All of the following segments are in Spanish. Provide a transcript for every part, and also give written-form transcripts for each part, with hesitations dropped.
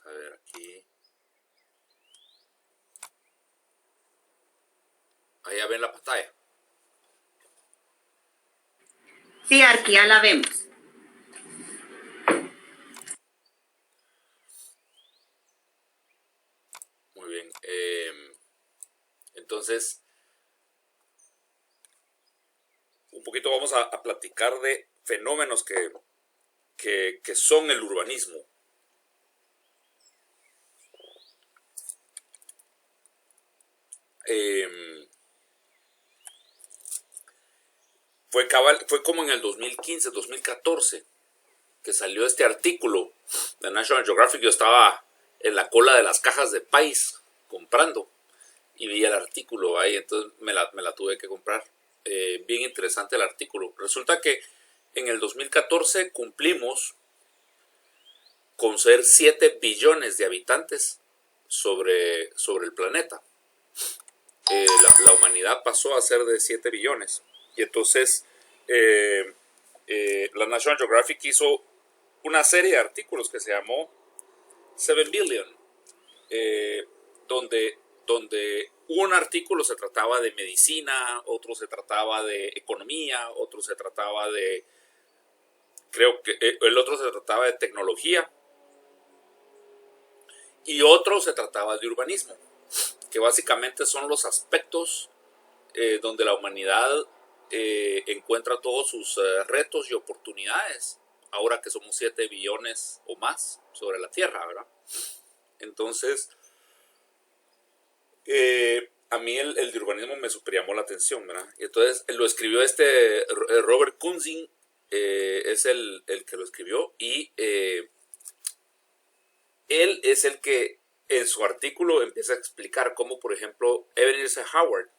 a ver aquí. Ahí ya ven la pantalla. Sí, aquí ya la vemos. Muy bien. Entonces, un poquito vamos a platicar de fenómenos que son el urbanismo. Fue como en el 2015, 2014, que salió este artículo de National Geographic. Yo estaba en la cola de las cajas de Pais comprando y vi el artículo ahí, entonces me la tuve que comprar. Bien interesante el artículo. Resulta que en el 2014 cumplimos con ser 7 billones de habitantes sobre el planeta. La humanidad pasó a ser de 7 billones. Y entonces la National Geographic hizo una serie de artículos que se llamó 7 Billion, donde un artículo se trataba de medicina, otro se trataba de economía, otro se trataba de, creo que el otro se trataba de tecnología, y otro se trataba de urbanismo, que básicamente son los aspectos donde la humanidad encuentra todos sus retos y oportunidades, ahora que somos 7 billones o más sobre la Tierra, ¿verdad? Entonces, a mí el de urbanismo me super llamó la atención, ¿verdad? Y entonces lo escribió Robert Kunzing, es el que lo escribió, y él es el que en su artículo empieza a explicar cómo, por ejemplo, Ebenezer Howard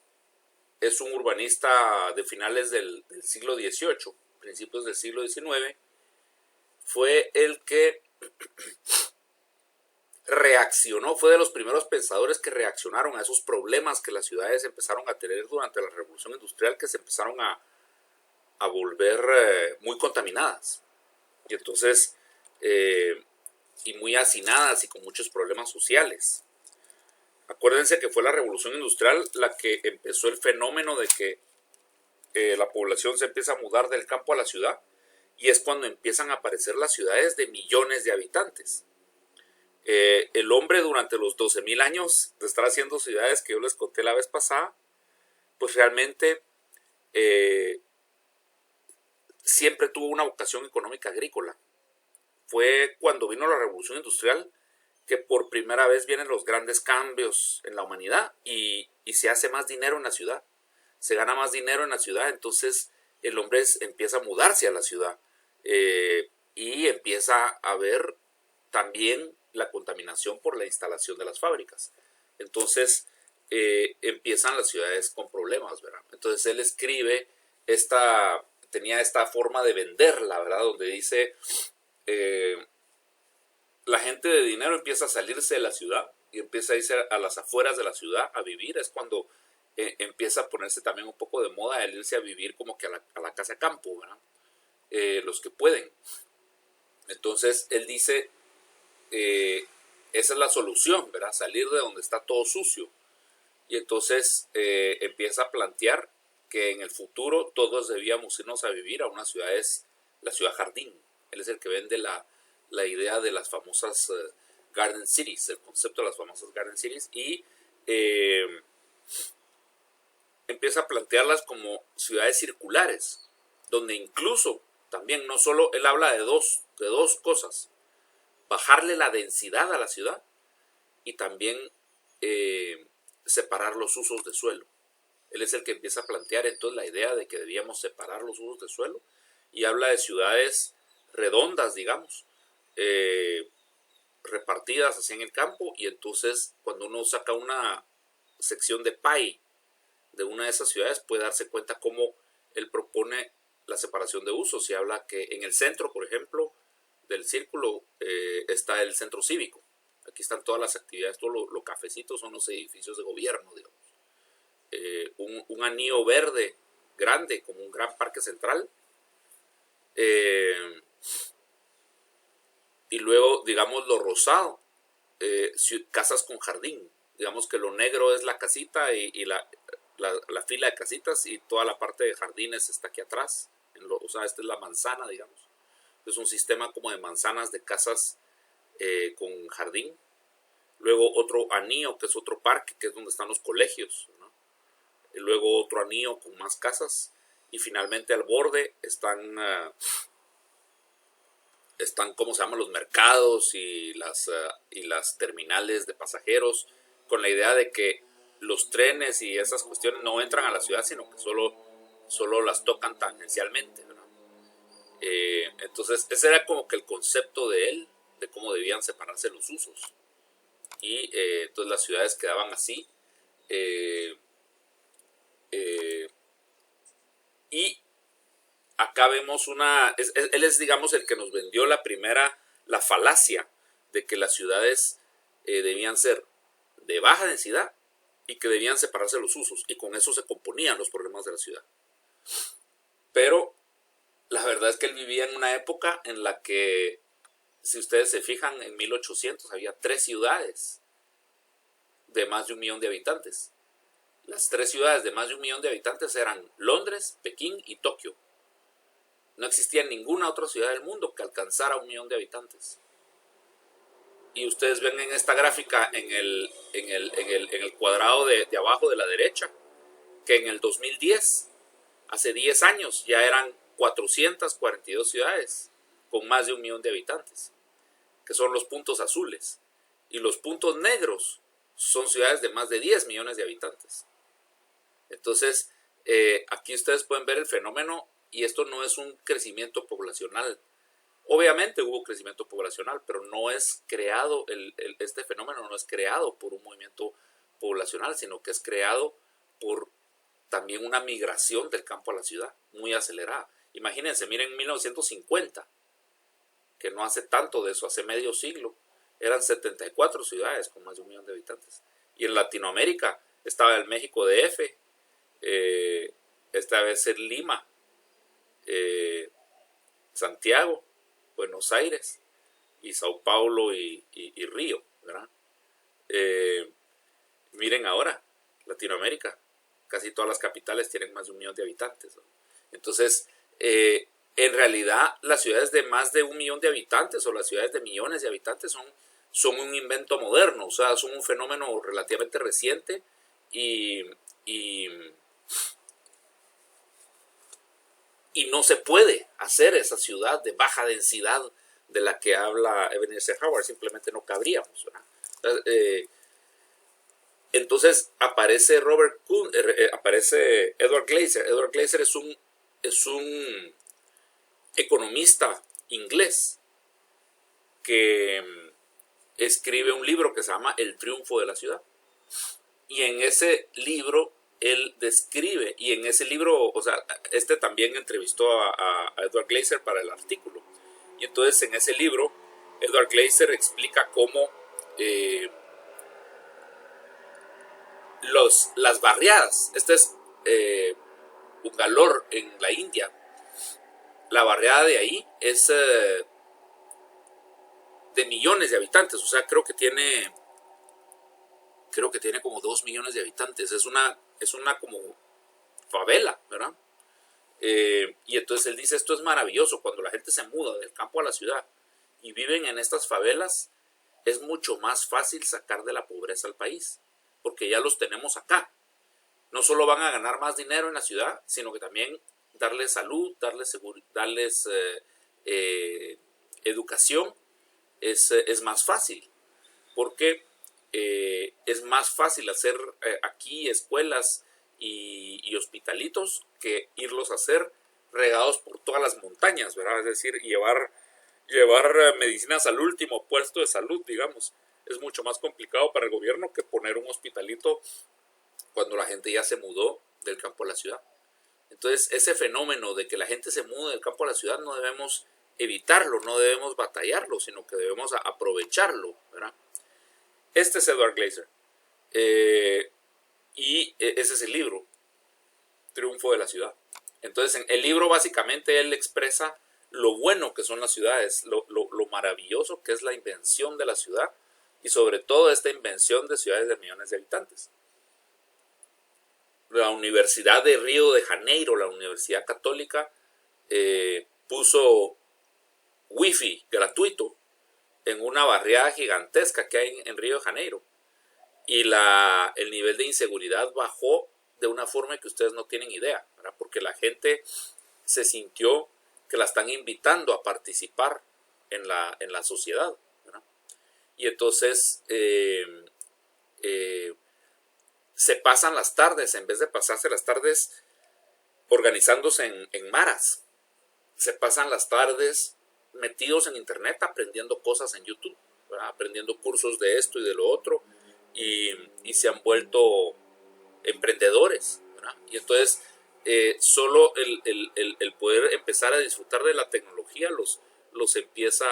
es un urbanista de finales del siglo XVIII, principios del siglo XIX, fue el que reaccionó, fue de los primeros pensadores que reaccionaron a esos problemas que las ciudades empezaron a tener durante la Revolución Industrial, que se empezaron a volver muy contaminadas. Y entonces, y muy hacinadas y con muchos problemas sociales. Acuérdense que fue la Revolución Industrial la que empezó el fenómeno de que la población se empieza a mudar del campo a la ciudad, y es cuando empiezan a aparecer las ciudades de millones de habitantes. El hombre durante los 12.000 años de estar haciendo ciudades que yo les conté la vez pasada, pues realmente siempre tuvo una vocación económica agrícola. Fue cuando vino la Revolución Industrial que por primera vez vienen los grandes cambios en la humanidad y se hace más dinero en la ciudad, se gana más dinero en la ciudad, entonces el hombre empieza a mudarse a la ciudad y empieza a ver también la contaminación por la instalación de las fábricas. Entonces empiezan las ciudades con problemas, ¿verdad? Entonces él escribe tenía esta forma de venderla, ¿verdad? Donde dice, la gente de dinero empieza a salirse de la ciudad y empieza a irse a las afueras de la ciudad a vivir. Es cuando empieza a ponerse también un poco de moda el irse a vivir como que a la casa campo, ¿verdad? Los que pueden. Entonces él dice, esa es la solución, ¿verdad? Salir de donde está todo sucio. Y entonces empieza a plantear que en el futuro todos debíamos irnos a vivir a unas ciudades, la ciudad jardín. Él es el que vende la idea de las famosas Garden Cities, el concepto de las famosas Garden Cities, y empieza a plantearlas como ciudades circulares, donde incluso también no solo él habla de dos cosas: bajarle la densidad a la ciudad y también separar los usos de suelo. Él es el que empieza a plantear entonces la idea de que debíamos separar los usos de suelo, y habla de ciudades redondas, digamos, repartidas así en el campo, y entonces cuando uno saca una sección de pie de una de esas ciudades puede darse cuenta cómo él propone la separación de usos, y habla que en el centro, por ejemplo, del círculo está el centro cívico. Aquí están todas las actividades, todos los cafecitos son los edificios de gobierno, digamos. Un anillo verde grande, como un gran parque central. Y luego, digamos, lo rosado casas con jardín. Digamos que lo negro es la casita y la fila de casitas, y toda la parte de jardines está aquí atrás. O sea, esta es la manzana, digamos. Es un sistema como de manzanas de casas con jardín. Luego otro anillo, que es otro parque, que es donde están los colegios, ¿no? Y luego otro anillo con más casas. Y finalmente al borde están, ¿cómo se llaman? Los mercados y las terminales de pasajeros, con la idea de que los trenes y esas cuestiones no entran a la ciudad, sino que solo las tocan tangencialmente, ¿verdad? Entonces ese era como que el concepto de él, de cómo debían separarse los usos. Y entonces las ciudades quedaban así. Y acá vemos él es, digamos, el que nos vendió la falacia de que las ciudades debían ser de baja densidad y que debían separarse los usos, y con eso se componían los problemas de la ciudad. Pero la verdad es que él vivía en una época en la que, si ustedes se fijan, en 1800 había 3 ciudades de más de 1 millón de habitantes. Las 3 ciudades de más de 1 millón de habitantes eran Londres, Pekín y Tokio. No existía ninguna otra ciudad del mundo que alcanzara 1 millón de habitantes. Y ustedes ven en esta gráfica, en el cuadrado de abajo de la derecha, que en el 2010, hace 10 años, ya eran 442 ciudades con más de 1 millón de habitantes, que son los puntos azules. Y los puntos negros son ciudades de más de 10 millones de habitantes. Entonces, aquí ustedes pueden ver el fenómeno, y esto no es un crecimiento poblacional. Obviamente hubo crecimiento poblacional, pero no es creado, este fenómeno no es creado por un movimiento poblacional, sino que es creado por también una migración del campo a la ciudad, muy acelerada. Imagínense, miren 1950, que no hace tanto de eso, hace medio siglo, eran 74 ciudades con más de 1 millón de habitantes. Y en Latinoamérica estaba el México DF, esta vez ser Lima, Santiago, Buenos Aires y Sao Paulo y Río, ¿verdad? Miren ahora, Latinoamérica, casi todas las capitales tienen más de 1 millón de habitantes, ¿no? Entonces, en realidad, las ciudades de más de 1 millón de habitantes o las ciudades de millones de habitantes son un invento moderno, o sea, son un fenómeno relativamente reciente, y no se puede hacer esa ciudad de baja densidad de la que habla Ebenezer Howard, simplemente no cabríamos, ¿verdad? Entonces aparece aparece Edward Glaeser. Edward Glaeser es un economista inglés que escribe un libro que se llama El triunfo de la ciudad. Y en ese libro él describe, y en ese libro, o sea, también entrevistó a Edward Glaeser para el artículo. Y entonces en ese libro, Edward Glaeser explica cómo las barriadas, es Bangalore en la India, la barriada de ahí es de millones de habitantes, o sea, creo que tiene como 2 millones de habitantes, es una como favela, ¿verdad? Y entonces él dice, esto es maravilloso, cuando la gente se muda del campo a la ciudad y viven en estas favelas, es mucho más fácil sacar de la pobreza al país, porque ya los tenemos acá. No solo van a ganar más dinero en la ciudad, sino que también darles salud, darles educación es más fácil, porque es más fácil hacer aquí escuelas y hospitalitos que irlos a hacer regados por todas las montañas, ¿verdad? Es decir, llevar medicinas al último puesto de salud, digamos. Es mucho más complicado para el gobierno que poner un hospitalito cuando la gente ya se mudó del campo a la ciudad. Entonces, ese fenómeno de que la gente se mude del campo a la ciudad no debemos evitarlo, no debemos batallarlo, sino que debemos aprovecharlo, ¿verdad? Este es Edward Glaeser. Y ese es el libro, Triunfo de la Ciudad. Entonces, en el libro básicamente él expresa lo bueno que son las ciudades, lo maravilloso que es la invención de la ciudad, y sobre todo esta invención de ciudades de millones de habitantes. La Universidad de Río de Janeiro, la Universidad Católica, puso wifi gratuito en una barriada gigantesca que hay en Río de Janeiro. Y el nivel de inseguridad bajó de una forma que ustedes no tienen idea, ¿verdad? Porque la gente se sintió que la están invitando a participar en la sociedad, ¿verdad? Y entonces se pasan las tardes, en vez de pasarse las tardes organizándose en maras, se pasan las tardes metidos en internet aprendiendo cosas en YouTube, ¿verdad? Aprendiendo cursos de esto y de lo otro, y se han vuelto emprendedores, ¿verdad? Y entonces solo el poder empezar a disfrutar de la tecnología los empieza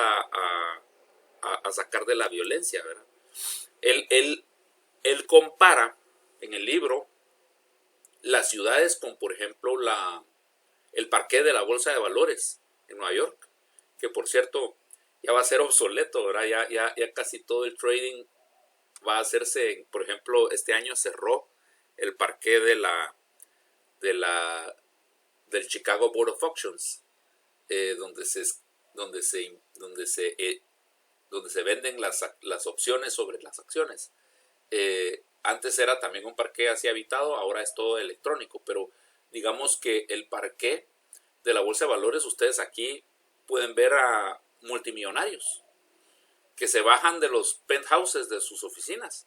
a sacar de la violencia, ¿verdad? Él compara en el libro las ciudades con, por ejemplo, el parqué de la Bolsa de Valores en Nueva York, que por cierto ya va a ser obsoleto, ¿verdad? Ya casi todo el trading va a hacerse, por ejemplo, este año cerró el parqué del Chicago Board of Auctions, donde se venden las opciones sobre las acciones. Antes era también un parqué así habitado, ahora es todo electrónico, pero digamos que el parqué de la Bolsa de Valores, ustedes aquí pueden ver a multimillonarios que se bajan de los penthouses de sus oficinas,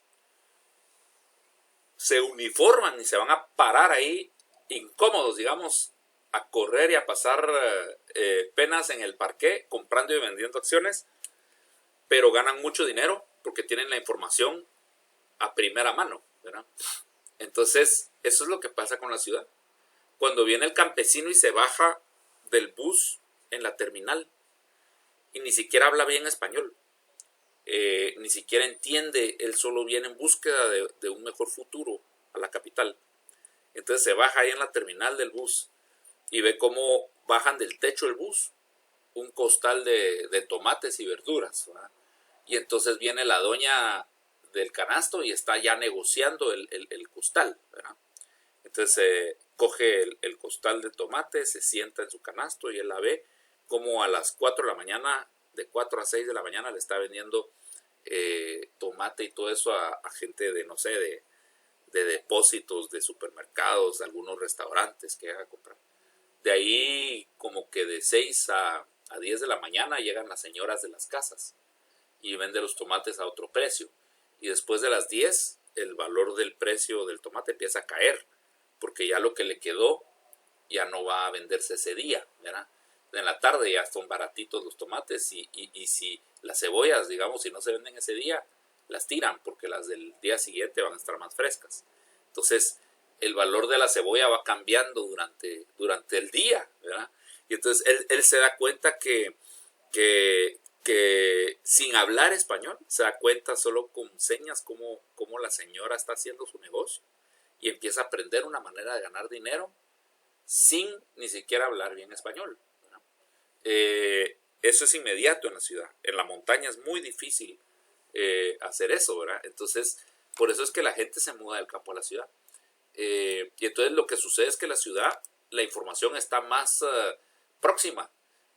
se uniforman y se van a parar ahí incómodos, digamos, a correr y a pasar penas en el parqué, comprando y vendiendo acciones, pero ganan mucho dinero porque tienen la información a primera mano, ¿verdad? Entonces, eso es lo que pasa con la ciudad. Cuando viene el campesino y se baja del bus en la terminal y ni siquiera habla bien español, ni siquiera entiende, él solo viene en búsqueda de un mejor futuro a la capital. Entonces se baja ahí en la terminal del bus y ve cómo bajan del techo del bus un costal de tomates y verduras, ¿verdad? Y entonces viene la doña del canasto y está ya negociando el costal, ¿verdad? Entonces coge el costal de tomate, se sienta en su canasto y él la ve como a las 4 de la mañana, de 4 a 6 de la mañana le está vendiendo tomate y todo eso a gente de, no sé, de depósitos, de supermercados, de algunos restaurantes que haga comprar. De ahí como que de 6 a 10 de la mañana llegan las señoras de las casas y venden los tomates a otro precio. Y después de las 10 el valor del precio del tomate empieza a caer, porque ya lo que le quedó ya no va a venderse ese día, ¿verdad? En la tarde ya son baratitos los tomates y si las cebollas, digamos, si no se venden ese día, las tiran porque las del día siguiente van a estar más frescas. Entonces, el valor de la cebolla va cambiando durante el día, ¿verdad? Y entonces él se da cuenta que sin hablar español, se da cuenta solo con señas cómo la señora está haciendo su negocio y empieza a aprender una manera de ganar dinero sin ni siquiera hablar bien español, ¿verdad? Eso es inmediato en la ciudad. En la montaña es muy difícil hacer eso, ¿verdad? Entonces, por eso es que la gente se muda del campo a la ciudad. Y entonces lo que sucede es que la ciudad, la información está más próxima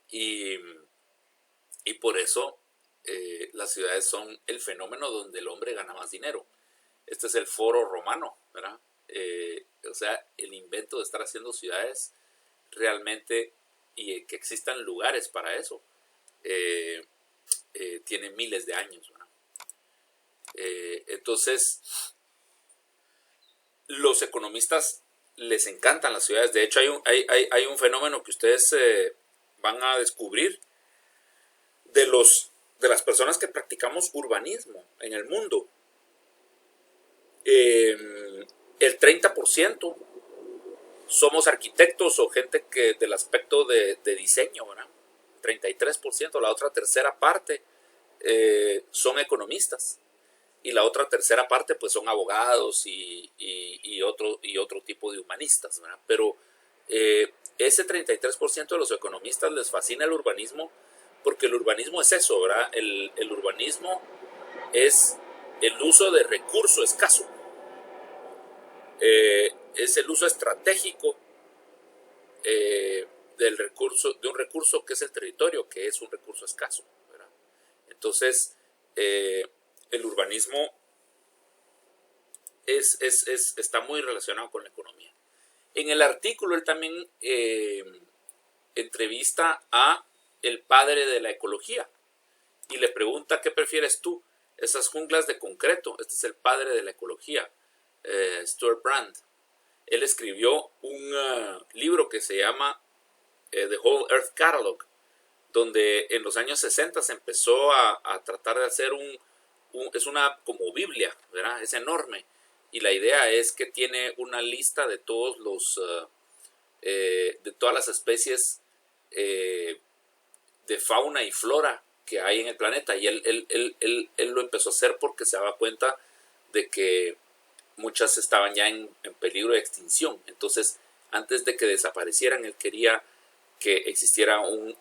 y por eso las ciudades son el fenómeno donde el hombre gana más dinero. Este es el foro romano, ¿verdad? O sea, el invento de estar haciendo ciudades realmente y que existan lugares para eso tiene miles de años, ¿verdad? Entonces, los economistas les encantan las ciudades. De hecho, hay un fenómeno que ustedes van a descubrir de las personas que practicamos urbanismo en el mundo. El 30% somos arquitectos o gente que del aspecto de diseño, ¿verdad? 33%, la otra tercera parte son economistas y la otra tercera parte pues son abogados y otro tipo de humanistas, ¿verdad? Pero ese 33% de los economistas les fascina el urbanismo porque el urbanismo es eso, ¿verdad? El urbanismo es el uso de recurso escaso. Es el uso estratégico de un recurso que es el territorio, que es un recurso escaso, ¿verdad? Entonces, el urbanismo está muy relacionado con la economía. En el artículo él también entrevista a el padre de la ecología y le pregunta: ¿qué prefieres tú? Esas junglas de concreto. Este es el padre de la ecología, Stuart Brand. Él escribió un libro que se llama The Whole Earth Catalog, donde en los años 60 se empezó a tratar de hacer es una como Biblia, ¿verdad? Es enorme, y la idea es que tiene una lista de todos de todas las especies de fauna y flora que hay en el planeta, y él lo empezó a hacer porque se daba cuenta de que muchas estaban ya en peligro de extinción. Entonces, antes de que desaparecieran, él quería que existiera un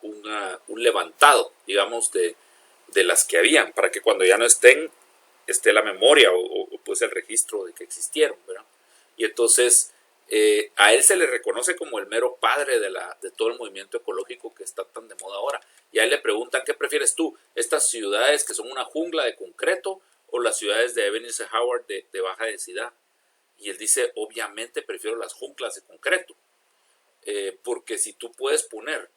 levantado, digamos, de las que habían, para que cuando ya no esté la memoria o pues el registro de que existieron, ¿verdad? Y entonces a él se le reconoce como el mero padre de todo el movimiento ecológico que está tan de moda ahora. Y a él le preguntan: ¿qué prefieres tú? ¿Estas ciudades que son una jungla de concreto o las ciudades de Ebenezer Howard de baja densidad? Y él dice: obviamente prefiero las junglas de concreto, porque si tú puedes poner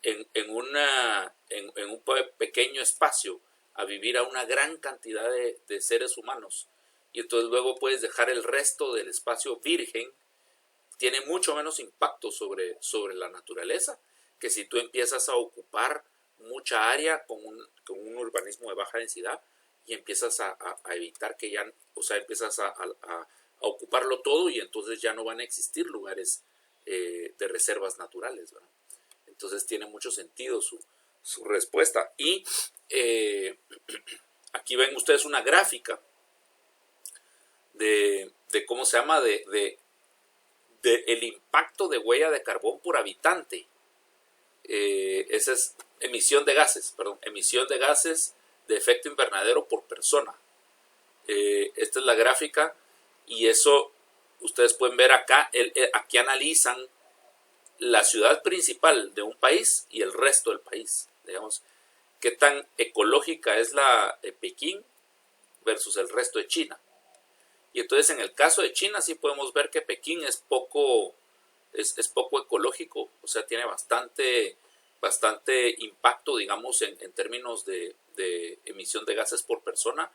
en un pequeño espacio a vivir a una gran cantidad de seres humanos, y entonces luego puedes dejar el resto del espacio virgen, tiene mucho menos impacto sobre la naturaleza que si tú empiezas a ocupar mucha área con un urbanismo de baja densidad y empiezas a evitar que ya, o sea, empiezas a ocuparlo todo, y entonces ya no van a existir lugares de reservas naturales, ¿verdad? Entonces tiene mucho sentido su respuesta. Y aquí ven ustedes una gráfica de cómo se llama, de el impacto de huella de carbón por habitante. Esa es emisión de gases de efecto invernadero por persona. Esta es la gráfica, y eso ustedes pueden ver acá. Aquí analizan la ciudad principal de un país y el resto del país, digamos, qué tan ecológica es la Pekín versus el resto de China. Y entonces en el caso de China sí podemos ver que Pekín es poco ecológico, o sea, tiene bastante impacto, digamos, en términos de emisión de gases por persona.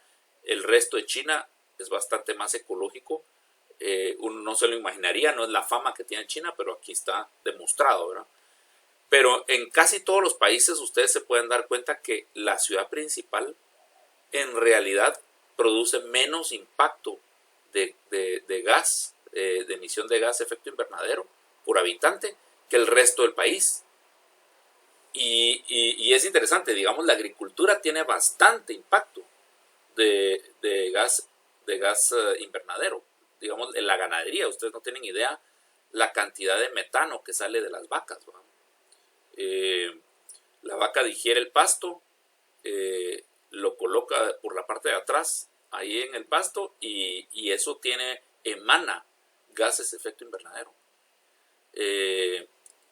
El resto de China es bastante más ecológico. Uno no se lo imaginaría, no es la fama que tiene China, pero aquí está demostrado, ¿verdad? Pero en casi todos los países ustedes se pueden dar cuenta que la ciudad principal en realidad produce menos impacto de gas, de emisión de gas de efecto invernadero por habitante que el resto del país. Y es interesante, digamos, la agricultura tiene bastante impacto de gas invernadero. Digamos, en la ganadería, ustedes no tienen idea la cantidad de metano que sale de las vacas, ¿verdad? La vaca digiere el pasto, lo coloca por la parte de atrás, ahí en el pasto, y eso emana gases de efecto invernadero.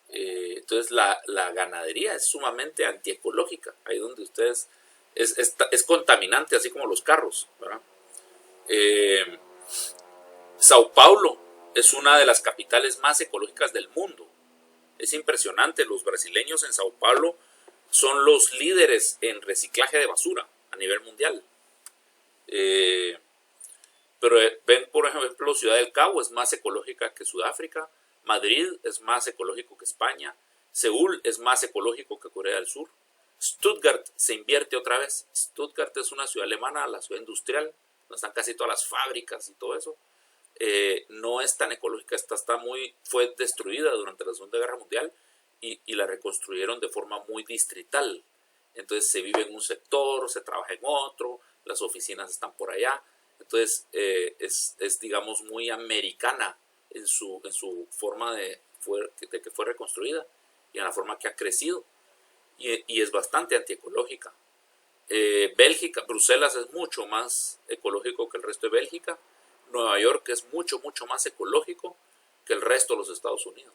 Entonces la ganadería es sumamente antiecológica, ahí donde ustedes es contaminante, así como los carros, ¿verdad? Sao Paulo es una de las capitales más ecológicas del mundo. Es impresionante, los brasileños en Sao Paulo son los líderes en reciclaje de basura a nivel mundial. Pero ven, por ejemplo, Ciudad del Cabo es más ecológica que Sudáfrica, Madrid es más ecológico que España, Seúl es más ecológico que Corea del Sur, Stuttgart se invierte otra vez. Stuttgart es una ciudad alemana, la ciudad industrial, donde están casi todas las fábricas y todo eso. No es tan ecológica, fue destruida durante la Segunda Guerra Mundial y la reconstruyeron de forma muy distrital. Entonces se vive en un sector, se trabaja en otro, las oficinas están por allá. Entonces es digamos, muy americana en su forma de que fue reconstruida y en la forma que ha crecido. Y es bastante antiecológica. Bélgica, Bruselas es mucho más ecológico que el resto de Bélgica. Nueva York es mucho, mucho más ecológico que el resto de los Estados Unidos.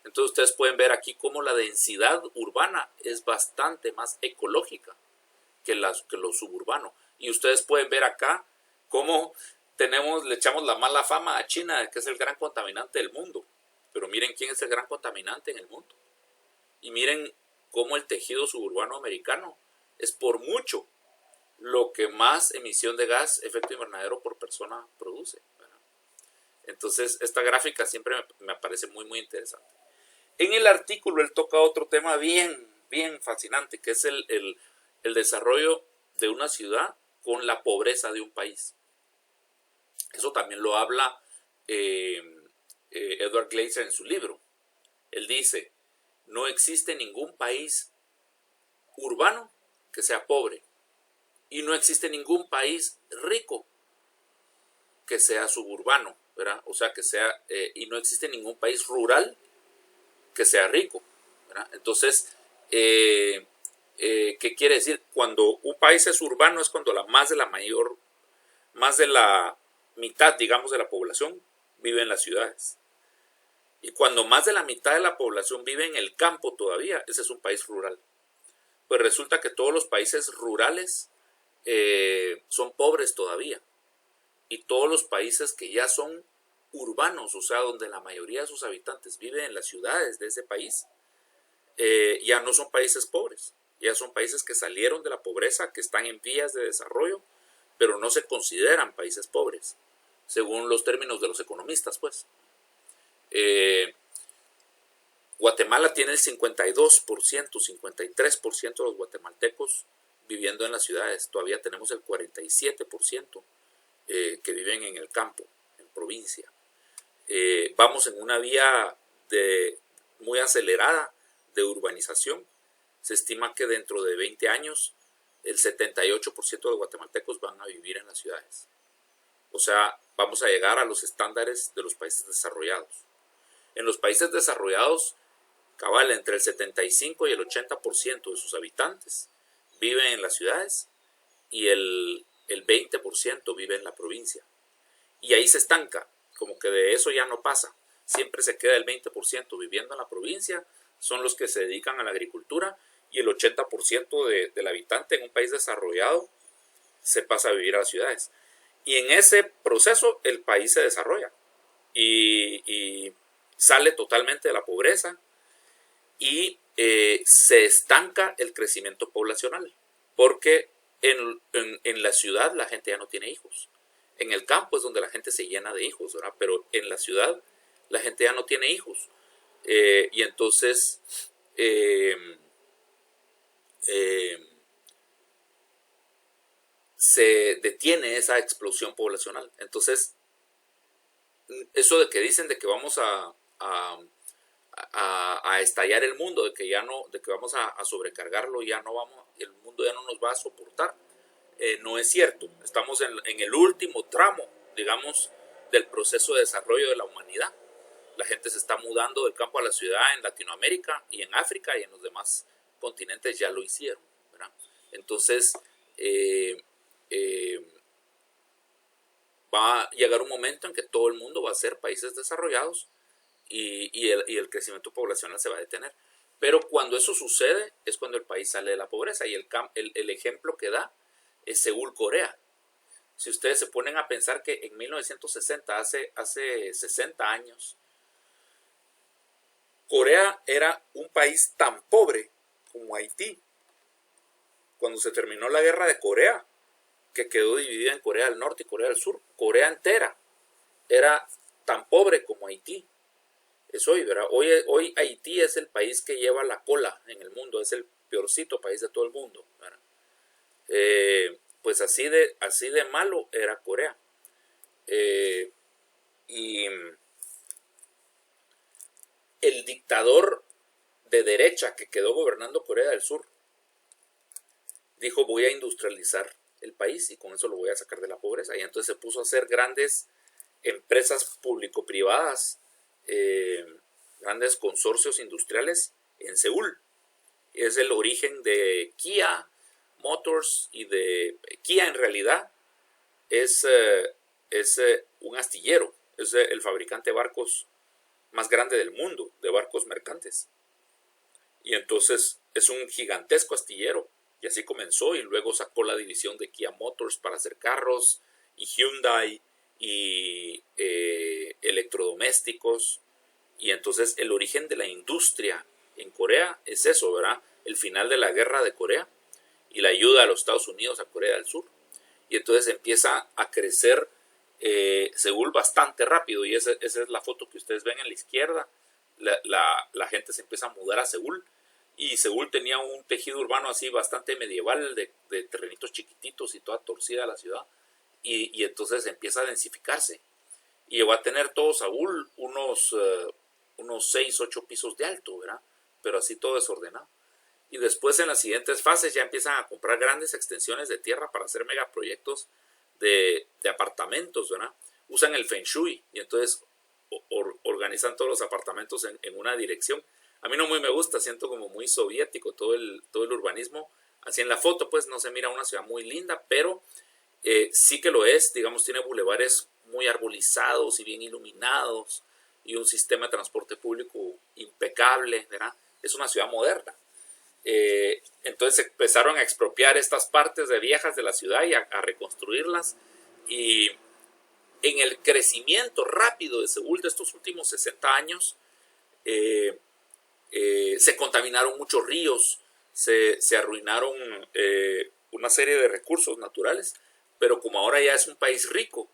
Entonces ustedes pueden ver aquí cómo la densidad urbana es bastante más ecológica que lo suburbano. Y ustedes pueden ver acá cómo le echamos la mala fama a China, que es el gran contaminante del mundo. Pero miren quién es el gran contaminante en el mundo. Y miren cómo el tejido suburbano americano es por mucho lo que más emisión de gas efecto invernadero por persona produce, ¿verdad? Entonces esta gráfica siempre me parece muy, muy interesante. En el artículo él toca otro tema bien, bien fascinante, que es el desarrollo de una ciudad con la pobreza de un país. Eso también lo habla Edward Glaeser en su libro. Él dice, no existe ningún país urbano que sea pobre y no existe ningún país rico que sea suburbano, ¿verdad? O sea, y no existe ningún país rural que sea rico, ¿verdad? Entonces, ¿qué quiere decir? Cuando un país es urbano es cuando más de la mitad, digamos, de la población vive en las ciudades. Y cuando más de la mitad de la población vive en el campo todavía, ese es un país rural. Pues resulta que todos los países rurales son pobres todavía. Y todos los países que ya son urbanos, o sea, donde la mayoría de sus habitantes viven en las ciudades de ese país, ya no son países pobres. Ya son países que salieron de la pobreza, que están en vías de desarrollo, pero no se consideran países pobres, según los términos de los economistas, pues. Guatemala tiene el 52%, 53% de los guatemaltecos viviendo en las ciudades. Todavía tenemos el 47% que viven en el campo, en provincia. Vamos en una vía muy acelerada de urbanización. Se estima que dentro de 20 años el 78% de los guatemaltecos van a vivir en las ciudades. O sea, vamos a llegar a los estándares de los países desarrollados. En los países desarrollados, cabal, entre el 75 y el 80% de sus habitantes viven en las ciudades y el 20% vive en la provincia. Y ahí se estanca, como que de eso ya no pasa. Siempre se queda el 20% viviendo en la provincia, son los que se dedican a la agricultura, y el 80% del habitante en un país desarrollado se pasa a vivir a las ciudades. Y en ese proceso el país se desarrolla y sale totalmente de la pobreza y se estanca el crecimiento poblacional, porque en la ciudad la gente ya no tiene hijos. En el campo es donde la gente se llena de hijos, ¿verdad? Pero en la ciudad la gente ya no tiene hijos. Y entonces se detiene esa explosión poblacional. Entonces, eso de que dicen de que vamos a estallar el mundo, de que vamos a sobrecargarlo, el mundo ya no nos va a soportar, no es cierto. Estamos en el último tramo, digamos, del proceso de desarrollo de la humanidad. La gente se está mudando del campo a la ciudad en Latinoamérica y en África, y en los demás continentes ya lo hicieron, ¿verdad? Entonces, va a llegar un momento en que todo el mundo va a ser países desarrollados y el crecimiento poblacional se va a detener. Pero cuando eso sucede es cuando el país sale de la pobreza, y el ejemplo que da es Seúl, Corea. Si ustedes se ponen a pensar que en 1960, hace 60 años, Corea era un país tan pobre como Haití. Cuando se terminó la guerra de Corea, que quedó dividida en Corea del Norte y Corea del Sur, Corea entera era tan pobre como Haití es hoy, ¿verdad? Hoy Haití es el país que lleva la cola en el mundo, es el peorcito país de todo el mundo, ¿verdad? Pues así de malo era Corea. Y el dictador de derecha que quedó gobernando Corea del Sur dijo: voy a industrializar el país y con eso lo voy a sacar de la pobreza. Y entonces se puso a hacer grandes empresas público-privadas, grandes consorcios industriales en Seúl. Es el origen de Kia, Motors y de Kia en realidad es un astillero, es el fabricante de barcos más grande del mundo, de barcos mercantes. Y entonces es un gigantesco astillero. Y así comenzó y luego sacó la división de Kia Motors para hacer carros y Hyundai y electrodomésticos. Y entonces el origen de la industria en Corea es eso, ¿verdad? El final de la guerra de Corea y la ayuda a los Estados Unidos a Corea del Sur. Y entonces empieza a crecer Seúl bastante rápido. Y esa es la foto que ustedes ven en la izquierda. La gente se empieza a mudar a Seúl. Y Seúl tenía un tejido urbano así bastante medieval, de terrenitos chiquititos y toda torcida la ciudad. Y entonces empieza a densificarse. Y llegó a tener todo Seúl unos 6, 8 pisos de alto, ¿verdad? Pero así todo desordenado. Y después en las siguientes fases ya empiezan a comprar grandes extensiones de tierra para hacer megaproyectos de apartamentos, ¿verdad? Usan el Feng Shui y entonces organizan todos los apartamentos en una dirección. A mí no muy me gusta, siento como muy soviético todo el urbanismo. Así en la foto pues no se mira una ciudad muy linda, pero sí que lo es. Digamos, tiene bulevares muy arbolizados y bien iluminados y un sistema de transporte público impecable, ¿verdad? Es una ciudad moderna. Entonces empezaron a expropiar estas partes de viejas de la ciudad y a reconstruirlas. Y en el crecimiento rápido de Seúl de estos últimos 60 años, se contaminaron muchos ríos, se arruinaron una serie de recursos naturales, pero como ahora ya es un país rico,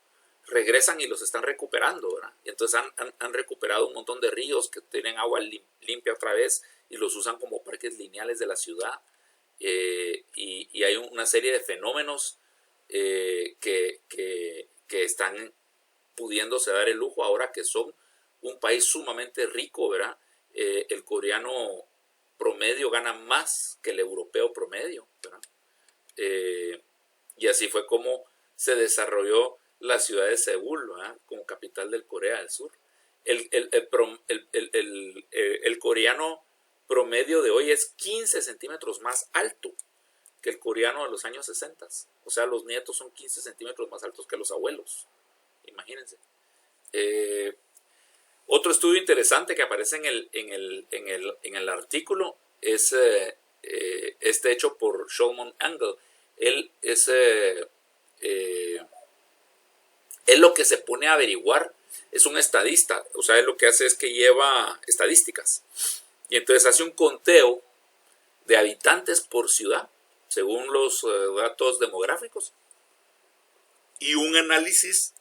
regresan y los están recuperando, ¿verdad? Y entonces han recuperado un montón de ríos que tienen agua limpia otra vez y los usan como parques lineales de la ciudad. Y hay una serie de fenómenos que están pudiéndose dar el lujo ahora que son un país sumamente rico, ¿verdad? El coreano promedio gana más que el europeo promedio, ¿verdad? Y así fue como se desarrolló la ciudad de Seúl, ¿verdad? Como capital del Corea del Sur. El coreano promedio de hoy es 15 centímetros más alto que el coreano de los años 60. O sea, los nietos son 15 centímetros más altos que los abuelos. Imagínense. Otro estudio interesante que aparece en el artículo es este hecho por Shulman Angle. Él lo que se pone a averiguar es un estadista. O sea, él lo que hace es que lleva estadísticas. Y entonces hace un conteo de habitantes por ciudad, según los datos demográficos, y un análisis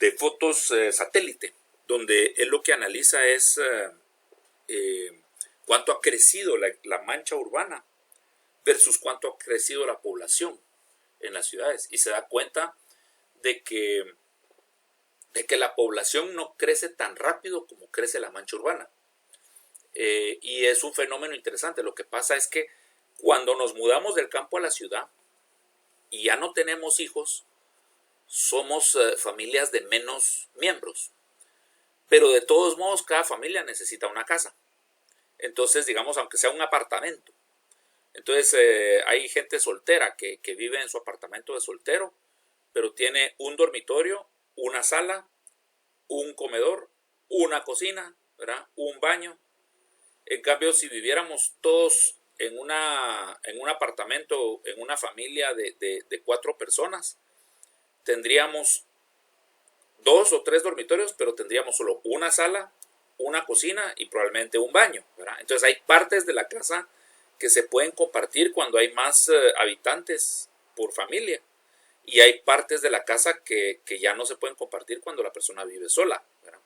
de fotos satélite, donde él lo que analiza es cuánto ha crecido la mancha urbana versus cuánto ha crecido la población en las ciudades. Y se da cuenta de que la población no crece tan rápido como crece la mancha urbana. Y es un fenómeno interesante. Lo que pasa es que cuando nos mudamos del campo a la ciudad y ya no tenemos hijos, somos familias de menos miembros. Pero de todos modos, cada familia necesita una casa. Entonces, digamos, aunque sea un apartamento. Entonces, hay gente soltera que vive en su apartamento de soltero, pero tiene un dormitorio, una sala, un comedor, una cocina, ¿verdad? Un baño. En cambio, si viviéramos todos en un apartamento, en una familia de 4 personas, tendríamos 2 o 3 dormitorios, pero tendríamos solo una sala, una cocina y probablemente un baño, ¿verdad? Entonces hay partes de la casa que se pueden compartir cuando hay más habitantes por familia. Y hay partes de la casa que ya no se pueden compartir cuando la persona vive sola, ¿verdad?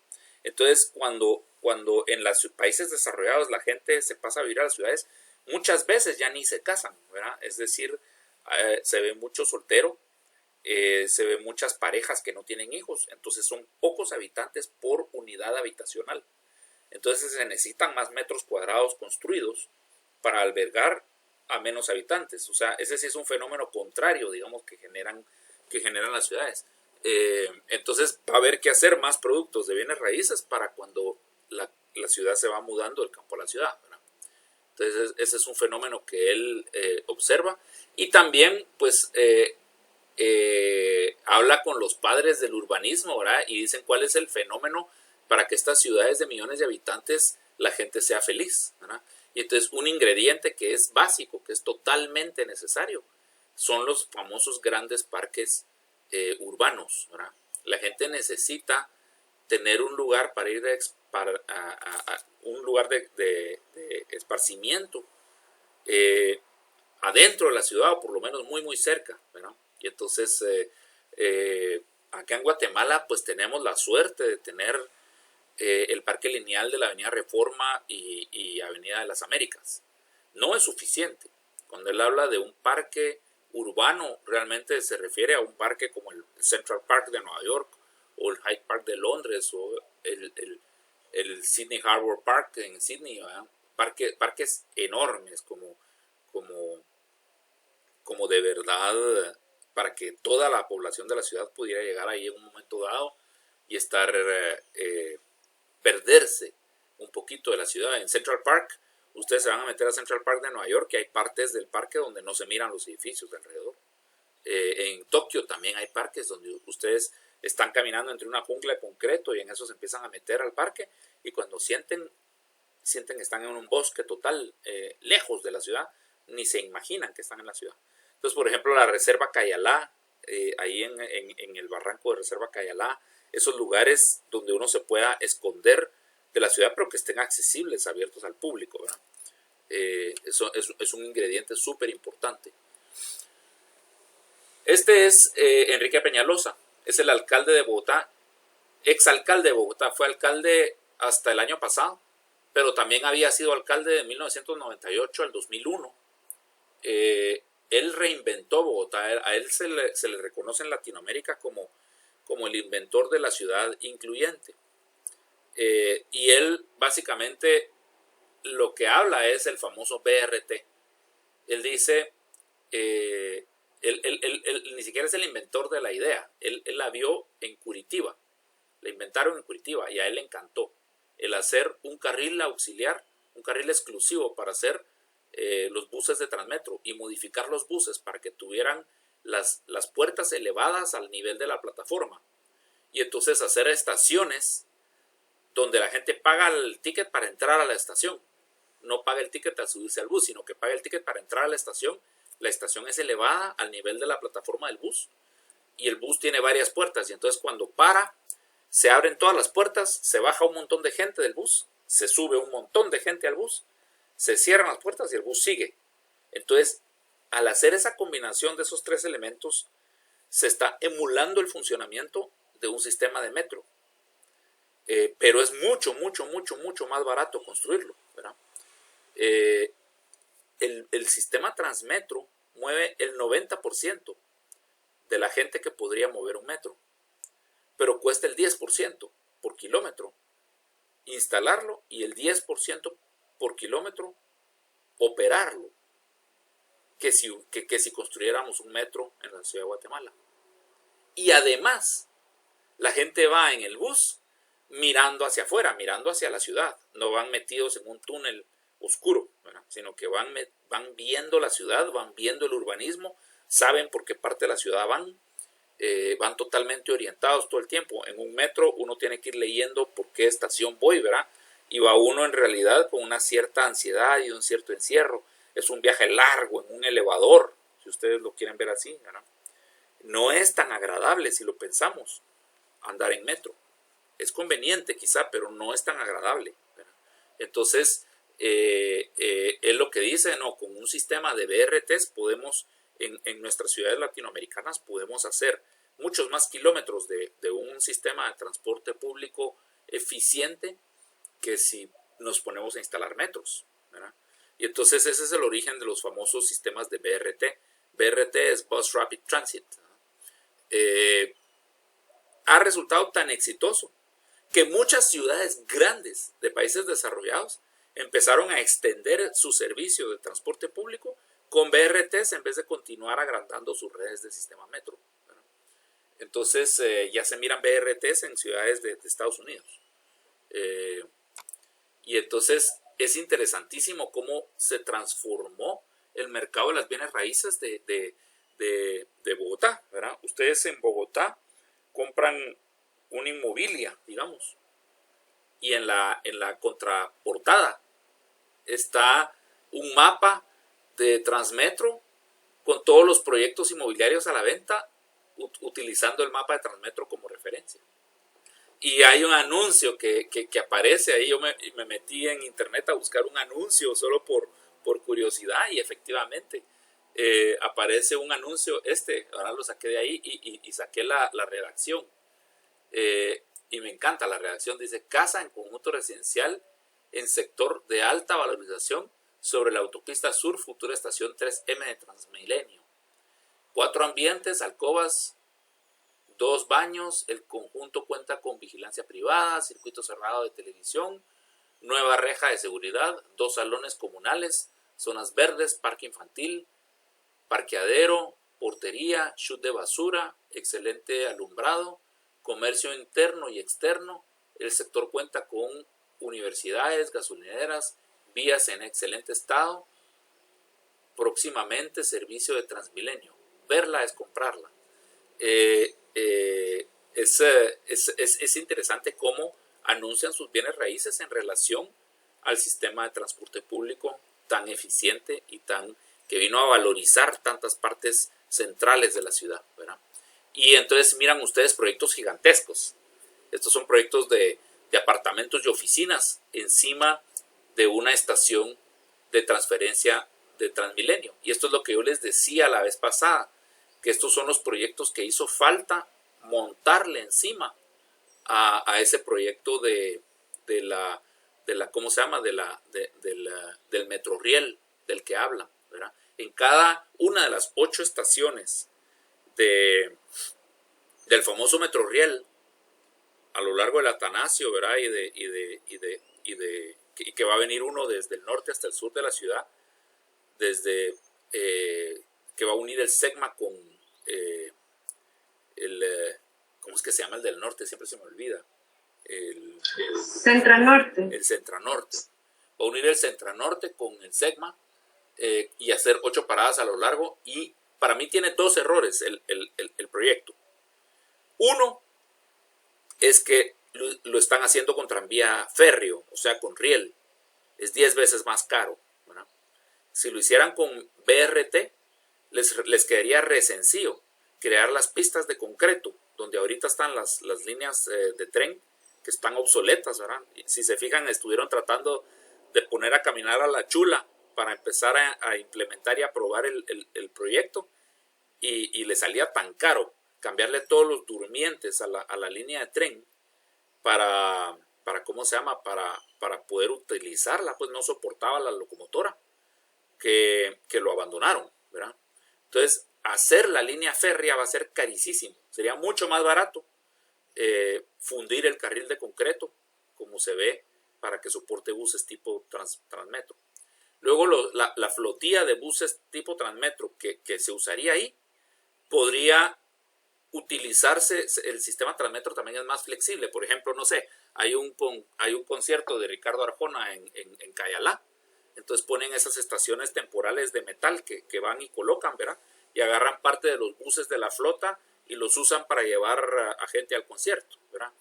Entonces, cuando en los países desarrollados la gente se pasa a vivir a las ciudades, muchas veces ya ni se casan, ¿verdad? Es decir, se ve mucho soltero, se ven muchas parejas que no tienen hijos. Entonces, son pocos habitantes por unidad habitacional. Entonces, se necesitan más metros cuadrados construidos para albergar a menos habitantes. O sea, ese sí es un fenómeno contrario, digamos, que generan las ciudades. Entonces va a haber que hacer más productos de bienes raíces para cuando la ciudad se va mudando del campo a la ciudad, ¿verdad? Entonces ese es un fenómeno que él observa. Y también pues habla con los padres del urbanismo, ¿verdad? Y dicen cuál es el fenómeno para que estas ciudades de millones de habitantes la gente sea feliz, ¿verdad? Y entonces un ingrediente que es básico, que es totalmente necesario, son los famosos grandes parques urbanos, ¿verdad? La gente necesita tener un lugar para ir a un lugar de esparcimiento adentro de la ciudad, o por lo menos muy muy cerca, ¿verdad? Y entonces acá en Guatemala pues tenemos la suerte de tener el parque lineal de la Avenida Reforma y Avenida de las Américas. No es suficiente. Cuando él habla de un parque urbano, realmente se refiere a un parque como el Central Park de Nueva York, o el Hyde Park de Londres, o el Sydney Harbour Park en Sydney, ¿verdad? Parques enormes, como de verdad, para que toda la población de la ciudad pudiera llegar ahí en un momento dado y estar perderse un poquito de la ciudad. En Central Park, ustedes se van a meter a Central Park de Nueva York, y hay partes del parque donde no se miran los edificios de alrededor. En Tokio también hay parques donde ustedes están caminando entre una jungla de concreto y en eso se empiezan a meter al parque, y cuando sienten que están en un bosque total, lejos de la ciudad, ni se imaginan que están en la ciudad. Entonces, por ejemplo, la Reserva Cayalá, ahí en el barranco de Reserva Cayalá, esos lugares donde uno se pueda esconder de la ciudad, pero que estén accesibles, abiertos al público, ¿verdad? Eso es un ingrediente súper importante. Este es Enrique Peñalosa, es el alcalde de Bogotá, exalcalde de Bogotá, fue alcalde hasta el año pasado, pero también había sido alcalde de 1998 al 2001. Él reinventó Bogotá, a él se le reconoce en Latinoamérica como el inventor de la ciudad incluyente. Y él básicamente lo que habla es el famoso BRT. Él dice, él ni siquiera es el inventor de la idea, él la vio en Curitiba, la inventaron en Curitiba y a él le encantó el hacer un carril auxiliar, un carril exclusivo para hacer los buses de Transmetro y modificar los buses para que tuvieran las puertas elevadas al nivel de la plataforma, y entonces hacer estaciones donde la gente paga el ticket para entrar a la estación, no paga el ticket al subirse al bus, sino que paga el ticket para entrar a la estación es elevada al nivel de la plataforma del bus, y el bus tiene varias puertas, y entonces cuando para, se abren todas las puertas, se baja un montón de gente del bus, se sube un montón de gente al bus, se cierran las puertas y el bus sigue. Entonces, al hacer esa combinación de esos tres elementos, se está emulando el funcionamiento de un sistema de metro. Pero es mucho más barato construirlo, ¿verdad? El sistema Transmetro mueve el 90% de la gente que podría mover un metro, pero cuesta el 10% por kilómetro instalarlo y el 10% por kilómetro operarlo, que si construyéramos un metro en la ciudad de Guatemala. Y además, la gente va en el bus mirando hacia afuera, mirando hacia la ciudad, no van metidos en un túnel oscuro, ¿verdad? Sino que van viendo la ciudad, van viendo el urbanismo, saben por qué parte de la ciudad van totalmente orientados todo el tiempo. En un metro uno tiene que ir leyendo por qué estación voy, ¿verdad? Y va uno en realidad con una cierta ansiedad y un cierto encierro. Es un viaje largo en un elevador, si ustedes lo quieren ver así, ¿verdad? No es tan agradable si lo pensamos, andar en metro. Es conveniente quizá, pero no es tan agradable, ¿verdad? Entonces, es lo que dice, no, con un sistema de BRTs podemos, en nuestras ciudades latinoamericanas, podemos hacer muchos más kilómetros de un sistema de transporte público eficiente que si nos ponemos a instalar metros, ¿verdad? Y entonces ese es el origen de los famosos sistemas de BRT. BRT es Bus Rapid Transit. Ha resultado tan exitoso que muchas ciudades grandes de países desarrollados empezaron a extender su servicio de transporte público con BRTs en vez de continuar agrandando sus redes de sistema metro, ¿verdad? Entonces ya se miran BRTs en ciudades de Estados Unidos. Y entonces es interesantísimo cómo se transformó el mercado de las bienes raíces de Bogotá, ¿verdad? Ustedes en Bogotá compran una inmobilia, digamos, y en la contraportada está un mapa de Transmetro con todos los proyectos inmobiliarios a la venta, utilizando el mapa de Transmetro como referencia. Y hay un anuncio que aparece ahí. Yo me metí en internet a buscar un anuncio solo por curiosidad, y efectivamente aparece un anuncio. Ahora lo saqué de ahí y saqué la redacción. Y me encanta la redacción. Dice: casa en conjunto residencial en sector de alta valorización sobre la autopista sur, futura estación 3M de Transmilenio. 4 ambientes, alcobas, 2 baños. El conjunto cuenta con vigilancia privada, circuito cerrado de televisión, nueva reja de seguridad, 2 salones comunales, zonas verdes, parque infantil, parqueadero, portería, chute de basura, excelente alumbrado, comercio interno y externo. El sector cuenta con universidades, gasolineras, vías en excelente estado. Próximamente servicio de Transmilenio. Verla es comprarla. Es interesante cómo anuncian sus bienes raíces en relación al sistema de transporte público tan eficiente y que vino a valorizar tantas partes centrales de la ciudad, ¿verdad? Y entonces miran ustedes proyectos gigantescos. Estos son proyectos de apartamentos y oficinas encima de una estación de transferencia de Transmilenio. Y esto es lo que yo les decía la vez pasada, que estos son los proyectos que hizo falta montarle encima a ese proyecto ¿cómo se llama? Del Metroriel del que hablan, ¿verdad? En cada una de las 8 estaciones del famoso Metroriel a lo largo del Atanasio, ¿verdad? Y que va a venir uno desde el norte hasta el sur de la ciudad, desde que va a unir el Segma con ¿cómo es que se llama el del norte? Siempre se me olvida. El Centranorte. El Centranorte. Va a unir el Centranorte con el Segma y hacer 8 paradas a lo largo. Y para mí tiene 2 errores el proyecto. Uno es que lo están haciendo con tranvía férreo, o sea, con riel. Es 10 veces más caro, ¿verdad? Si lo hicieran con BRT, les quedaría re sencillo crear las pistas de concreto, donde ahorita están las líneas de tren que están obsoletas, ¿verdad? Si se fijan, estuvieron tratando de poner a caminar a la chula para empezar a implementar y aprobar el proyecto, y le salía tan caro cambiarle todos los durmientes a la línea de tren para ¿cómo se llama? Para poder utilizarla, pues no soportaba la locomotora, que lo abandonaron, ¿verdad? Entonces, hacer la línea férrea va a ser carísimo. Sería mucho más barato fundir el carril de concreto, como se ve, para que soporte buses tipo Transmetro. Luego la flotilla de buses tipo Transmetro que se usaría ahí, podría utilizarse. El sistema Transmetro también es más flexible. Por ejemplo, no sé, hay un concierto de Ricardo Arjona en Cayalá. Entonces ponen esas estaciones temporales de metal que van y colocan, ¿verdad? Y agarran parte de los buses de la flota y los usan para llevar a gente al concierto, ¿verdad?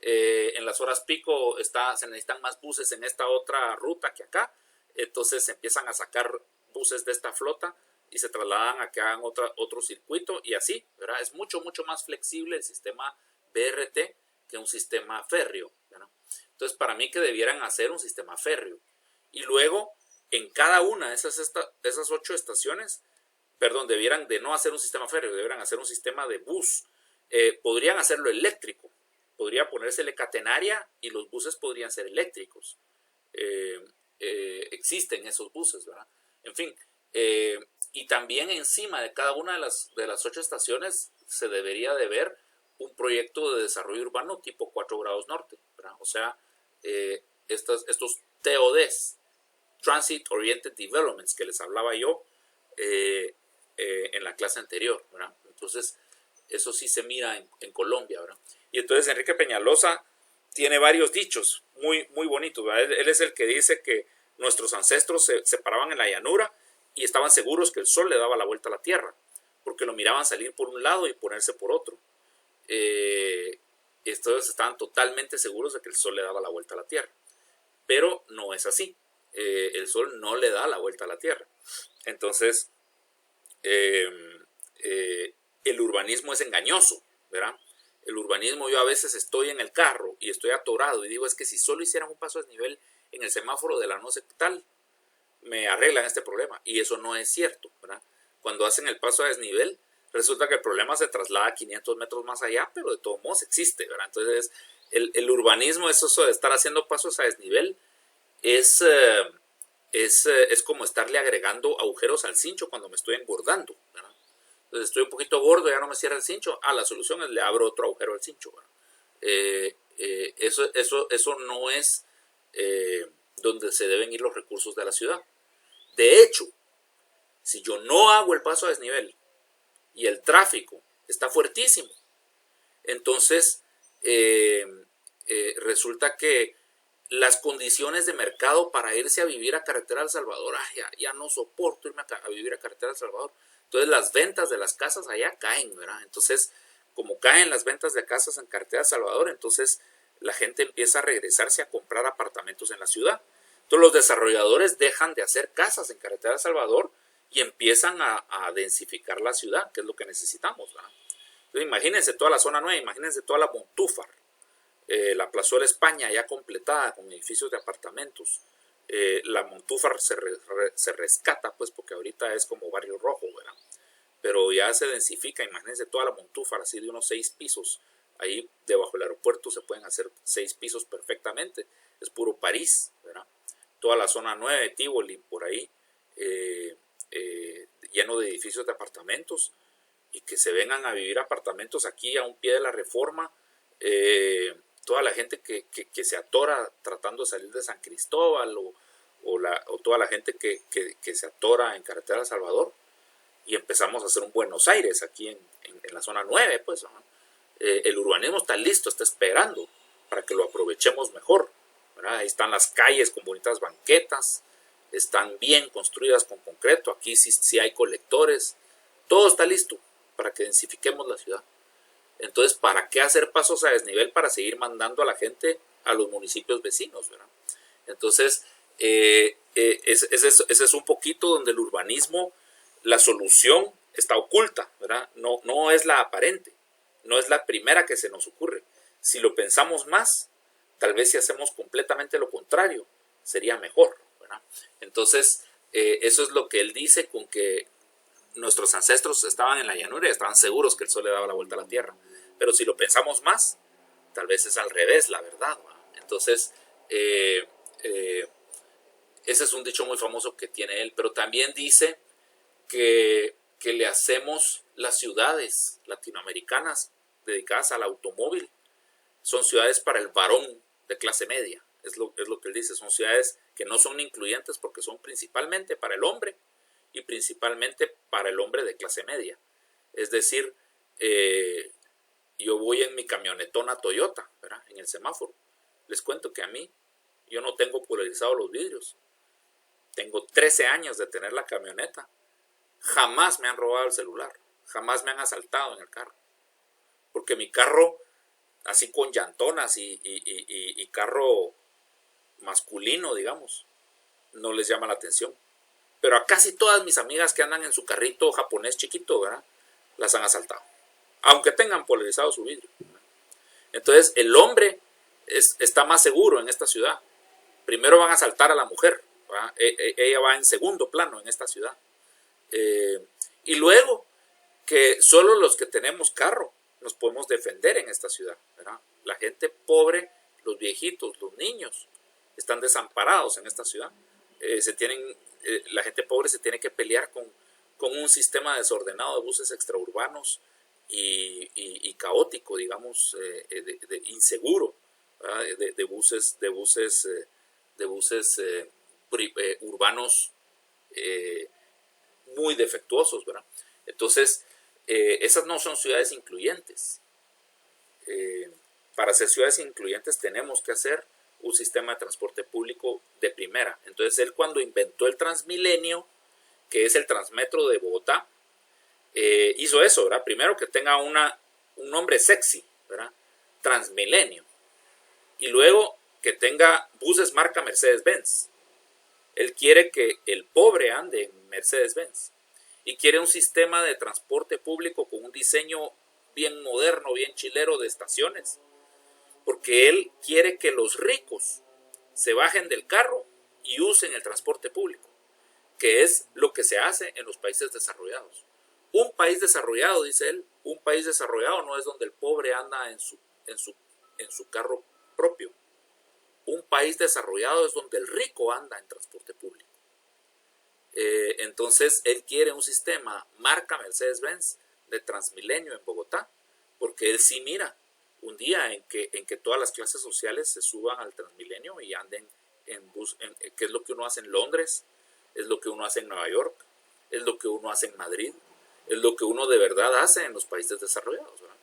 En las horas pico se necesitan más buses en esta otra ruta que acá. Entonces empiezan a sacar buses de esta flota y se trasladan a que hagan otro circuito, y así, ¿verdad? Es mucho, mucho más flexible el sistema BRT que un sistema férreo, ¿verdad? Entonces, para mí que debieran hacer un sistema férreo. Y luego, en cada una de esas 8 estaciones, debieran de no hacer un sistema férreo, debieran hacer un sistema de bus. Podrían hacerlo eléctrico, podría ponérsele catenaria y los buses podrían ser eléctricos. Existen esos buses, ¿verdad? En fin, y también encima de cada una de las 8 estaciones se debería de ver un proyecto de desarrollo urbano tipo 4 grados norte, ¿verdad? O sea, estos TODs, Transit Oriented Developments, que les hablaba yo en la clase anterior, ¿verdad? Entonces, eso sí se mira en Colombia, ¿verdad? Y entonces Enrique Peñalosa tiene varios dichos muy, muy bonitos, ¿verdad? Él es el que dice que nuestros ancestros se paraban en la llanura y estaban seguros que el sol le daba la vuelta a la tierra, porque lo miraban salir por un lado y ponerse por otro. Entonces estaban totalmente seguros de que el sol le daba la vuelta a la tierra. Pero no es así. El sol no le da la vuelta a la tierra. Entonces, el urbanismo es engañoso, ¿verdad? El urbanismo, yo a veces estoy en el carro y estoy atorado y digo, es que si solo hicieran un paso a desnivel en el semáforo de la no sé tal, me arreglan este problema. Y eso no es cierto, ¿verdad? Cuando hacen el paso a desnivel, resulta que el problema se traslada 500 metros más allá, pero de todos modos existe, ¿verdad? Entonces, el urbanismo es eso de estar haciendo pasos a desnivel, es como estarle agregando agujeros al cincho cuando me estoy engordando, ¿verdad? Entonces estoy un poquito gordo, ya no me cierra el cincho. La solución es le abro otro agujero al cincho, ¿verdad? Eso no es donde se deben ir los recursos de la ciudad. De hecho, si yo no hago el paso a desnivel y el tráfico está fuertísimo, entonces resulta que las condiciones de mercado para irse a vivir a Carretera del Salvador, ya no soporto irme a vivir a Carretera del Salvador. Entonces las ventas de las casas allá caen, ¿verdad? Entonces, como caen las ventas de casas en Carretera del Salvador, entonces la gente empieza a regresarse a comprar apartamentos en la ciudad. Entonces los desarrolladores dejan de hacer casas en Carretera del Salvador y empiezan a densificar la ciudad, que es lo que necesitamos, ¿verdad? Entonces imagínense toda la zona 9, imagínense toda la Montúfar, la Plazuela España ya completada con edificios de apartamentos. La Montúfar se rescata, pues, porque ahorita es como barrio rojo, ¿verdad? Pero ya se densifica, imagínense toda la Montúfar, así de unos 6 pisos. Ahí debajo del aeropuerto se pueden hacer 6 pisos perfectamente. Es puro París, ¿verdad? Toda la zona 9, Tívoli, por ahí, lleno de edificios de apartamentos, y que se vengan a vivir apartamentos aquí a un pie de la Reforma. Toda la gente que se atora tratando de salir de San Cristóbal o toda la gente que se atora en Carretera del Salvador, y empezamos a hacer un Buenos Aires aquí en la zona 9, pues, ¿no? El urbanismo está listo, está esperando para que lo aprovechemos mejor, ¿verdad? Ahí están las calles con bonitas banquetas, están bien construidas con concreto, aquí sí hay colectores, todo está listo para que densifiquemos la ciudad. Entonces, ¿para qué hacer pasos a desnivel para seguir mandando a la gente a los municipios vecinos, ¿verdad? Entonces, ese es un poquito donde el urbanismo, la solución está oculta, ¿verdad? No es la aparente, no es la primera que se nos ocurre. Si lo pensamos más, tal vez si hacemos completamente lo contrario, sería mejor, ¿verdad? Entonces, eso es lo que él dice con que nuestros ancestros estaban en la llanura y estaban seguros que el sol le daba la vuelta a la tierra. Pero si lo pensamos más, tal vez es al revés, la verdad, ¿no? Entonces, ese es un dicho muy famoso que tiene él. Pero también dice que le hacemos las ciudades latinoamericanas dedicadas al automóvil. Son ciudades para el varón de clase media. Es lo que él dice. Son ciudades que no son incluyentes porque son principalmente para el hombre y principalmente para el hombre de clase media. Es decir, yo voy en mi camionetona Toyota, ¿verdad? En el semáforo. Les cuento que a mí, yo no tengo polarizados los vidrios. Tengo 13 años de tener la camioneta. Jamás me han robado el celular. Jamás me han asaltado en el carro. Porque mi carro, así con llantonas y carro masculino, digamos, no les llama la atención. Pero a casi todas mis amigas que andan en su carrito japonés chiquito, ¿verdad?, las han asaltado, aunque tengan polarizado su vidrio. Entonces el hombre está más seguro en esta ciudad. Primero van a asaltar a la mujer, ¿verdad? Ella va en segundo plano en esta ciudad. Y luego que solo los que tenemos carro nos podemos defender en esta ciudad, ¿verdad? La gente pobre, los viejitos, los niños, están desamparados en esta ciudad. La gente pobre se tiene que pelear con un sistema desordenado de buses extraurbanos y caótico, digamos, inseguro, de buses urbanos muy defectuosos, ¿verdad? Entonces, esas no son ciudades incluyentes. Para ser ciudades incluyentes tenemos que hacer un sistema de transporte público de primera. Entonces él, cuando inventó el Transmilenio, que es el Transmetro de Bogotá, hizo eso, ¿verdad? Primero, que tenga un nombre sexy, ¿verdad? Transmilenio. Y luego que tenga buses marca Mercedes-Benz. Él quiere que el pobre ande en Mercedes-Benz. Y quiere un sistema de transporte público con un diseño bien moderno, bien chilero de estaciones. Porque él quiere que los ricos se bajen del carro y usen el transporte público, que es lo que se hace en los países desarrollados. Un país desarrollado, dice él, un país desarrollado no es donde el pobre anda en su carro propio. Un país desarrollado es donde el rico anda en transporte público. Entonces él quiere un sistema marca Mercedes-Benz de Transmilenio en Bogotá, porque él sí mira un día en que todas las clases sociales se suban al Transmilenio y anden en bus, que es lo que uno hace en Londres, es lo que uno hace en Nueva York, es lo que uno hace en Madrid, es lo que uno de verdad hace en los países desarrollados, ¿verdad?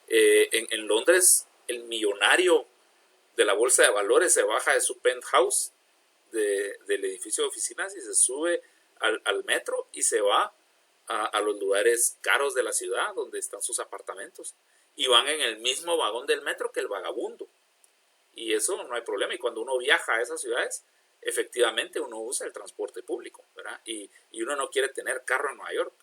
En Londres, el millonario de la bolsa de valores se baja de su penthouse del edificio de oficinas y se sube al metro y se va a los lugares caros de la ciudad donde están sus apartamentos, y van en el mismo vagón del metro que el vagabundo, y eso no hay problema. Y cuando uno viaja a esas ciudades, efectivamente uno usa el transporte público, ¿verdad? Y uno no quiere tener carro en Nueva York.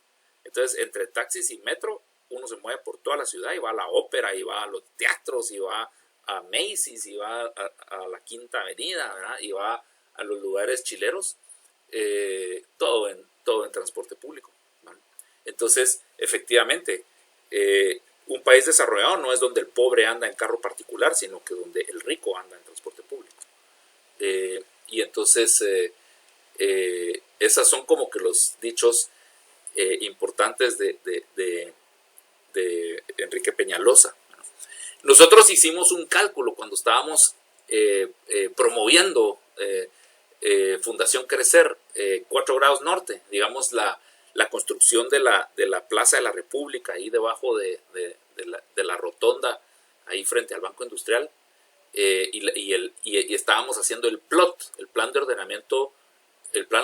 Entonces, entre taxis y metro, uno se mueve por toda la ciudad y va a la ópera, y va a los teatros, y va a Macy's, y va a la Quinta Avenida, ¿verdad? Y va a los lugares chileros, todo en transporte público, ¿vale? Entonces, efectivamente, un país desarrollado no es donde el pobre anda en carro particular, sino que donde el rico anda en transporte público. Y entonces, esas son como que los dichos importantes de Enrique Peñalosa. Nosotros hicimos un cálculo cuando estábamos promoviendo Fundación Crecer 4 grados norte, digamos la construcción de la Plaza de la República, ahí debajo de la rotonda, ahí frente al Banco Industrial, y estábamos haciendo el PLOT, el plan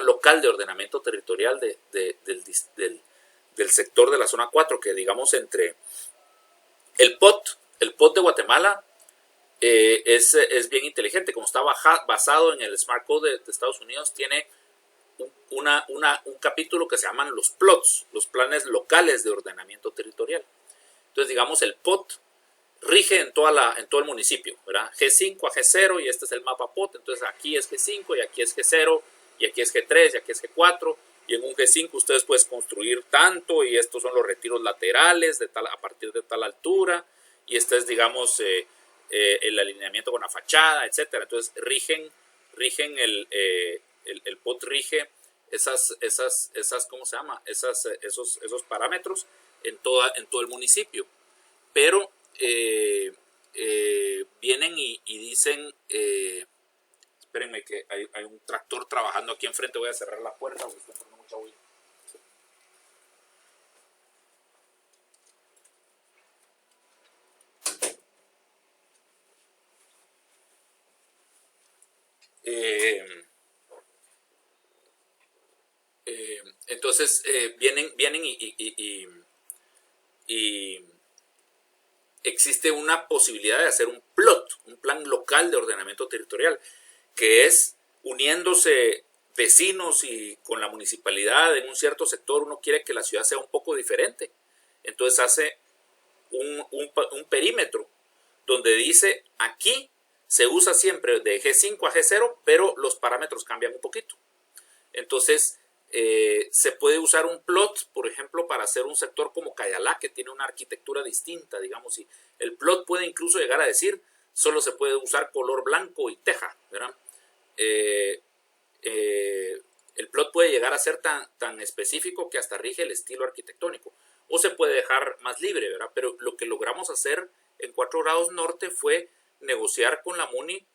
local de ordenamiento territorial del sector de la zona 4, que digamos entre el POT de Guatemala es bien inteligente. Como está basado en el Smart Code de Estados Unidos, tiene un capítulo que se llaman los PLOTs, los planes locales de ordenamiento territorial. Entonces, digamos, el POT rige en todo el municipio, ¿verdad? G5 a G0, y este es el mapa POT. Entonces, aquí es G5, y aquí es G0, y aquí es G3, y aquí es G4, y en un G5 ustedes pueden construir tanto, y estos son los retiros laterales a partir de tal altura, y este es, digamos, el alineamiento con la fachada, etcétera. Entonces, rigen el POT rige esas ¿cómo se llama? Esos parámetros en todo el municipio. Pero vienen y dicen, espérenme que hay un tractor trabajando aquí enfrente, voy a cerrar la puerta porque está entrando mucha bulla. Entonces vienen y existe una posibilidad de hacer un PLOT, un plan local de ordenamiento territorial, que es uniéndose vecinos y con la municipalidad en un cierto sector. Uno quiere que la ciudad sea un poco diferente, entonces hace un perímetro donde dice: aquí se usa siempre de G5 a G0, pero los parámetros cambian un poquito. Entonces se puede usar un PLOT, por ejemplo, para hacer un sector como Cayalá, que tiene una arquitectura distinta, digamos, y el PLOT puede incluso llegar a decir: solo se puede usar color blanco y teja, ¿verdad? El PLOT puede llegar a ser tan específico que hasta rige el estilo arquitectónico, o se puede dejar más libre, ¿verdad? Pero lo que logramos hacer en 4 grados norte fue negociar con la MUNI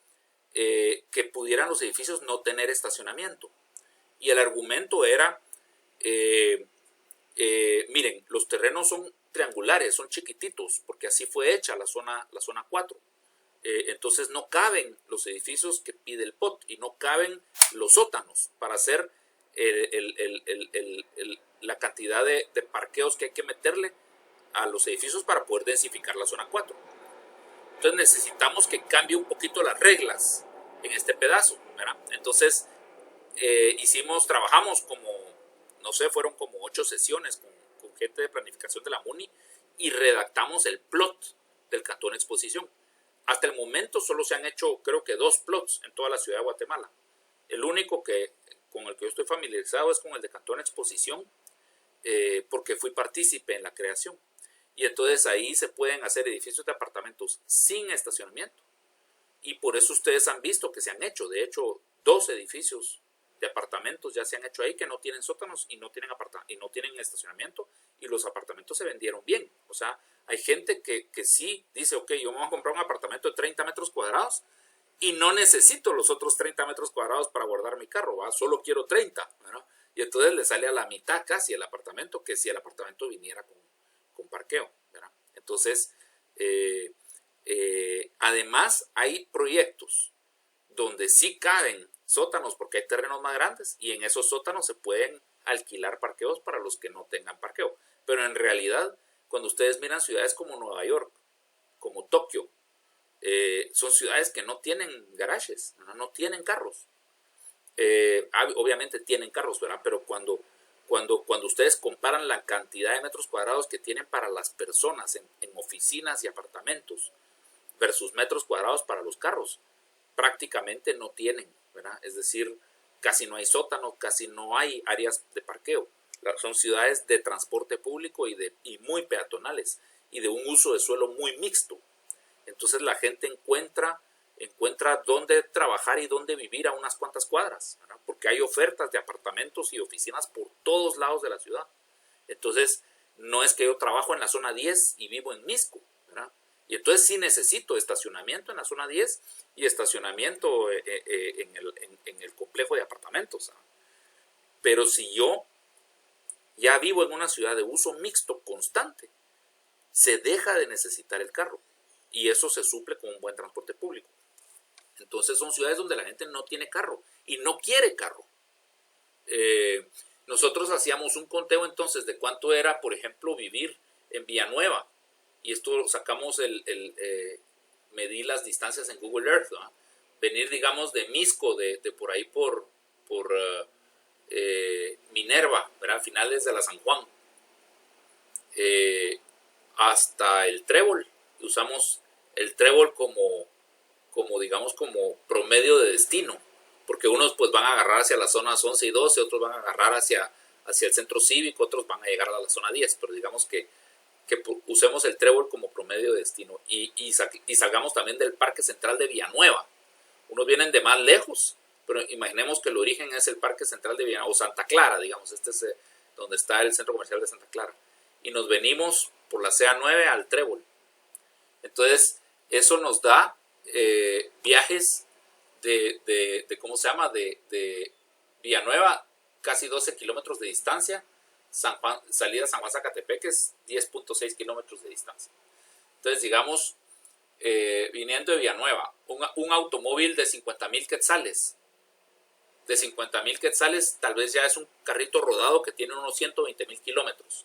que pudieran los edificios no tener estacionamiento. Y el argumento era, miren, los terrenos son triangulares, son chiquititos, porque así fue hecha la zona 4. entonces no caben los edificios que pide el POT y no caben los sótanos para hacer la cantidad de parqueos que hay que meterle a los edificios para poder densificar la zona 4. Entonces necesitamos que cambie un poquito las reglas en este pedazo, ¿verdad? Entonces trabajamos como, no sé, fueron como 8 sesiones con gente de planificación de la MUNI y redactamos el plot del Cantón Exposición. Hasta el momento solo se han hecho, creo que 2 plots en toda la ciudad de Guatemala. El único con el que yo estoy familiarizado es con el de Cantón Exposición, porque fui partícipe en la creación. Y entonces ahí se pueden hacer edificios de apartamentos sin estacionamiento. Y por eso ustedes han visto que se han hecho. De hecho, 2 edificios de apartamentos ya se han hecho ahí que no tienen sótanos y no tienen estacionamiento. Y los apartamentos se vendieron bien. O sea, hay gente que sí dice, ok, yo me voy a comprar un apartamento de 30 metros cuadrados y no necesito los otros 30 metros cuadrados para guardar mi carro, ¿va? Solo quiero 30, ¿verdad? Y entonces le sale a la mitad casi el apartamento que si el apartamento viniera con parqueo, ¿verdad? Entonces, además hay proyectos donde sí caben sótanos porque hay terrenos más grandes y en esos sótanos se pueden alquilar parqueos para los que no tengan parqueo. Pero en realidad, cuando ustedes miran ciudades como Nueva York, como Tokio, son ciudades que no tienen garajes, no tienen carros. Obviamente tienen carros, ¿verdad? Pero cuando ustedes comparan la cantidad de metros cuadrados que tienen para las personas en oficinas y apartamentos versus metros cuadrados para los carros, prácticamente no tienen, ¿verdad? Es decir, casi no hay sótano, casi no hay áreas de parqueo. Son ciudades de transporte público y muy peatonales y de un uso de suelo muy mixto. Entonces la gente encuentra dónde trabajar y dónde vivir a unas cuantas cuadras, ¿verdad? Porque hay ofertas de apartamentos y oficinas por todos lados de la ciudad. Entonces, no es que yo trabajo en la zona 10 y vivo en Misco, ¿verdad? Y entonces sí necesito estacionamiento en la zona 10 y estacionamiento en el complejo de apartamentos, ¿verdad? Pero si yo ya vivo en una ciudad de uso mixto constante, se deja de necesitar el carro y eso se suple con un buen transporte público. Entonces son ciudades donde la gente no tiene carro y no quiere carro. Nosotros hacíamos un conteo entonces de cuánto era, por ejemplo, vivir en Villanueva. Y esto sacamos medí las distancias en Google Earth, ¿no? Venir, digamos, de Misco, de por ahí por Minerva, ¿verdad? Finales de la San Juan, hasta el Trébol. Usamos el Trébol como digamos, como promedio de destino, porque unos pues van a agarrar hacia las zonas 11 y 12, otros van a agarrar hacia el centro cívico, otros van a llegar a la zona 10, pero digamos que usemos el Trébol como promedio de destino y salgamos también del Parque Central de Villanueva. Unos vienen de más lejos, pero imaginemos que el origen es el Parque Central de Villanueva, o Santa Clara, digamos, este es donde está el centro comercial de Santa Clara, y nos venimos por la CA9 al Trébol. Entonces, eso nos da viajes ¿cómo se llama? De Villanueva, casi 12 kilómetros de distancia. Salida San Juan Zacatepeques, 10.6 kilómetros de distancia. Entonces, digamos, viniendo de Villanueva, un automóvil de 50,000 quetzales. De 50,000 quetzales, tal vez ya es un carrito rodado que tiene unos 120,000 kilómetros.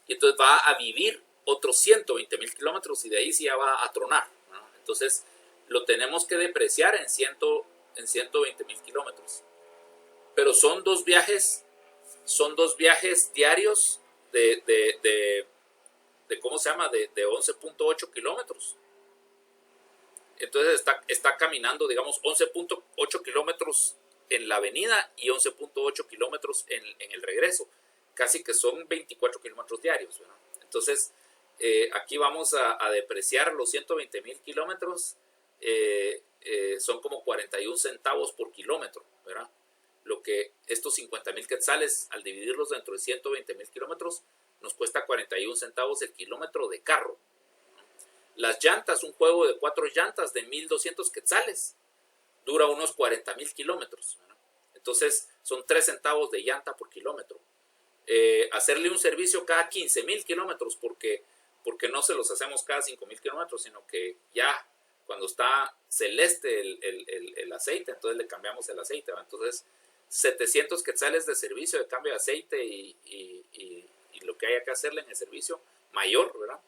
Y entonces va a vivir otros 120,000 kilómetros y de ahí sí ya va a tronar, ¿no? Entonces, lo tenemos que depreciar en 120,000 kilómetros. Pero son dos viajes diarios de ¿cómo se llama? De 11.8 kilómetros. Entonces está caminando, digamos, 11.8 kilómetros en la avenida y 11.8 kilómetros en el regreso. Casi que son 24 kilómetros diarios, ¿verdad? Entonces, aquí vamos a depreciar los 120,000 kilómetros. Son como 41 centavos por kilómetro, ¿verdad? Lo que estos 50,000 quetzales, al dividirlos dentro de 120,000 kilómetros, nos cuesta 41 centavos el kilómetro de carro. Las llantas, un juego de 4 llantas de 1,200 quetzales, dura unos 40,000 kilómetros, ¿verdad? Entonces, son 3 centavos de llanta por kilómetro. Hacerle un servicio cada 15,000 kilómetros, porque no se los hacemos cada 5,000 kilómetros, sino que ya Cuando está celeste el aceite, entonces le cambiamos el aceite, ¿verdad? Entonces 700 quetzales de servicio de cambio de aceite y lo que haya que hacerle en el servicio mayor, ¿verdad?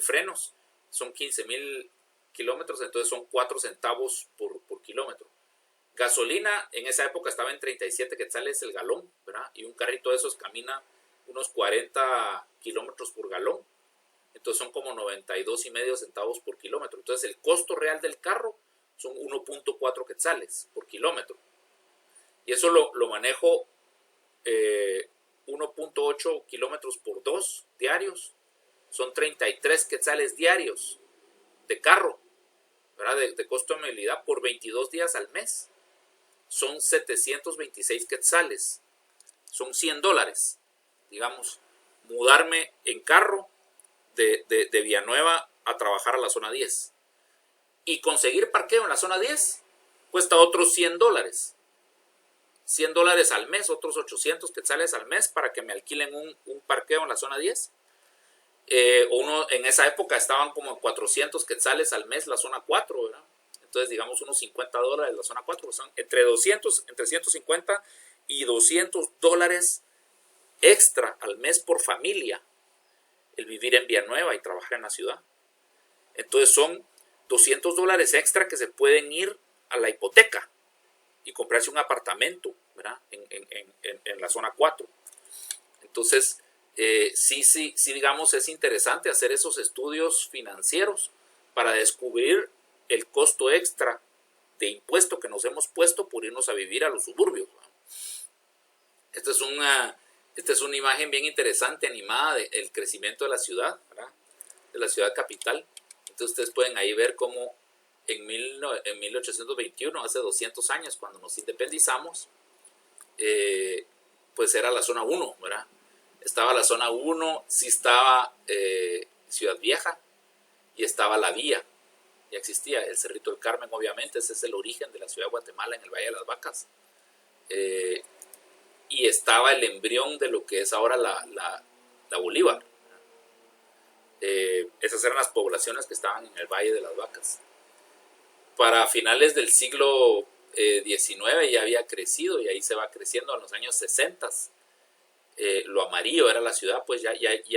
Frenos, son 15,000 kilómetros, entonces son 4 centavos por kilómetro. Gasolina en esa época estaba en 37 quetzales el galón, ¿verdad? Y un carrito de esos camina unos 40 kilómetros por galón. Entonces son como 92,5 centavos por kilómetro. Entonces el costo real del carro son 1.4 quetzales por kilómetro. Y eso lo manejo 1.8 kilómetros por 2 diarios. Son 33 quetzales diarios de carro, ¿verdad? De costo de movilidad por 22 días al mes. Son 726 quetzales. Son $100, digamos, mudarme en carro de Villanueva a trabajar a la zona 10. Y conseguir parqueo en la zona 10 cuesta otros $100. $100 al mes, otros 800 quetzales al mes para que me alquilen un parqueo en la zona 10. En esa época estaban como en 400 quetzales al mes la zona 4, ¿verdad? Entonces, digamos, unos $50 la zona 4. Son entre 150 y $200 extra al mes por familia el vivir en Villanueva y trabajar en la ciudad. Entonces son $200 extra que se pueden ir a la hipoteca y comprarse un apartamento, ¿verdad? En la zona 4. Entonces, sí, digamos, es interesante hacer esos estudios financieros para descubrir el costo extra de impuesto que nos hemos puesto por irnos a vivir a los suburbios, ¿verdad? Esta es una imagen bien interesante, animada, del crecimiento de la ciudad, ¿verdad? De la ciudad capital. Entonces ustedes pueden ahí ver cómo en 1821, hace 200 años, cuando nos independizamos, pues era la zona 1, ¿verdad? Estaba la zona 1, sí estaba Ciudad Vieja y estaba la vía. Ya existía el Cerrito del Carmen, obviamente, ese es el origen de la ciudad de Guatemala en el Valle de las Vacas. Y estaba el embrión de lo que es ahora la Bolívar. Esas eran las poblaciones que estaban en el Valle de las Vacas. Para finales del siglo XIX ya había crecido y ahí se va creciendo. En los años 60, lo amarillo era la ciudad, pues ya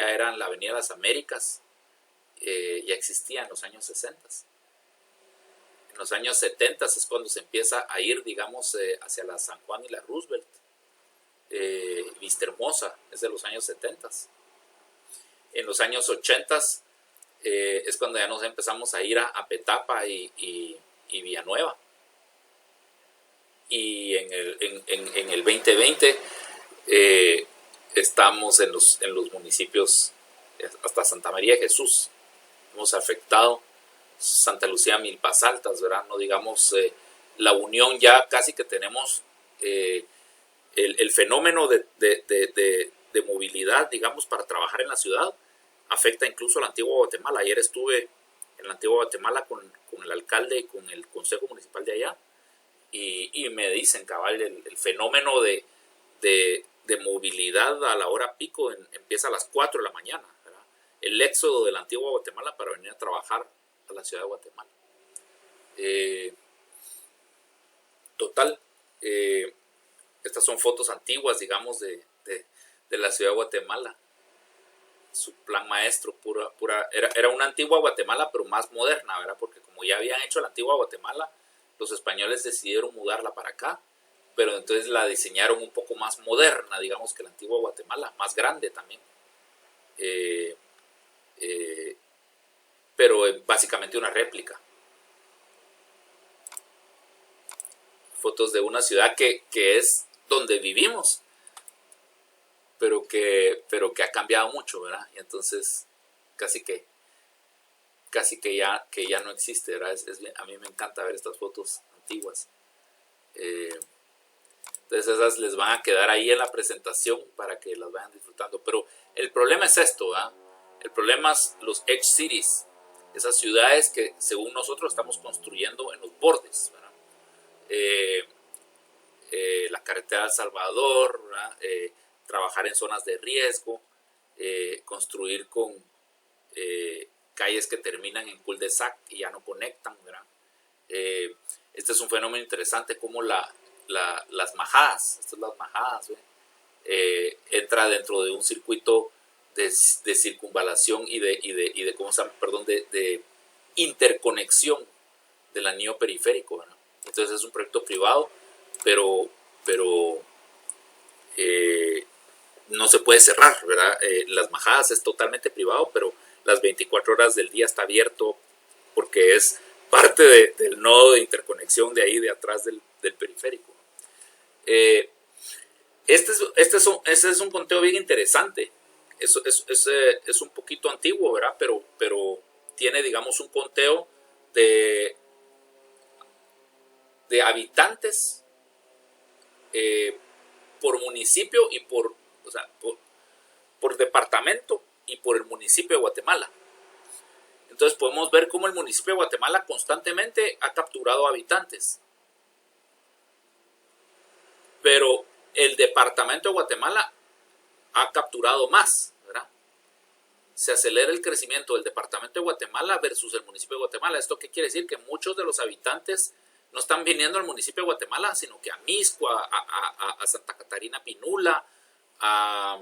eran la Avenida de las Américas, ya existía en los años 60. En los años 70 es cuando se empieza a ir, digamos, hacia la San Juan y la Roosevelt. Vista Hermosa es de los años 70. En los años 80 es cuando ya nos empezamos a ir a Petapa y Villanueva. Y en el 2020 estamos en los municipios hasta Santa María de Jesús. Hemos afectado Santa Lucía, Milpas Altas, ¿verdad? No digamos La Unión, ya casi que tenemos el fenómeno de movilidad, digamos, para trabajar en la ciudad, afecta incluso a la antigua Guatemala. Ayer estuve en la antigua Guatemala con el alcalde y con el consejo municipal de allá, y me dicen, cabal, el fenómeno de movilidad a la hora pico empieza a las 4 de la mañana, ¿verdad? El éxodo de la antigua Guatemala para venir a trabajar a la ciudad de Guatemala. Total, estas son fotos antiguas, digamos, de la ciudad de Guatemala. Su plan maestro, era una antigua Guatemala, pero más moderna, ¿verdad? Porque como ya habían hecho la antigua Guatemala, los españoles decidieron mudarla para acá, pero entonces la diseñaron un poco más moderna, digamos, que la antigua Guatemala, más grande también. Pero básicamente una réplica. Fotos de una ciudad que es donde vivimos, pero que ha cambiado mucho, ¿verdad? Y entonces casi que ya no existe, ¿verdad? A mí me encanta ver estas fotos antiguas. Entonces esas les van a quedar ahí en la presentación para que las vayan disfrutando. Pero el problema es esto, ¿verdad? El problema es los edge cities, esas ciudades que según nosotros estamos construyendo en los bordes, ¿verdad? La carretera de El Salvador, ¿verdad? Trabajar en zonas de riesgo, construir con calles que terminan en cul-de-sac y ya no conectan, ¿verdad? Este es un fenómeno interesante como las majadas, estas las majadas, entra dentro de un circuito de circunvalación y de ¿cómo se llama? Perdón, de interconexión del anillo periférico, ¿verdad? Entonces es un proyecto privado, pero no se puede cerrar, ¿verdad? Las majadas es totalmente privado, pero las 24 horas del día está abierto porque es parte del nodo de interconexión de ahí, de atrás del periférico. Este es un conteo bien interesante. Es un poquito antiguo, ¿verdad? Pero tiene, digamos, un conteo de habitantes por municipio y por departamento y por el municipio de Guatemala. Entonces podemos ver cómo el municipio de Guatemala constantemente ha capturado habitantes. Pero el departamento de Guatemala ha capturado más, ¿verdad? Se acelera el crecimiento del departamento de Guatemala versus el municipio de Guatemala. ¿Esto qué quiere decir? Que muchos de los habitantes no están viniendo al municipio de Guatemala, sino que a Misco, a Santa Catarina Pinula, a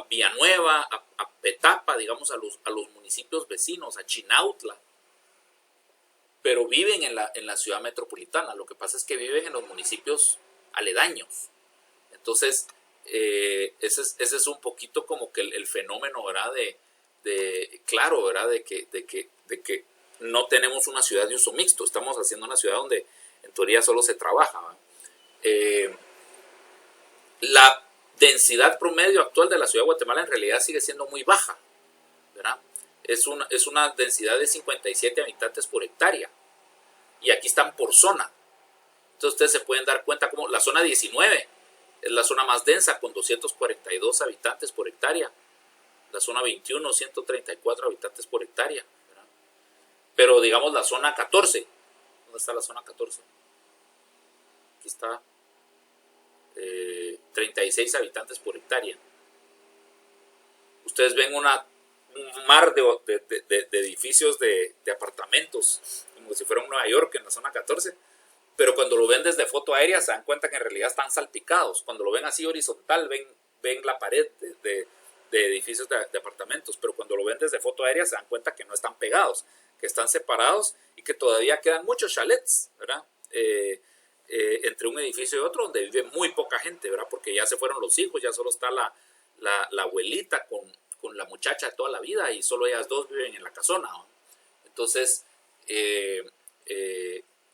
Villanueva, a Petapa, digamos, a los municipios vecinos, a Chinautla, pero viven en la ciudad metropolitana. Lo que pasa es que viven en los municipios aledaños. Entonces, ese es un poquito como que el fenómeno, ¿verdad? Claro, ¿verdad? De que no tenemos una ciudad de uso mixto. Estamos haciendo una ciudad donde en teoría solo se trabaja, ¿verdad? La densidad promedio actual de la ciudad de Guatemala en realidad sigue siendo muy baja, ¿verdad? Es una densidad de 57 habitantes por hectárea. Y aquí están por zona. Entonces ustedes se pueden dar cuenta como la zona 19 es la zona más densa con 242 habitantes por hectárea. La zona 21, 134 habitantes por hectárea, ¿verdad? Pero digamos la zona 14. ¿Dónde está la zona 14? Aquí está. 36 habitantes por hectárea. Ustedes ven un mar de edificios de apartamentos, como si fuera un Nueva York en la zona 14, pero cuando lo ven desde foto aérea se dan cuenta que en realidad están salpicados. Cuando lo ven así horizontal ven la pared de edificios de apartamentos, pero cuando lo ven desde foto aérea se dan cuenta que no están pegados, que están separados y que todavía quedan muchos chalets, ¿verdad? Entre un edificio y otro donde vive muy poca gente, ¿verdad? Porque ya se fueron los hijos, ya solo está la abuelita con la muchacha de toda la vida y solo ellas dos viven en la casona, ¿no? Entonces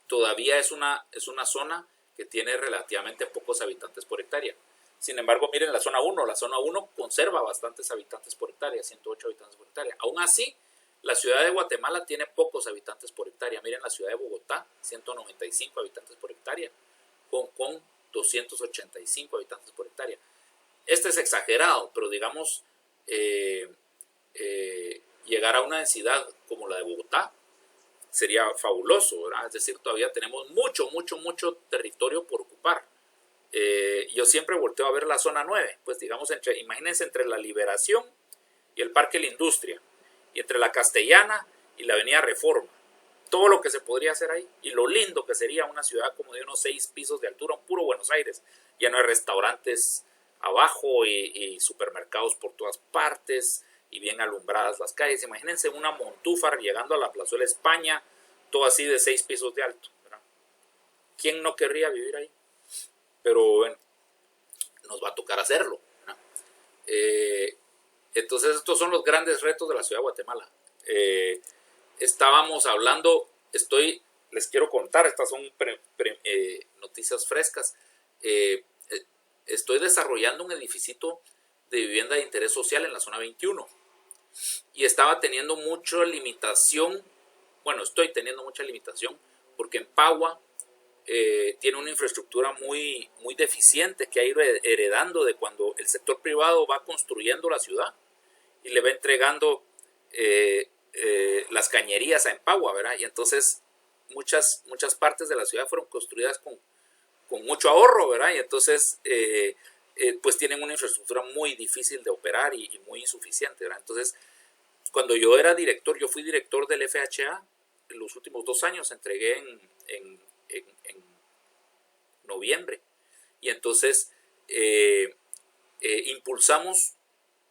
todavía es una zona que tiene relativamente pocos habitantes por hectárea. Sin embargo, miren la zona 1 conserva bastantes habitantes por hectárea, 108 habitantes por hectárea. Aún así, la ciudad de Guatemala tiene pocos habitantes por hectárea. Miren la ciudad de Bogotá, 195 habitantes por hectárea. Hong Kong, 285 habitantes por hectárea. Este es exagerado, pero digamos, llegar a una densidad como la de Bogotá sería fabuloso, ¿verdad? Es decir, todavía tenemos mucho territorio por ocupar. Yo siempre volteo a ver la zona 9, pues digamos, imagínense entre la Liberación y el Parque La Industria, y entre la Castellana y la Avenida Reforma, todo lo que se podría hacer ahí, y lo lindo que sería una ciudad como de unos 6 pisos de altura, un puro Buenos Aires, lleno de restaurantes abajo y supermercados por todas partes, y bien alumbradas las calles. Imagínense una Montúfar llegando a la Plazuela España, todo así de 6 pisos de alto, ¿verdad? ¿Quién no querría vivir ahí? Pero bueno, nos va a tocar hacerlo, ¿verdad? Entonces estos son los grandes retos de la ciudad de Guatemala. Estábamos hablando, les quiero contar, estas son noticias frescas. Estoy desarrollando un edificio de vivienda de interés social en la zona 21 y estaba teniendo mucha limitación, estoy teniendo mucha limitación porque en Pagua tiene una infraestructura muy deficiente que ha ido heredando de cuando el sector privado va construyendo la ciudad y le va entregando las cañerías a Empagua, ¿verdad? Y entonces muchas partes de la ciudad fueron construidas con mucho ahorro, ¿verdad? Y entonces pues tienen una infraestructura muy difícil de operar y muy insuficiente, ¿verdad? Entonces, cuando yo era director, yo fui director del FHA, en los últimos 2 años entregué en noviembre, y entonces impulsamos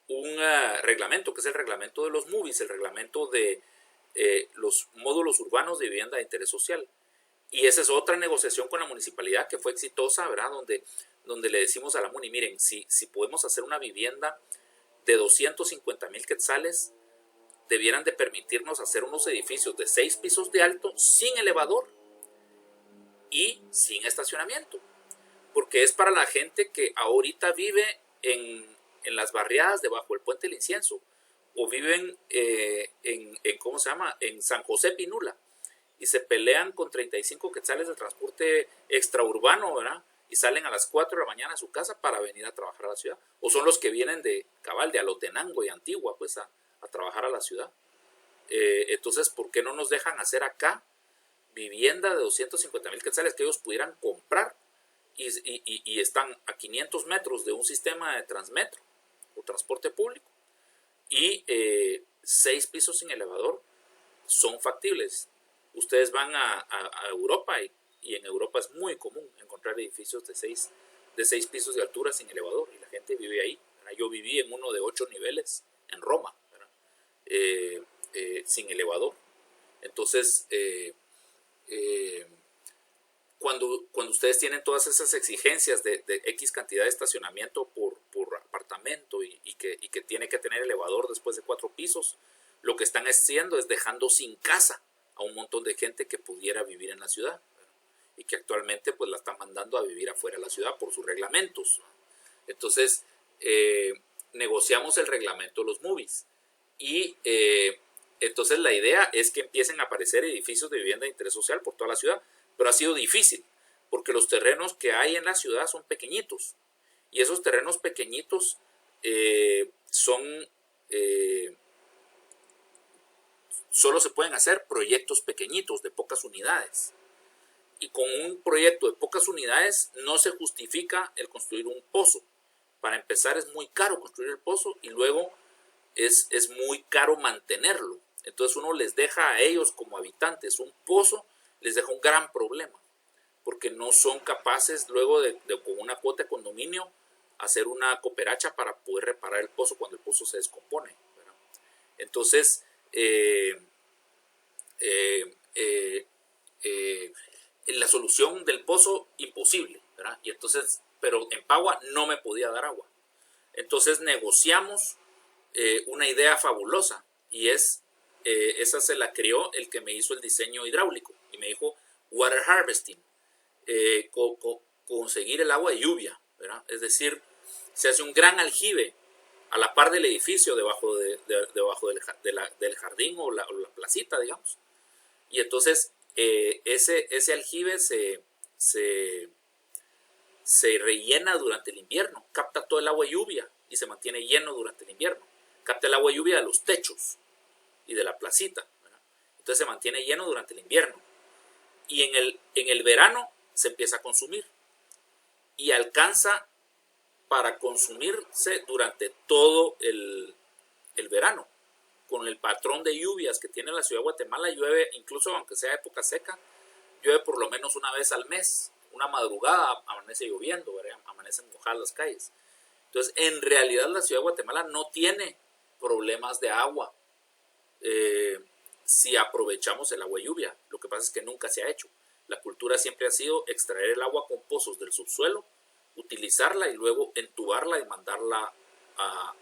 un reglamento, que es el reglamento de los MUVIs, el reglamento de los módulos urbanos de vivienda de interés social. Y esa es otra negociación con la municipalidad que fue exitosa, ¿verdad? Donde le decimos a la MUNI, miren, si podemos hacer una vivienda de 250,000 quetzales, debieran de permitirnos hacer unos edificios de 6 pisos de alto, sin elevador y sin estacionamiento. Porque es para la gente que ahorita vive en las barriadas debajo del Puente del Incienso, o viven ¿cómo se llama? En San José Pinula, y se pelean con 35 quetzales de transporte extraurbano, ¿verdad? Y salen a las 4 de la mañana a su casa para venir a trabajar a la ciudad. O son los que vienen de Alotenango y Antigua, pues a trabajar a la ciudad. Entonces, ¿por qué no nos dejan hacer acá vivienda de 250,000 quetzales que ellos pudieran comprar? Y están a 500 metros de un sistema de Transmetro o transporte público, y 6 pisos sin elevador son factibles. Ustedes van a Europa y en Europa es muy común encontrar edificios de 6 pisos de altura sin elevador, y la gente vive ahí. Yo viví en uno de 8 niveles en Roma, sin elevador. Entonces, cuando ustedes tienen todas esas exigencias de X cantidad de estacionamiento por apartamento y que tiene que tener elevador después de 4 pisos, lo que están haciendo es dejando sin casa a un montón de gente que pudiera vivir en la ciudad, y que actualmente pues la están mandando a vivir afuera de la ciudad por sus reglamentos. Entonces, negociamos el reglamento de los MUVIs, y entonces la idea es que empiecen a aparecer edificios de vivienda de interés social por toda la ciudad, pero ha sido difícil porque los terrenos que hay en la ciudad son pequeñitos, y esos terrenos pequeñitos solo se pueden hacer proyectos pequeñitos de pocas unidades, y con un proyecto de pocas unidades no se justifica el construir un pozo. Para empezar, es muy caro construir el pozo, y luego es muy caro mantenerlo. Entonces uno les deja a ellos como habitantes un pozo, les deja un gran problema, porque no son capaces luego de con una cuota de condominio hacer una cooperacha para poder reparar el pozo cuando el pozo se descompone, ¿verdad? Entonces, la solución del pozo, imposible, ¿verdad? Y entonces, pero en Pagua no me podía dar agua. Entonces negociamos una idea fabulosa, y esa se la creó el que me hizo el diseño hidráulico, y me dijo water harvesting, conseguir el agua de lluvia, ¿verdad? Es decir, se hace un gran aljibe a la par del edificio, debajo del jardín o la placita, digamos, y entonces ese aljibe se rellena durante el invierno, capta todo el agua de lluvia y se mantiene lleno durante el invierno, capta el agua de lluvia de los techos y de la placita, ¿verdad? Entonces se mantiene lleno durante el invierno, y en el verano se empieza a consumir, y alcanza para consumirse durante todo el verano. Con el patrón de lluvias que tiene la ciudad de Guatemala, llueve, incluso aunque sea época seca, llueve por lo menos una vez al mes. Una madrugada amanece lloviendo, ¿verdad? Amanecen mojadas las calles. Entonces, en realidad la ciudad de Guatemala no tiene problemas de agua si aprovechamos el agua de lluvia. Lo que pasa es que nunca se ha hecho. La cultura siempre ha sido extraer el agua con pozos del subsuelo, utilizarla y luego entubarla y mandarla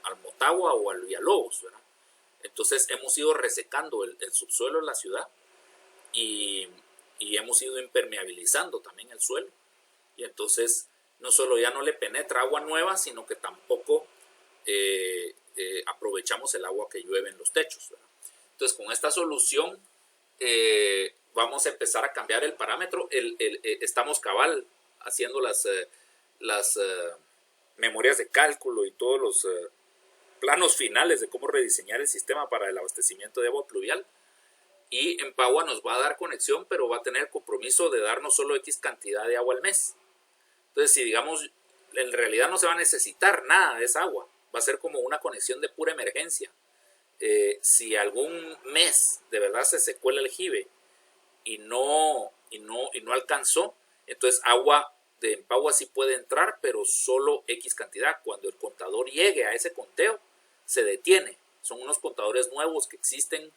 al Motagua o al Villalobos, ¿verdad? Entonces hemos ido resecando el subsuelo de la ciudad, y hemos ido impermeabilizando también el suelo, y entonces no solo ya no le penetra agua nueva, sino que tampoco aprovechamos el agua que llueve en los techos, ¿verdad? Entonces, con esta solución vamos a empezar a cambiar el parámetro. Estamos cabal haciendo las memorias de cálculo y todos los planos finales de cómo rediseñar el sistema para el abastecimiento de agua pluvial. Y en Pagua nos va a dar conexión, pero va a tener compromiso de darnos solo X cantidad de agua al mes. Entonces, si digamos en realidad no se va a necesitar nada de esa agua. Va a ser como una conexión de pura emergencia. Si algún mes de verdad se secó el aljibe y no alcanzó, entonces agua de Empagua sí puede entrar, pero solo X cantidad. Cuando el contador llegue a ese conteo, se detiene. Son unos contadores nuevos que existen,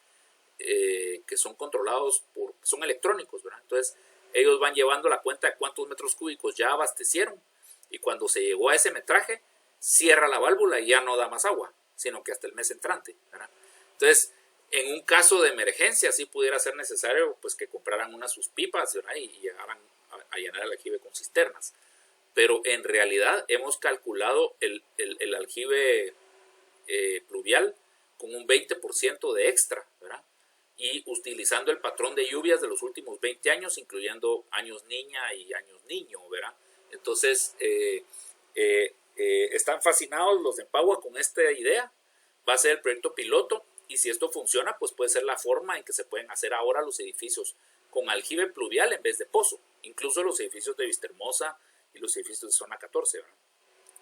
que son controlados son electrónicos, ¿verdad? Entonces ellos van llevando la cuenta de cuántos metros cúbicos ya abastecieron, y cuando se llegó a ese metraje, cierra la válvula y ya no da más agua, sino que hasta el mes entrante, ¿verdad? Entonces, en un caso de emergencia, sí pudiera ser necesario pues que compraran unas sus pipas, ¿verdad? Y llegaran a llenar el aljibe con cisternas. Pero en realidad hemos calculado el aljibe pluvial con un 20% de extra, ¿verdad? Y utilizando el patrón de lluvias de los últimos 20 años, incluyendo años niña y años niño, ¿verdad? Entonces, están fascinados los de Empagua con esta idea. Va a ser el proyecto piloto, y si esto funciona, pues puede ser la forma en que se pueden hacer ahora los edificios con aljibe pluvial en vez de pozo, incluso los edificios de Vistahermosa y los edificios de zona 14, ¿verdad?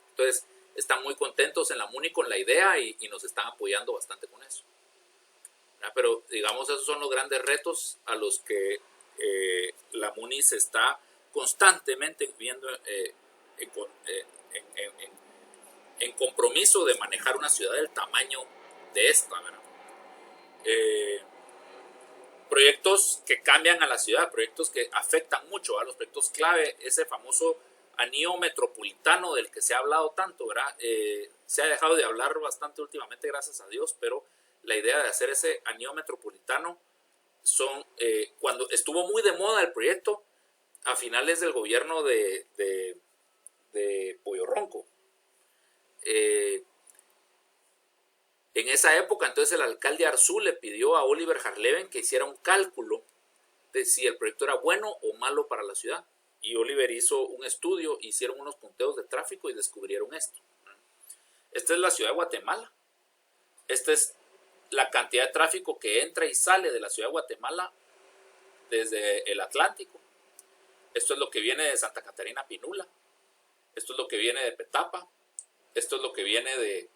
Entonces, están muy contentos en la MUNI con la idea y nos están apoyando bastante con eso. Pero, digamos, esos son los grandes retos a los que la MUNI se está constantemente viendo en compromiso de manejar una ciudad del tamaño de esta, ¿verdad? Proyectos que cambian a la ciudad, proyectos que afectan mucho a los proyectos clave, ese famoso anillo metropolitano del que se ha hablado tanto, ¿verdad? Se ha dejado de hablar bastante últimamente, gracias a Dios, pero la idea de hacer ese anillo metropolitano cuando estuvo muy de moda el proyecto a finales del gobierno de Pollo Ronco. En esa época, entonces, el alcalde Arzú le pidió a Oliver Harleben que hiciera un cálculo de si el proyecto era bueno o malo para la ciudad. Y Oliver hizo un estudio, hicieron unos conteos de tráfico y descubrieron esto. Esta es la ciudad de Guatemala. Esta es la cantidad de tráfico que entra y sale de la ciudad de Guatemala desde el Atlántico. Esto es lo que viene de Santa Catarina Pinula. Esto es lo que viene de Petapa. Esto es lo que viene de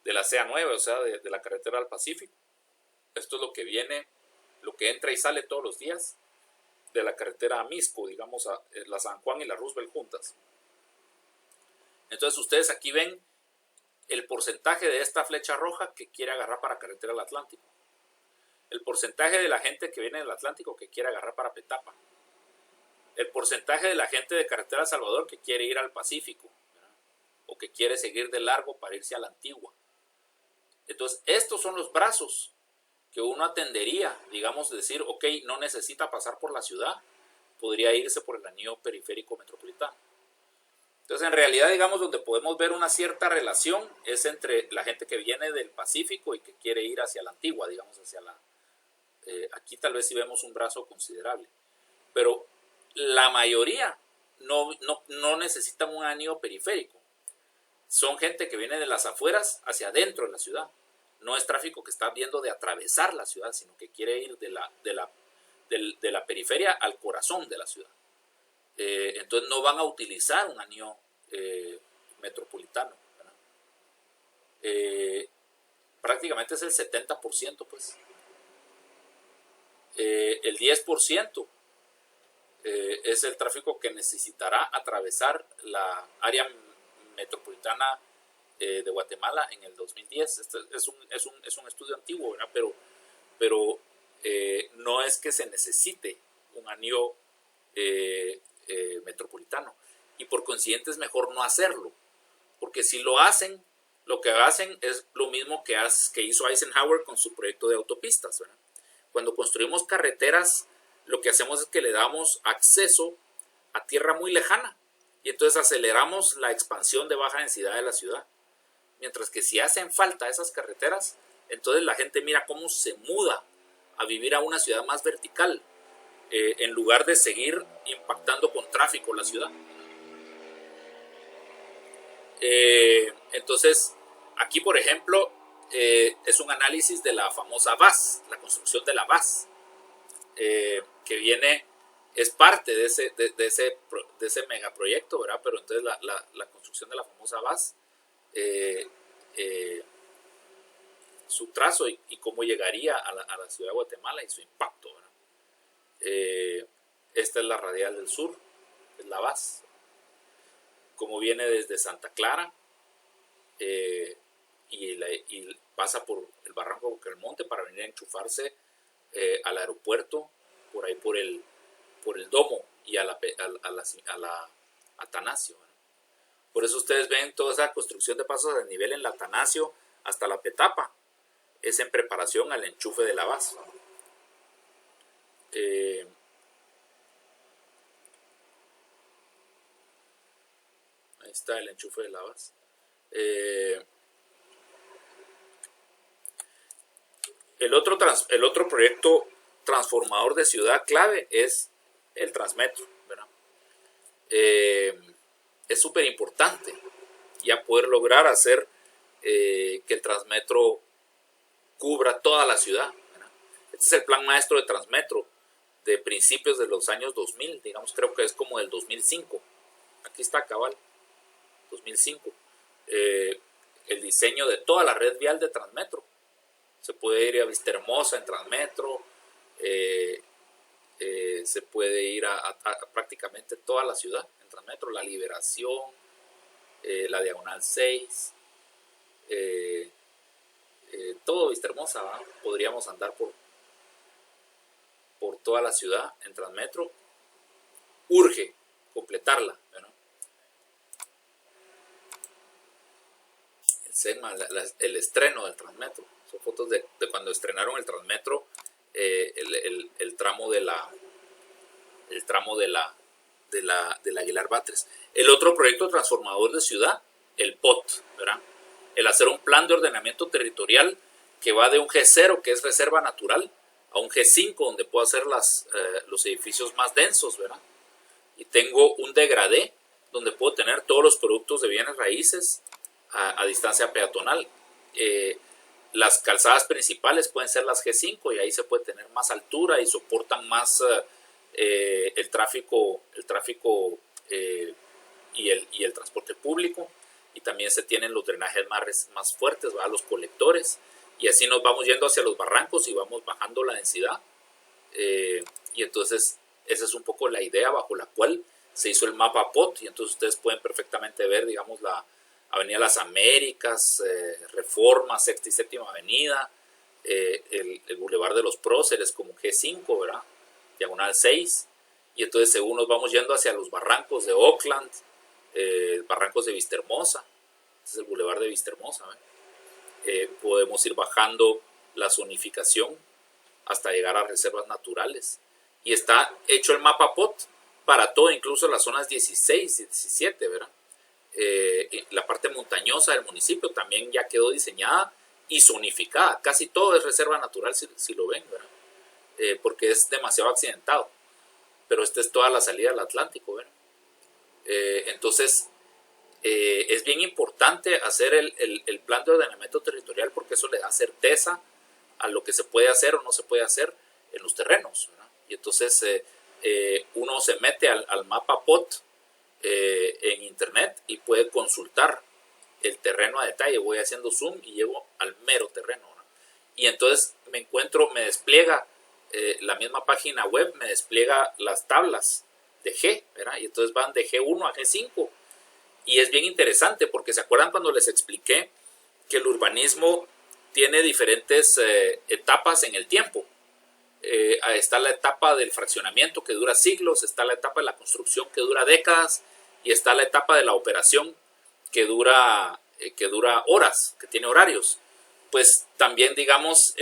la CA9, o sea, de la carretera al Pacífico. Esto es lo que viene, lo que entra y sale todos los días de la carretera a Misco, digamos, a la San Juan y la Roosevelt juntas. Entonces ustedes aquí ven el porcentaje de esta flecha roja que quiere agarrar para carretera al Atlántico. El porcentaje de la gente que viene del Atlántico que quiere agarrar para Petapa. El porcentaje de la gente de carretera a Salvador que quiere ir al Pacífico, ¿verdad? O que quiere seguir de largo para irse a la Antigua. Entonces, estos son los brazos que uno atendería, digamos, decir, ok, no necesita pasar por la ciudad, podría irse por el anillo periférico metropolitano. Entonces, en realidad, digamos, donde podemos ver una cierta relación es entre la gente que viene del Pacífico y que quiere ir hacia la Antigua, digamos, hacia la... aquí tal vez sí vemos un brazo considerable, pero la mayoría no necesitan un anillo periférico. Son gente que viene de las afueras hacia adentro de la ciudad. No es tráfico que está viendo de atravesar la ciudad, sino que quiere ir de la periferia al corazón de la ciudad. Entonces no van a utilizar un anillo metropolitano, ¿verdad? Prácticamente es el 70%, pues. El 10% es el tráfico que necesitará atravesar la área metropolitana de Guatemala en el 2010. Este es un estudio antiguo, ¿verdad? Pero no es que se necesite un anillo metropolitano, y por consiguiente es mejor no hacerlo, porque si lo hacen, lo que hacen es lo mismo que hizo Eisenhower con su proyecto de autopistas, ¿verdad? Cuando construimos carreteras, lo que hacemos es que le damos acceso a tierra muy lejana, y entonces aceleramos la expansión de baja densidad de la ciudad. Mientras que si hacen falta esas carreteras, entonces la gente mira cómo se muda a vivir a una ciudad más vertical, en lugar de seguir impactando con tráfico la ciudad. Entonces, aquí por ejemplo, es un análisis de la famosa VAS, la construcción de la VAS, que viene es parte de ese megaproyecto, ¿verdad? Pero entonces la construcción de la famosa VAS, su trazo y cómo llegaría a la ciudad de Guatemala y su impacto, ¿verdad? Esta es la radial del sur, es la VAS, como viene desde Santa Clara y pasa por el Barranco de Boquermonte para venir a enchufarse al aeropuerto, por ahí por el Domo y a la Atanasio, ¿verdad? Por eso ustedes ven toda esa construcción de pasos a nivel en la Atanasio hasta la Petapa, es en preparación al enchufe de la VAS, ¿no? Ahí está el enchufe de la VAS. El otro proyecto transformador de ciudad clave es el Transmetro, ¿verdad? Es súper importante ya poder lograr hacer que el Transmetro cubra toda la ciudad, ¿verdad? Este es el plan maestro de Transmetro de principios de los años 2000, digamos, creo que es como del 2005. Aquí está, cabal, 2005. El diseño de toda la red vial de Transmetro. Se puede ir a Vistahermosa en Transmetro, se puede ir a prácticamente toda la ciudad en Transmetro, la Liberación, la Diagonal 6, todo Vistahermosa, ¿verdad? Podríamos andar por toda la ciudad en Transmetro. Urge completarla, ¿verdad? El SEGMA, el estreno del Transmetro. Son fotos de cuando estrenaron el Transmetro, el tramo del Aguilar Batres. El otro proyecto transformador de ciudad, el POT, ¿verdad? El hacer un plan de ordenamiento territorial que va de un G0, que es reserva natural, a un G5, donde puedo hacer los edificios más densos, ¿verdad? Y tengo un degradé, donde puedo tener todos los productos de bienes raíces a distancia peatonal. Las calzadas principales pueden ser las G5 y ahí se puede tener más altura y soportan más el tráfico y el transporte público, y también se tienen los drenajes más fuertes, ¿verdad? Los colectores, y así nos vamos yendo hacia los barrancos y vamos bajando la densidad, y entonces esa es un poco la idea bajo la cual se hizo el mapa POT, y entonces ustedes pueden perfectamente ver, digamos, la Avenida Las Américas, Reforma, Sexta y Séptima Avenida, el Boulevard de los Próceres como G5, ¿verdad? Diagonal 6, y entonces según nos vamos yendo hacia los barrancos de Oakland, barrancos de Vistahermosa, este es el Boulevard de Vistahermosa, podemos ir bajando la zonificación hasta llegar a reservas naturales, y está hecho el mapa POT para todo, incluso las zonas 16 y 17, ¿verdad? La parte montañosa del municipio también ya quedó diseñada y zonificada. Casi todo es reserva natural, si lo ven, ¿verdad? Porque es demasiado accidentado. Pero esta es toda la salida del Atlántico, ¿verdad? Entonces, es bien importante hacer el plan de ordenamiento territorial, porque eso le da certeza a lo que se puede hacer o no se puede hacer en los terrenos, ¿verdad? Y entonces uno se mete al mapa POT en internet y puede consultar el terreno a detalle. Voy haciendo zoom y llego al mero terreno, ¿no? Y entonces me despliega la misma página web, me despliega las tablas de G, ¿verdad? Y entonces van de G1 a G5, y es bien interesante porque se acuerdan cuando les expliqué que el urbanismo tiene diferentes etapas en el tiempo. Está la etapa del fraccionamiento, que dura siglos, está la etapa de la construcción, que dura décadas, y está la etapa de la operación, que dura horas, que tiene horarios. Pues también, digamos,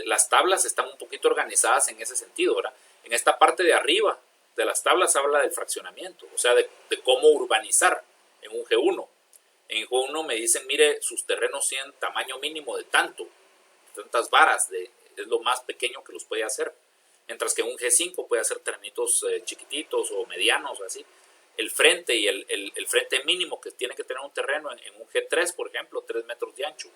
las tablas están un poquito organizadas en ese sentido, ¿verdad? En esta parte de arriba de las tablas habla del fraccionamiento, o sea, de cómo urbanizar en un G1. En G1 me dicen, mire, sus terrenos tienen tamaño mínimo de tantas varas, es lo más pequeño que los puede hacer. Mientras que un G5 puede hacer terrenitos chiquititos o medianos, así. El frente y el frente mínimo que tiene que tener un terreno en un G3, por ejemplo, 3 metros de ancho.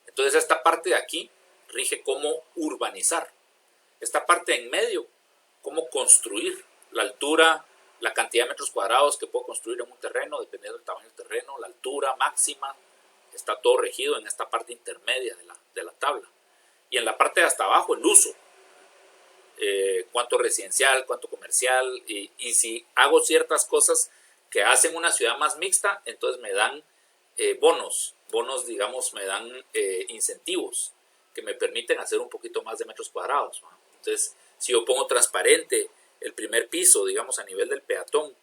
Entonces esta parte de aquí rige cómo urbanizar. Esta parte en medio, cómo construir, la altura, la cantidad de metros cuadrados que puedo construir en un terreno, dependiendo del tamaño del terreno, la altura máxima, está todo regido en esta parte intermedia de la tabla. Y en la parte de hasta abajo, el uso. Cuánto residencial, cuánto comercial, y si hago ciertas cosas que hacen una ciudad más mixta, entonces me dan bonos, digamos, me dan incentivos que me permiten hacer un poquito más de metros cuadrados, ¿no? Entonces, si yo pongo transparente el primer piso, digamos, a nivel del peatón,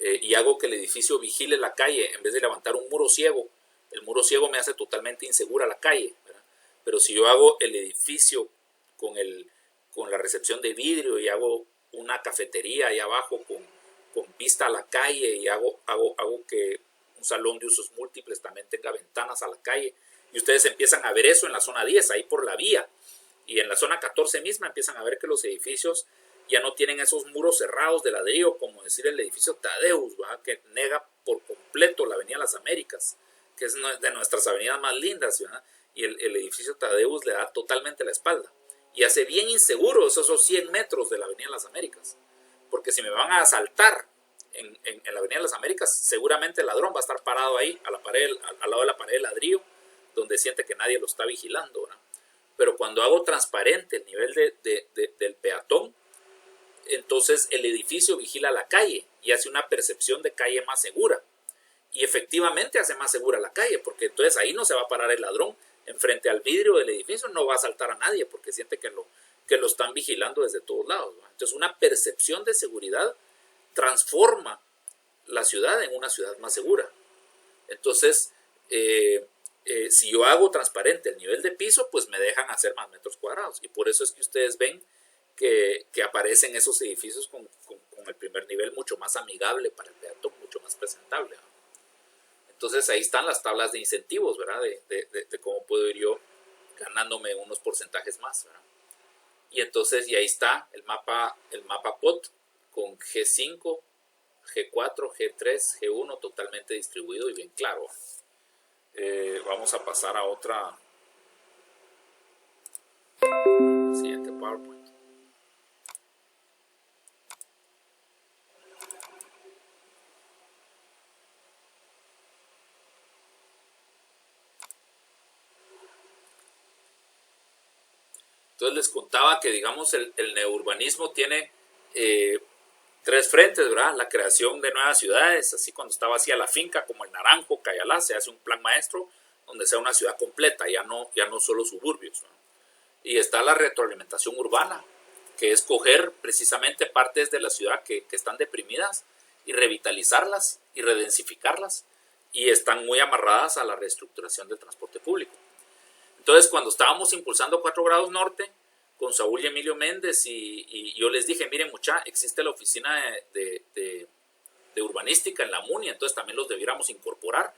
y hago que el edificio vigile la calle, en vez de levantar un muro ciego, el muro ciego me hace totalmente insegura la calle, ¿verdad? Pero si yo hago el edificio con la recepción de vidrio y hago una cafetería ahí abajo con vista a la calle y hago que un salón de usos múltiples también tenga ventanas a la calle, y ustedes empiezan a ver eso en la zona 10, ahí por la vía, y en la zona 14 misma empiezan a ver que los edificios ya no tienen esos muros cerrados de ladrillo, como decir el edificio Tadeus, ¿verdad? Que nega por completo la Avenida Las Américas, que es de nuestras avenidas más lindas, ¿verdad? Y el edificio Tadeus le da totalmente la espalda y hace bien inseguro esos 100 metros de la Avenida Las Américas, porque si me van a asaltar en la Avenida Las Américas, seguramente el ladrón va a estar parado ahí al lado de la pared de ladrillo, donde siente que nadie lo está vigilando, ¿verdad? Pero cuando hago transparente el nivel del peatón, entonces el edificio vigila la calle y hace una percepción de calle más segura, y efectivamente hace más segura la calle, porque entonces ahí no se va a parar el ladrón enfrente al vidrio del edificio, no va a asaltar a nadie porque siente que lo están vigilando desde todos lados, ¿no? Entonces una percepción de seguridad transforma la ciudad en una ciudad más segura. Entonces si yo hago transparente el nivel de piso, pues me dejan hacer más metros cuadrados, y por eso es que ustedes ven que aparecen esos edificios con el primer nivel mucho más amigable para el peatón, mucho más presentable, ¿no? Entonces ahí están las tablas de incentivos, ¿verdad? De cómo puedo ir yo ganándome unos porcentajes más, ¿verdad? Y entonces, y ahí está el mapa POT con G5, G4, G3, G1 totalmente distribuido y bien claro. Vamos a pasar a otra. Siguiente PowerPoint. Entonces les contaba que, digamos, el neourbanismo tiene tres frentes, ¿verdad? La creación de nuevas ciudades, así cuando está vacía la finca, como el Naranjo, Cayalá, se hace un plan maestro donde sea una ciudad completa, ya no solo suburbios, ¿no? Y está la retroalimentación urbana, que es coger precisamente partes de la ciudad que están deprimidas y revitalizarlas y redensificarlas, y están muy amarradas a la reestructuración del transporte público. Entonces, cuando estábamos impulsando 4 grados norte, con Saúl y Emilio Méndez, y yo les dije, miren mucha, existe la oficina de urbanística en la MUNI, entonces también los debiéramos incorporar,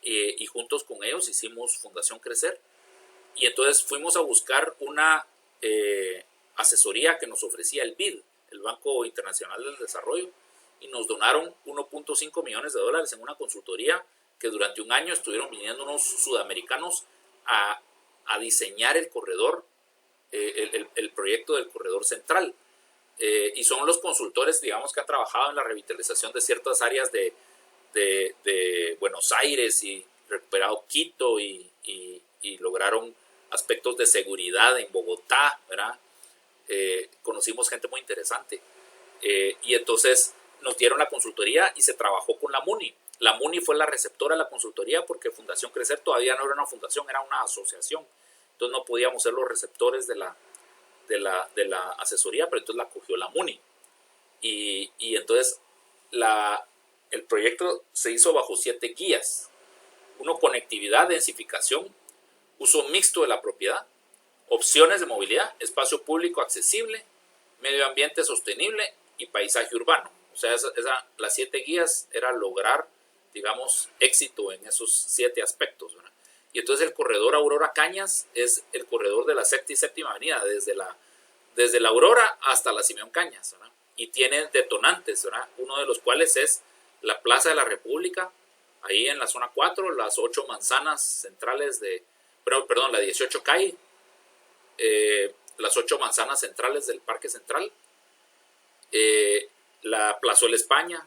y juntos con ellos hicimos Fundación Crecer, y entonces fuimos a buscar una asesoría que nos ofrecía el BID, el Banco Internacional del Desarrollo, y nos donaron 1.5 millones de dólares en una consultoría que durante un año estuvieron viniendo unos sudamericanos a diseñar el corredor, el proyecto del corredor central, y son los consultores, digamos, que han trabajado en la revitalización de ciertas áreas de Buenos Aires y recuperado Quito y lograron aspectos de seguridad en Bogotá, ¿verdad? Conocimos gente muy interesante, y entonces nos dieron la consultoría y se trabajó con la MUNI. La MUNI fue la receptora de la consultoría porque Fundación Crecer todavía no era una fundación, era una asociación. Entonces no podíamos ser los receptores de la asesoría, pero entonces la cogió la MUNI. Y entonces el proyecto se hizo bajo 7 guías. 1, conectividad, densificación, uso mixto de la propiedad, opciones de movilidad, espacio público accesible, medio ambiente sostenible y paisaje urbano. O sea, las 7 guías era lograr, digamos, éxito en esos 7 aspectos, ¿verdad? Y entonces el corredor Aurora Cañas es el corredor de la sexta y séptima avenida, desde la Aurora hasta la Simeón Cañas, ¿verdad? Y tiene detonantes, ¿verdad? Uno de los cuales es la Plaza de la República, ahí en la zona 4, las 8 manzanas centrales la 18 calle, las 8 manzanas centrales del Parque Central, la Plazuela España,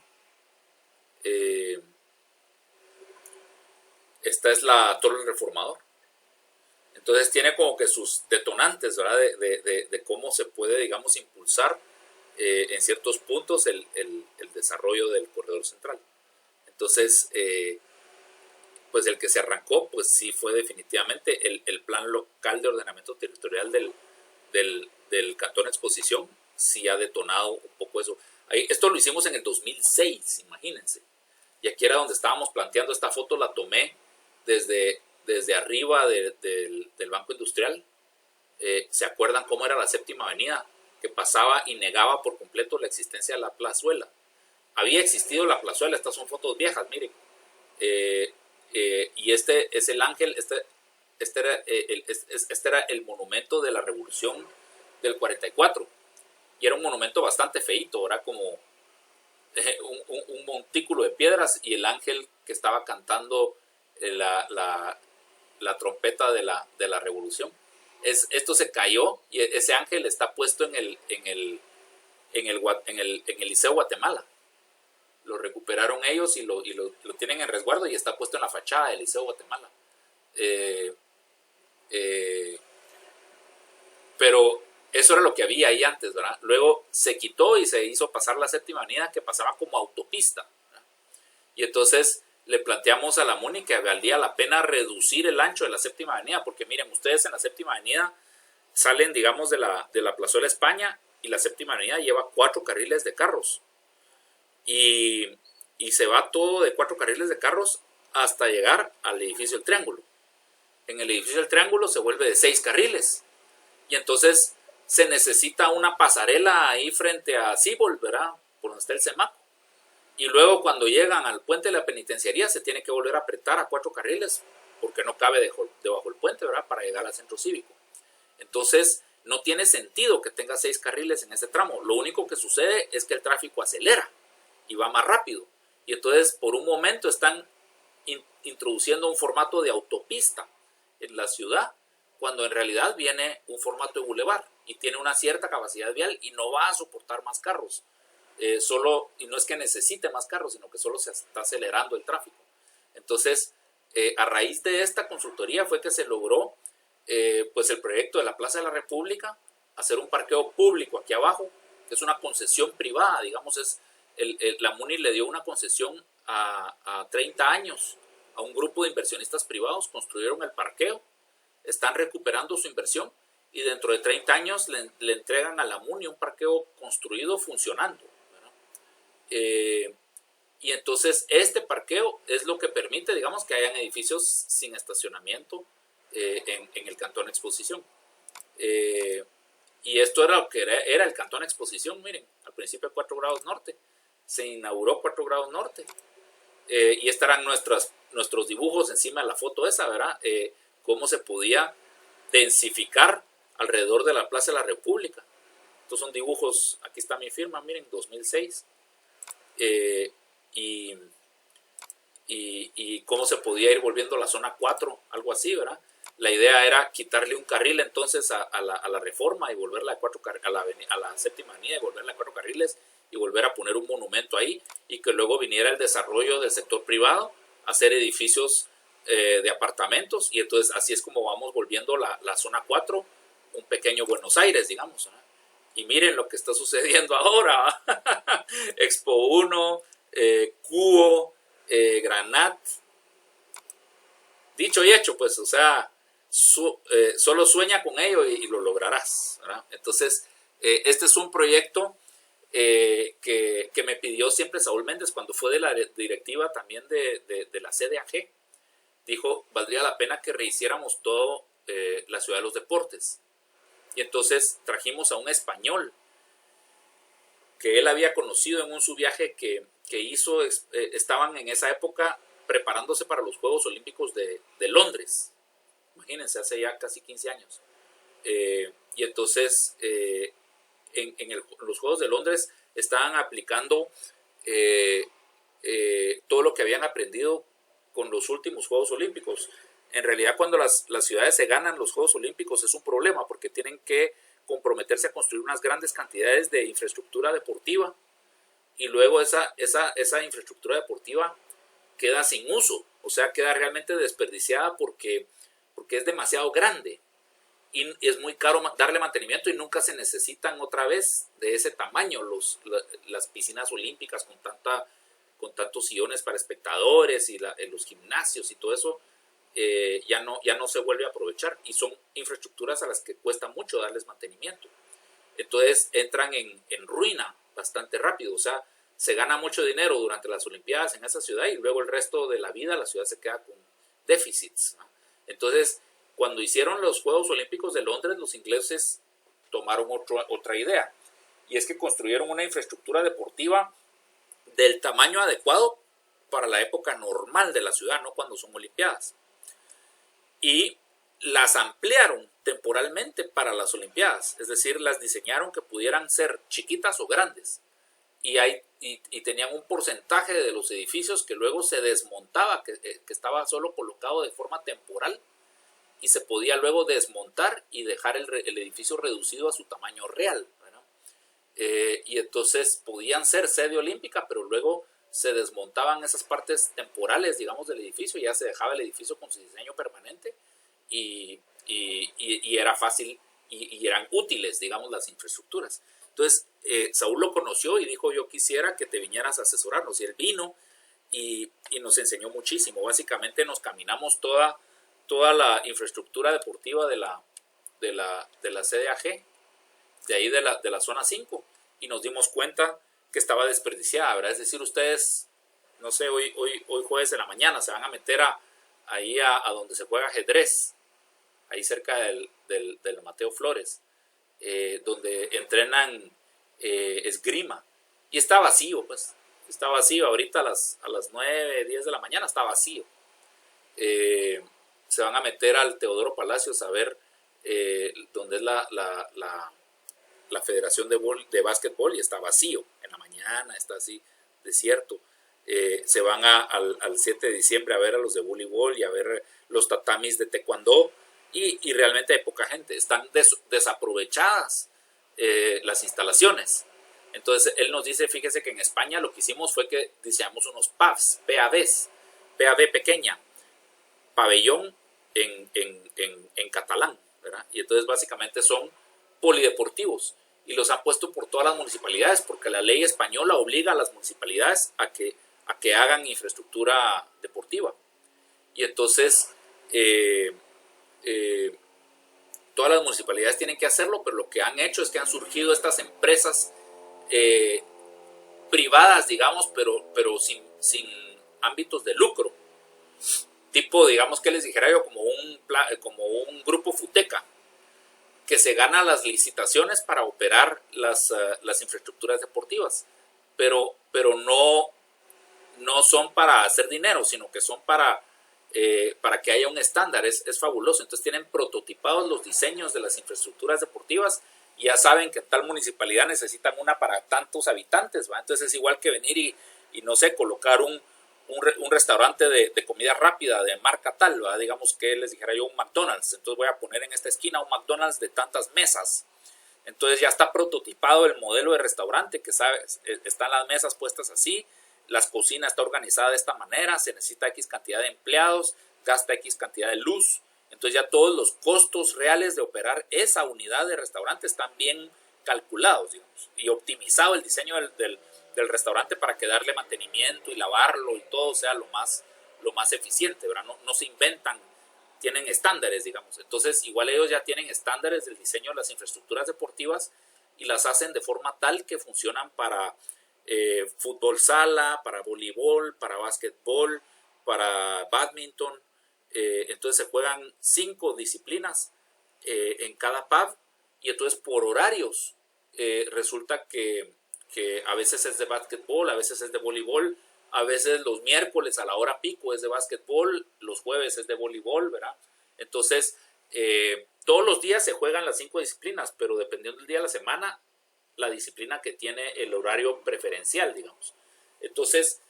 esta es la Torre del Reformador. Entonces tiene como que sus detonantes, ¿verdad? De cómo se puede, digamos, impulsar en ciertos puntos el desarrollo del corredor central. Entonces, pues el que se arrancó, pues sí fue definitivamente el plan local de ordenamiento territorial del Cantón Exposición, sí ha detonado un poco eso. Esto lo hicimos en el 2006, imagínense. Y aquí era donde estábamos planteando esta foto, la tomé desde arriba del Banco Industrial. ¿Se acuerdan cómo era la Séptima Avenida? Que pasaba y negaba por completo la existencia de la plazuela. Había existido la plazuela, estas son fotos viejas, miren. Y este es el ángel, este era el monumento de la Revolución del 44. Y era un monumento bastante feíto, era como un montículo de piedras y el ángel que estaba cantando la trompeta de la Revolución. Esto se cayó y ese ángel está puesto en el Liceo Guatemala. Lo recuperaron ellos y lo tienen en resguardo y está puesto en la fachada del Liceo Guatemala. Pero eso era lo que había ahí antes, ¿verdad? Luego se quitó y se hizo pasar la Séptima Avenida, que pasaba como autopista, ¿verdad? Y entonces le planteamos a la MUNI que valía la pena reducir el ancho de la Séptima Avenida, porque miren, ustedes en la Séptima Avenida salen, digamos, de la Plazuela España y la Séptima Avenida lleva 4 carriles de carros. Y se va todo de 4 carriles de carros hasta llegar al edificio del Triángulo. En el edificio del Triángulo se vuelve de 6 carriles. Y entonces se necesita una pasarela ahí frente a Cibol, ¿verdad? Por donde está el Semaco. Y luego cuando llegan al puente de la penitenciaría se tiene que volver a apretar a 4 carriles porque no cabe debajo del puente, ¿verdad? Para llegar al centro cívico. Entonces no tiene sentido que tenga 6 carriles en ese tramo. Lo único que sucede es que el tráfico acelera y va más rápido. Y entonces por un momento están introduciendo un formato de autopista en la ciudad, cuando en realidad viene un formato de bulevar y tiene una cierta capacidad vial y no va a soportar más carros. Y no es que necesite más carros, sino que solo se está acelerando el tráfico. Entonces, a raíz de esta consultoría fue que se logró pues el proyecto de la Plaza de la República, hacer un parqueo público aquí abajo, que es una concesión privada, digamos, la MUNI le dio una concesión a 30 años a un grupo de inversionistas privados, construyeron el parqueo, están recuperando su inversión y dentro de 30 años le entregan a la MUNI un parqueo construido funcionando. Y entonces este parqueo es lo que permite, digamos, que hayan edificios sin estacionamiento en el Cantón Exposición. Y esto era lo que era el Cantón Exposición, miren, al principio 4 grados norte, se inauguró 4 grados norte. Y estarán nuestros dibujos encima de la foto esa, ¿verdad? Cómo se podía densificar alrededor de la Plaza de la República. Estos son dibujos, aquí está mi firma, miren, 2006. Y cómo se podía ir volviendo la zona 4, algo así, ¿verdad? La idea era quitarle un carril entonces a la Reforma y volverla a la Séptima Avenida y volverla a 4 carriles y volver a poner un monumento ahí y que luego viniera el desarrollo del sector privado, hacer edificios de apartamentos y entonces así es como vamos volviendo la zona 4 un pequeño Buenos Aires, digamos, ¿no? Y miren lo que está sucediendo ahora. Expo 1, Cubo, Granat. Dicho y hecho, pues, o sea, solo sueña con ello y lo lograrás, ¿verdad? Entonces, este es un proyecto que me pidió siempre Saúl Méndez cuando fue de la directiva también de la CDAG. Dijo, valdría la pena que rehiciéramos todo la ciudad de los deportes. Y entonces trajimos a un español que él había conocido en un subviaje que hizo, estaban en esa época preparándose para los Juegos Olímpicos de Londres. Imagínense, hace ya casi 15 años. Y entonces en los Juegos de Londres estaban aplicando todo lo que habían aprendido con los últimos Juegos Olímpicos. en realidad cuando las ciudades se ganan los Juegos Olímpicos es un problema porque tienen que comprometerse a construir unas grandes cantidades de infraestructura deportiva y luego esa infraestructura deportiva queda sin uso, o sea, queda realmente desperdiciada porque es demasiado grande y es muy caro darle mantenimiento y nunca se necesitan otra vez de ese tamaño las piscinas olímpicas con tantos sillones para espectadores y los gimnasios y todo eso. Ya no se vuelve a aprovechar y son infraestructuras a las que cuesta mucho darles mantenimiento. Entonces entran en ruina bastante rápido, o sea, se gana mucho dinero durante las Olimpiadas en esa ciudad y luego el resto de la vida la ciudad se queda con déficits, ¿no? Entonces, cuando hicieron los Juegos Olímpicos de Londres, los ingleses tomaron otra idea y es que construyeron una infraestructura deportiva del tamaño adecuado para la época normal de la ciudad, no cuando son Olimpiadas. Y las ampliaron temporalmente para las Olimpiadas, es decir, las diseñaron que pudieran ser chiquitas o grandes. Y tenían un porcentaje de los edificios que luego se desmontaba, que estaba solo colocado de forma temporal, y se podía luego desmontar y dejar el edificio reducido a su tamaño real, ¿no? Y entonces podían ser sede olímpica, pero luego se desmontaban esas partes temporales, digamos, del edificio, y ya se dejaba el edificio con su diseño permanente y era fácil y eran útiles, digamos, las infraestructuras. Entonces, Saúl lo conoció y dijo, yo quisiera que te vinieras a asesorarnos. Y él vino y nos enseñó muchísimo. Básicamente nos caminamos toda la infraestructura deportiva de la CDAG, de ahí de la zona 5, y nos dimos cuenta que estaba desperdiciada, ¿verdad? Es decir, ustedes, no sé, hoy jueves de la mañana se van a meter ahí a donde se juega ajedrez, ahí cerca del Mateo Flores, donde entrenan esgrima, y está vacío, pues, está vacío, ahorita a las 9, 10 de la mañana está vacío. Se van a meter al Teodoro Palacios a ver donde es la Federación de Básquetbol y está vacío, en la mañana está así, desierto. Se van al 7 de diciembre a ver a los de voleibol y a ver los tatamis de taekwondo y realmente hay poca gente, están desaprovechadas las instalaciones. Entonces él nos dice, fíjese que en España lo que hicimos fue que diseñamos unos PAVs, PAV pequeña, pabellón en catalán, ¿verdad? Y entonces básicamente son polideportivos y los han puesto por todas las municipalidades porque la ley española obliga a las municipalidades a que hagan infraestructura deportiva. Y entonces todas las municipalidades tienen que hacerlo, pero lo que han hecho es que han surgido estas empresas privadas, digamos, pero sin ámbitos de lucro. Tipo, digamos que les dijera yo, como un grupo Futeca, que se gana las licitaciones para operar las infraestructuras deportivas, pero no son para hacer dinero, sino que son para que haya un estándar. Es fabuloso. Entonces tienen prototipados los diseños de las infraestructuras deportivas y ya saben que tal municipalidad necesitan una para tantos habitantes, ¿va? Entonces es igual que venir y no sé, colocar un restaurante de comida rápida de marca tal, ¿va? Digamos que les dijera yo un McDonald's, entonces voy a poner en esta esquina un McDonald's de tantas mesas. Entonces ya está prototipado el modelo de restaurante, que sabes, están las mesas puestas así, las cocinas está organizada de esta manera, se necesita X cantidad de empleados, gasta X cantidad de luz. Entonces ya todos los costos reales de operar esa unidad de restaurante están bien calculados, digamos, y optimizado el diseño del restaurante para que darle mantenimiento y lavarlo y todo sea lo más eficiente, ¿verdad? No se inventan, tienen estándares, digamos. Entonces igual ellos ya tienen estándares del diseño de las infraestructuras deportivas y las hacen de forma tal que funcionan para fútbol sala, para voleibol, para básquetbol, para badminton. Entonces se juegan 5 disciplinas en cada pub y entonces por horarios resulta que a veces es de básquetbol, a veces es de voleibol, a veces los miércoles a la hora pico es de básquetbol, los jueves es de voleibol, ¿verdad? Entonces todos los días se juegan las 5 disciplinas, pero dependiendo del día de la semana, la disciplina que tiene el horario preferencial, digamos. Entonces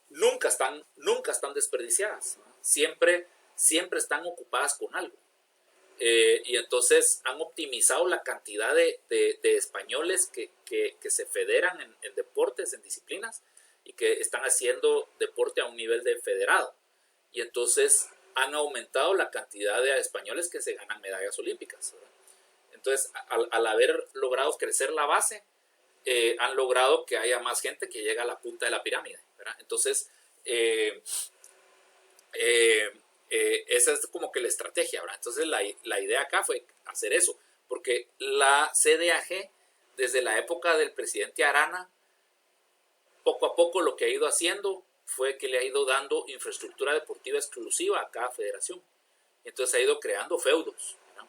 nunca están desperdiciadas, ¿no? Siempre siempre están ocupadas con algo. Y entonces han optimizado la cantidad de españoles que se federan en deportes, en disciplinas, y que están haciendo deporte a un nivel de federado. Y entonces han aumentado la cantidad de españoles que se ganan medallas olímpicas, ¿verdad? Entonces, al haber logrado crecer la base, han logrado que haya más gente que llegue a la punta de la pirámide, ¿verdad? Entonces, esa es como que la estrategia, ¿verdad? Entonces la idea acá fue hacer eso, porque la CDAG, desde la época del presidente Arana, poco a poco lo que ha ido haciendo fue que le ha ido dando infraestructura deportiva exclusiva a cada federación. Entonces ha ido creando feudos, ¿no?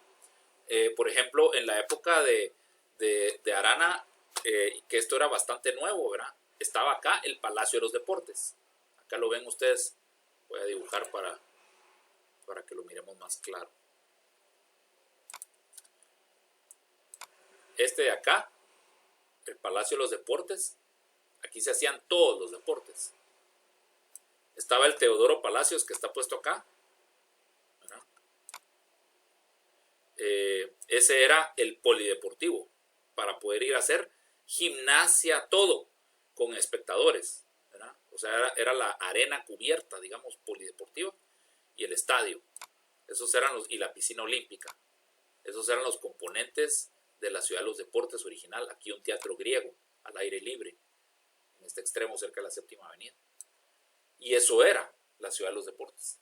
Por ejemplo, en la época de Arana, que esto era bastante nuevo, ¿verdad? Estaba acá el Palacio de los Deportes. Acá lo ven ustedes. Voy a dibujar para que lo miremos más claro. Este de acá, el Palacio de los Deportes, aquí se hacían todos los deportes. Estaba el Teodoro Palacios, que está puesto acá, ¿verdad? Ese era el polideportivo, para poder ir a hacer gimnasia, todo, con espectadores, ¿verdad? O sea, era la arena cubierta, digamos, polideportiva, y el estadio. Esos eran y la piscina olímpica. Esos eran los componentes de la Ciudad de los Deportes original. Aquí un teatro griego, al aire libre, en este extremo, cerca de la Séptima Avenida. Y eso era la Ciudad de los Deportes.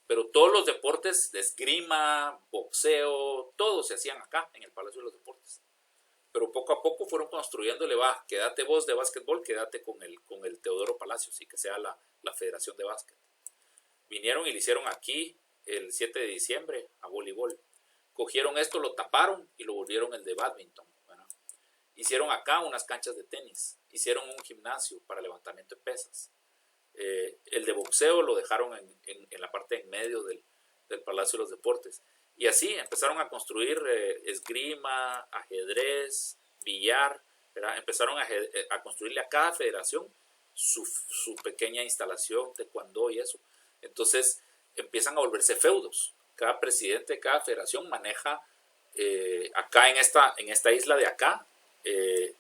Pero todos los deportes de esgrima, boxeo, todos se hacían acá, en el Palacio de los Deportes. Pero poco a poco fueron construyéndole, quédate vos de básquetbol, quédate con el Teodoro Palacios y que sea la Federación de Básquet. Vinieron y le hicieron aquí el 7 de diciembre a voleibol. Cogieron esto, lo taparon y lo volvieron el de badminton, ¿verdad? Hicieron acá unas canchas de tenis. Hicieron un gimnasio para levantamiento de pesas. El de boxeo lo dejaron en la parte en medio del Palacio de los Deportes. Y así empezaron a construir esgrima, ajedrez, billar, ¿verdad? Empezaron a construirle a cada federación su pequeña instalación, taekwondo y eso. Entonces empiezan a volverse feudos. Cada presidente de cada federación maneja acá en esta isla de acá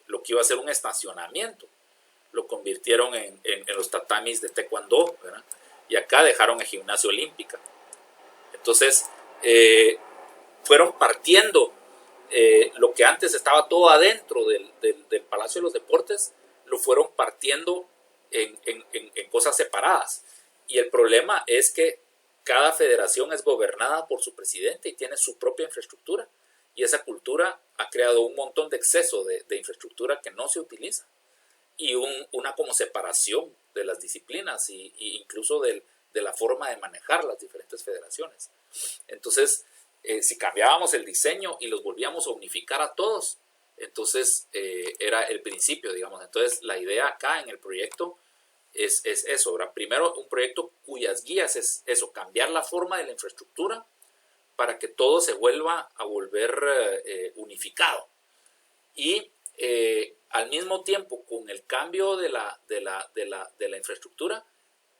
lo que iba a ser un estacionamiento. Lo convirtieron en los tatamis de taekwondo, ¿verdad? Y acá dejaron el gimnasio olímpica. Entonces fueron partiendo lo que antes estaba todo adentro del Palacio de los Deportes, lo fueron partiendo en cosas separadas. Y el problema es que cada federación es gobernada por su presidente y tiene su propia infraestructura. Y esa cultura ha creado un montón de exceso de infraestructura que no se utiliza. Y una como separación de las disciplinas y incluso de la forma de manejar las diferentes federaciones. Entonces, si cambiábamos el diseño y los volvíamos a unificar a todos, entonces era el principio, digamos. Entonces, la idea acá en el proyecto es eso, ¿verdad? Primero, un proyecto cuyas guías es eso, cambiar la forma de la infraestructura para que todo se vuelva a volver unificado. Y al mismo tiempo, con el cambio de la infraestructura,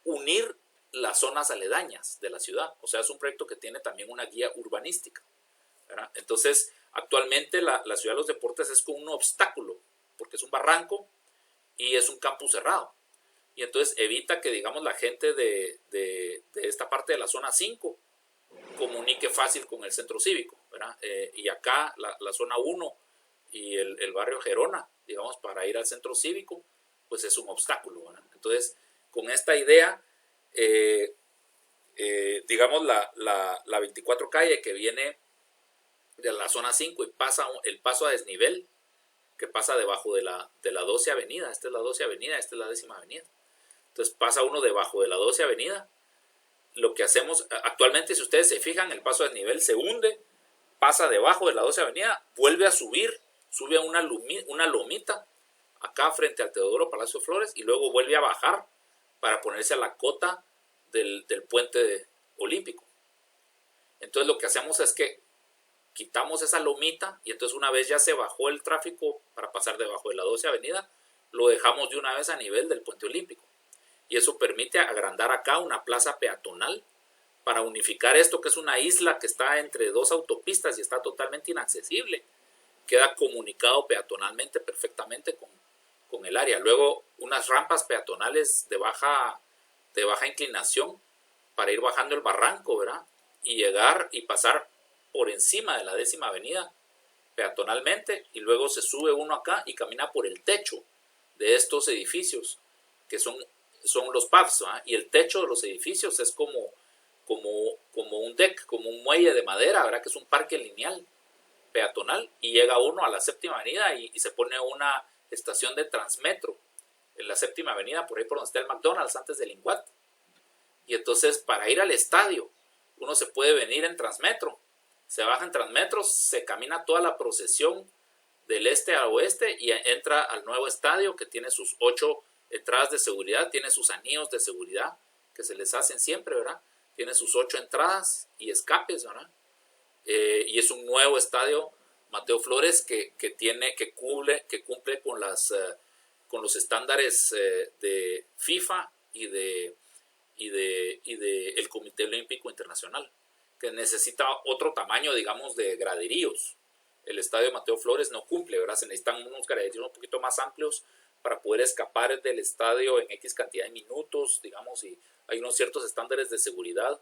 unir las zonas aledañas de la ciudad. O sea, es un proyecto que tiene también una guía urbanística, ¿verdad? Entonces, actualmente la Ciudad de los Deportes es como un obstáculo, porque es un barranco y es un campus cerrado. Y entonces evita que, digamos, la gente de esta parte de la zona 5 comunique fácil con el centro cívico, ¿verdad? Y acá la zona 1 y el barrio Gerona, digamos, para ir al centro cívico, pues es un obstáculo, ¿verdad? Entonces, con esta idea, digamos, la 24 calle que viene de la zona 5 y pasa el paso a desnivel, que pasa debajo de la 12 avenida, esta es la 12 avenida, esta es la 10ª avenida. Entonces pasa uno debajo de la 12 avenida. Lo que hacemos actualmente, si ustedes se fijan, el paso a desnivel se hunde, pasa debajo de la 12 avenida, vuelve a subir, sube a una lomita acá frente al Teodoro Palacio Flores y luego vuelve a bajar para ponerse a la cota del puente olímpico. Entonces lo que hacemos es que quitamos esa lomita y entonces una vez ya se bajó el tráfico para pasar debajo de la 12 avenida, lo dejamos de una vez a nivel del puente olímpico. Y eso permite agrandar acá una plaza peatonal para unificar esto, que es una isla que está entre dos autopistas y está totalmente inaccesible. Queda comunicado peatonalmente perfectamente con el área. Luego unas rampas peatonales de baja inclinación para ir bajando el barranco, ¿verdad? Y llegar y pasar por encima de la 10ª avenida peatonalmente, y luego se sube uno acá y camina por el techo de estos edificios, que son los pubs, ¿verdad? Y el techo de los edificios es como un deck, como un muelle de madera, ¿verdad? Que es un parque lineal peatonal, y llega uno a la 7ª avenida y se pone una estación de Transmetro en la 7ª avenida, por ahí por donde está el McDonald's antes del Inguat. Y entonces para ir al estadio uno se puede venir en Transmetro, se baja en Transmetro, se camina toda la procesión del este a oeste y entra al nuevo estadio, que tiene sus 8 entradas de seguridad, tiene sus anillos de seguridad que se les hacen siempre, ¿verdad? Tiene sus 8 entradas y escapes, ¿verdad? Y es un nuevo estadio Mateo Flores que cumple con los estándares de FIFA y de el Comité Olímpico Internacional, que necesita otro tamaño, digamos, de graderíos. El estadio Mateo Flores no cumple, ¿verdad? Se necesitan unos graderíos un poquito más amplios para poder escapar del estadio en X cantidad de minutos, digamos, y hay unos ciertos estándares de seguridad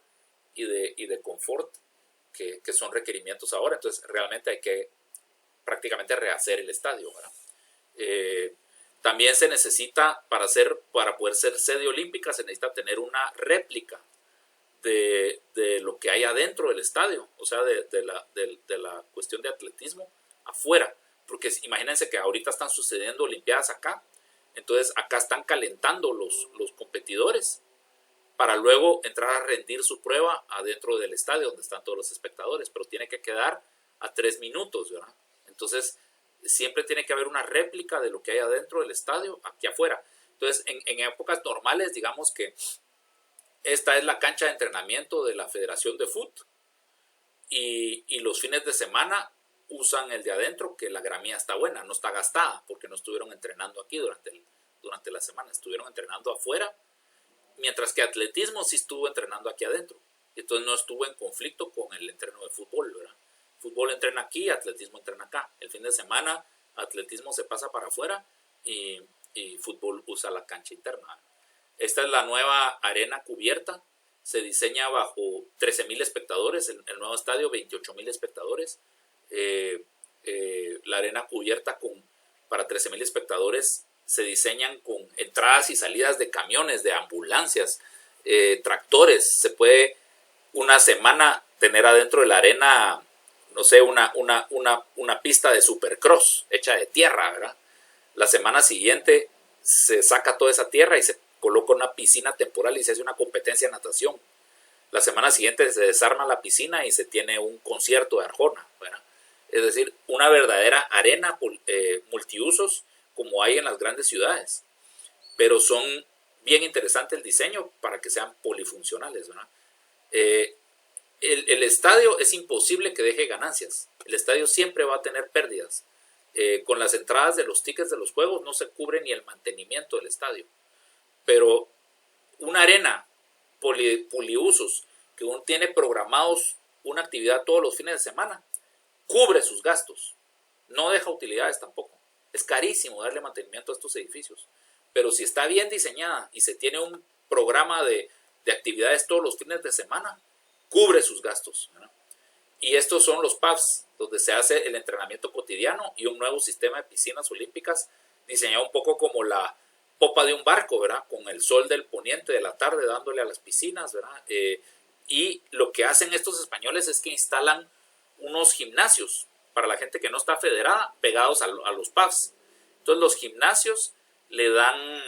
y de confort que son requerimientos ahora. Entonces realmente hay que prácticamente rehacer el estadio, ¿verdad? También se necesita, para poder ser sede olímpica, se necesita tener una réplica de lo que hay adentro del estadio, o sea, de la cuestión de atletismo afuera, porque imagínense que ahorita están sucediendo olimpiadas acá, entonces acá están calentando los competidores para luego entrar a rendir su prueba adentro del estadio donde están todos los espectadores, pero tiene que quedar a 3 minutos, ¿verdad? Entonces siempre tiene que haber una réplica de lo que hay adentro del estadio aquí afuera. Entonces en épocas normales, digamos que esta es la cancha de entrenamiento de la Federación de Fútbol, y los fines de semana usan el de adentro, que la gramilla está buena, no está gastada, porque no estuvieron entrenando aquí durante la semana, estuvieron entrenando afuera, mientras que atletismo sí estuvo entrenando aquí adentro. Entonces no estuvo en conflicto con el entreno de fútbol, ¿verdad? Fútbol entrena aquí, atletismo entrena acá. El fin de semana atletismo se pasa para afuera y fútbol usa la cancha interna. Esta es la nueva arena cubierta. Se diseña bajo 13,000 espectadores, el nuevo estadio 28,000 espectadores. La arena cubierta para 13,000 espectadores se diseñan con entradas y salidas de camiones, de ambulancias, tractores. Se puede una semana tener adentro de la arena, no sé, una pista de supercross hecha de tierra, ¿verdad? La semana siguiente se saca toda esa tierra y se coloca una piscina temporal y se hace una competencia de natación. La semana siguiente se desarma la piscina y se tiene un concierto de Arjona, ¿verdad? Es decir, una verdadera arena multiusos como hay en las grandes ciudades, pero son bien interesante el diseño para que sean polifuncionales, ¿verdad? El estadio es imposible que deje ganancias, el estadio siempre va a tener pérdidas. Con las entradas de los tickets de los juegos no se cubre ni el mantenimiento del estadio, pero una arena poliusos que uno tiene programados una actividad todos los fines de semana, cubre sus gastos, no deja utilidades tampoco. Es carísimo darle mantenimiento a estos edificios, pero si está bien diseñada y se tiene un programa de actividades todos los fines de semana, cubre sus gastos, ¿verdad? Y estos son los pubs, donde se hace el entrenamiento cotidiano, y un nuevo sistema de piscinas olímpicas diseñado un poco como la popa de un barco, ¿verdad? Con el sol del poniente de la tarde dándole a las piscinas, ¿verdad? Y lo que hacen estos españoles es que instalan unos gimnasios para la gente que no está federada, pegados a los pubs. Entonces los gimnasios le dan,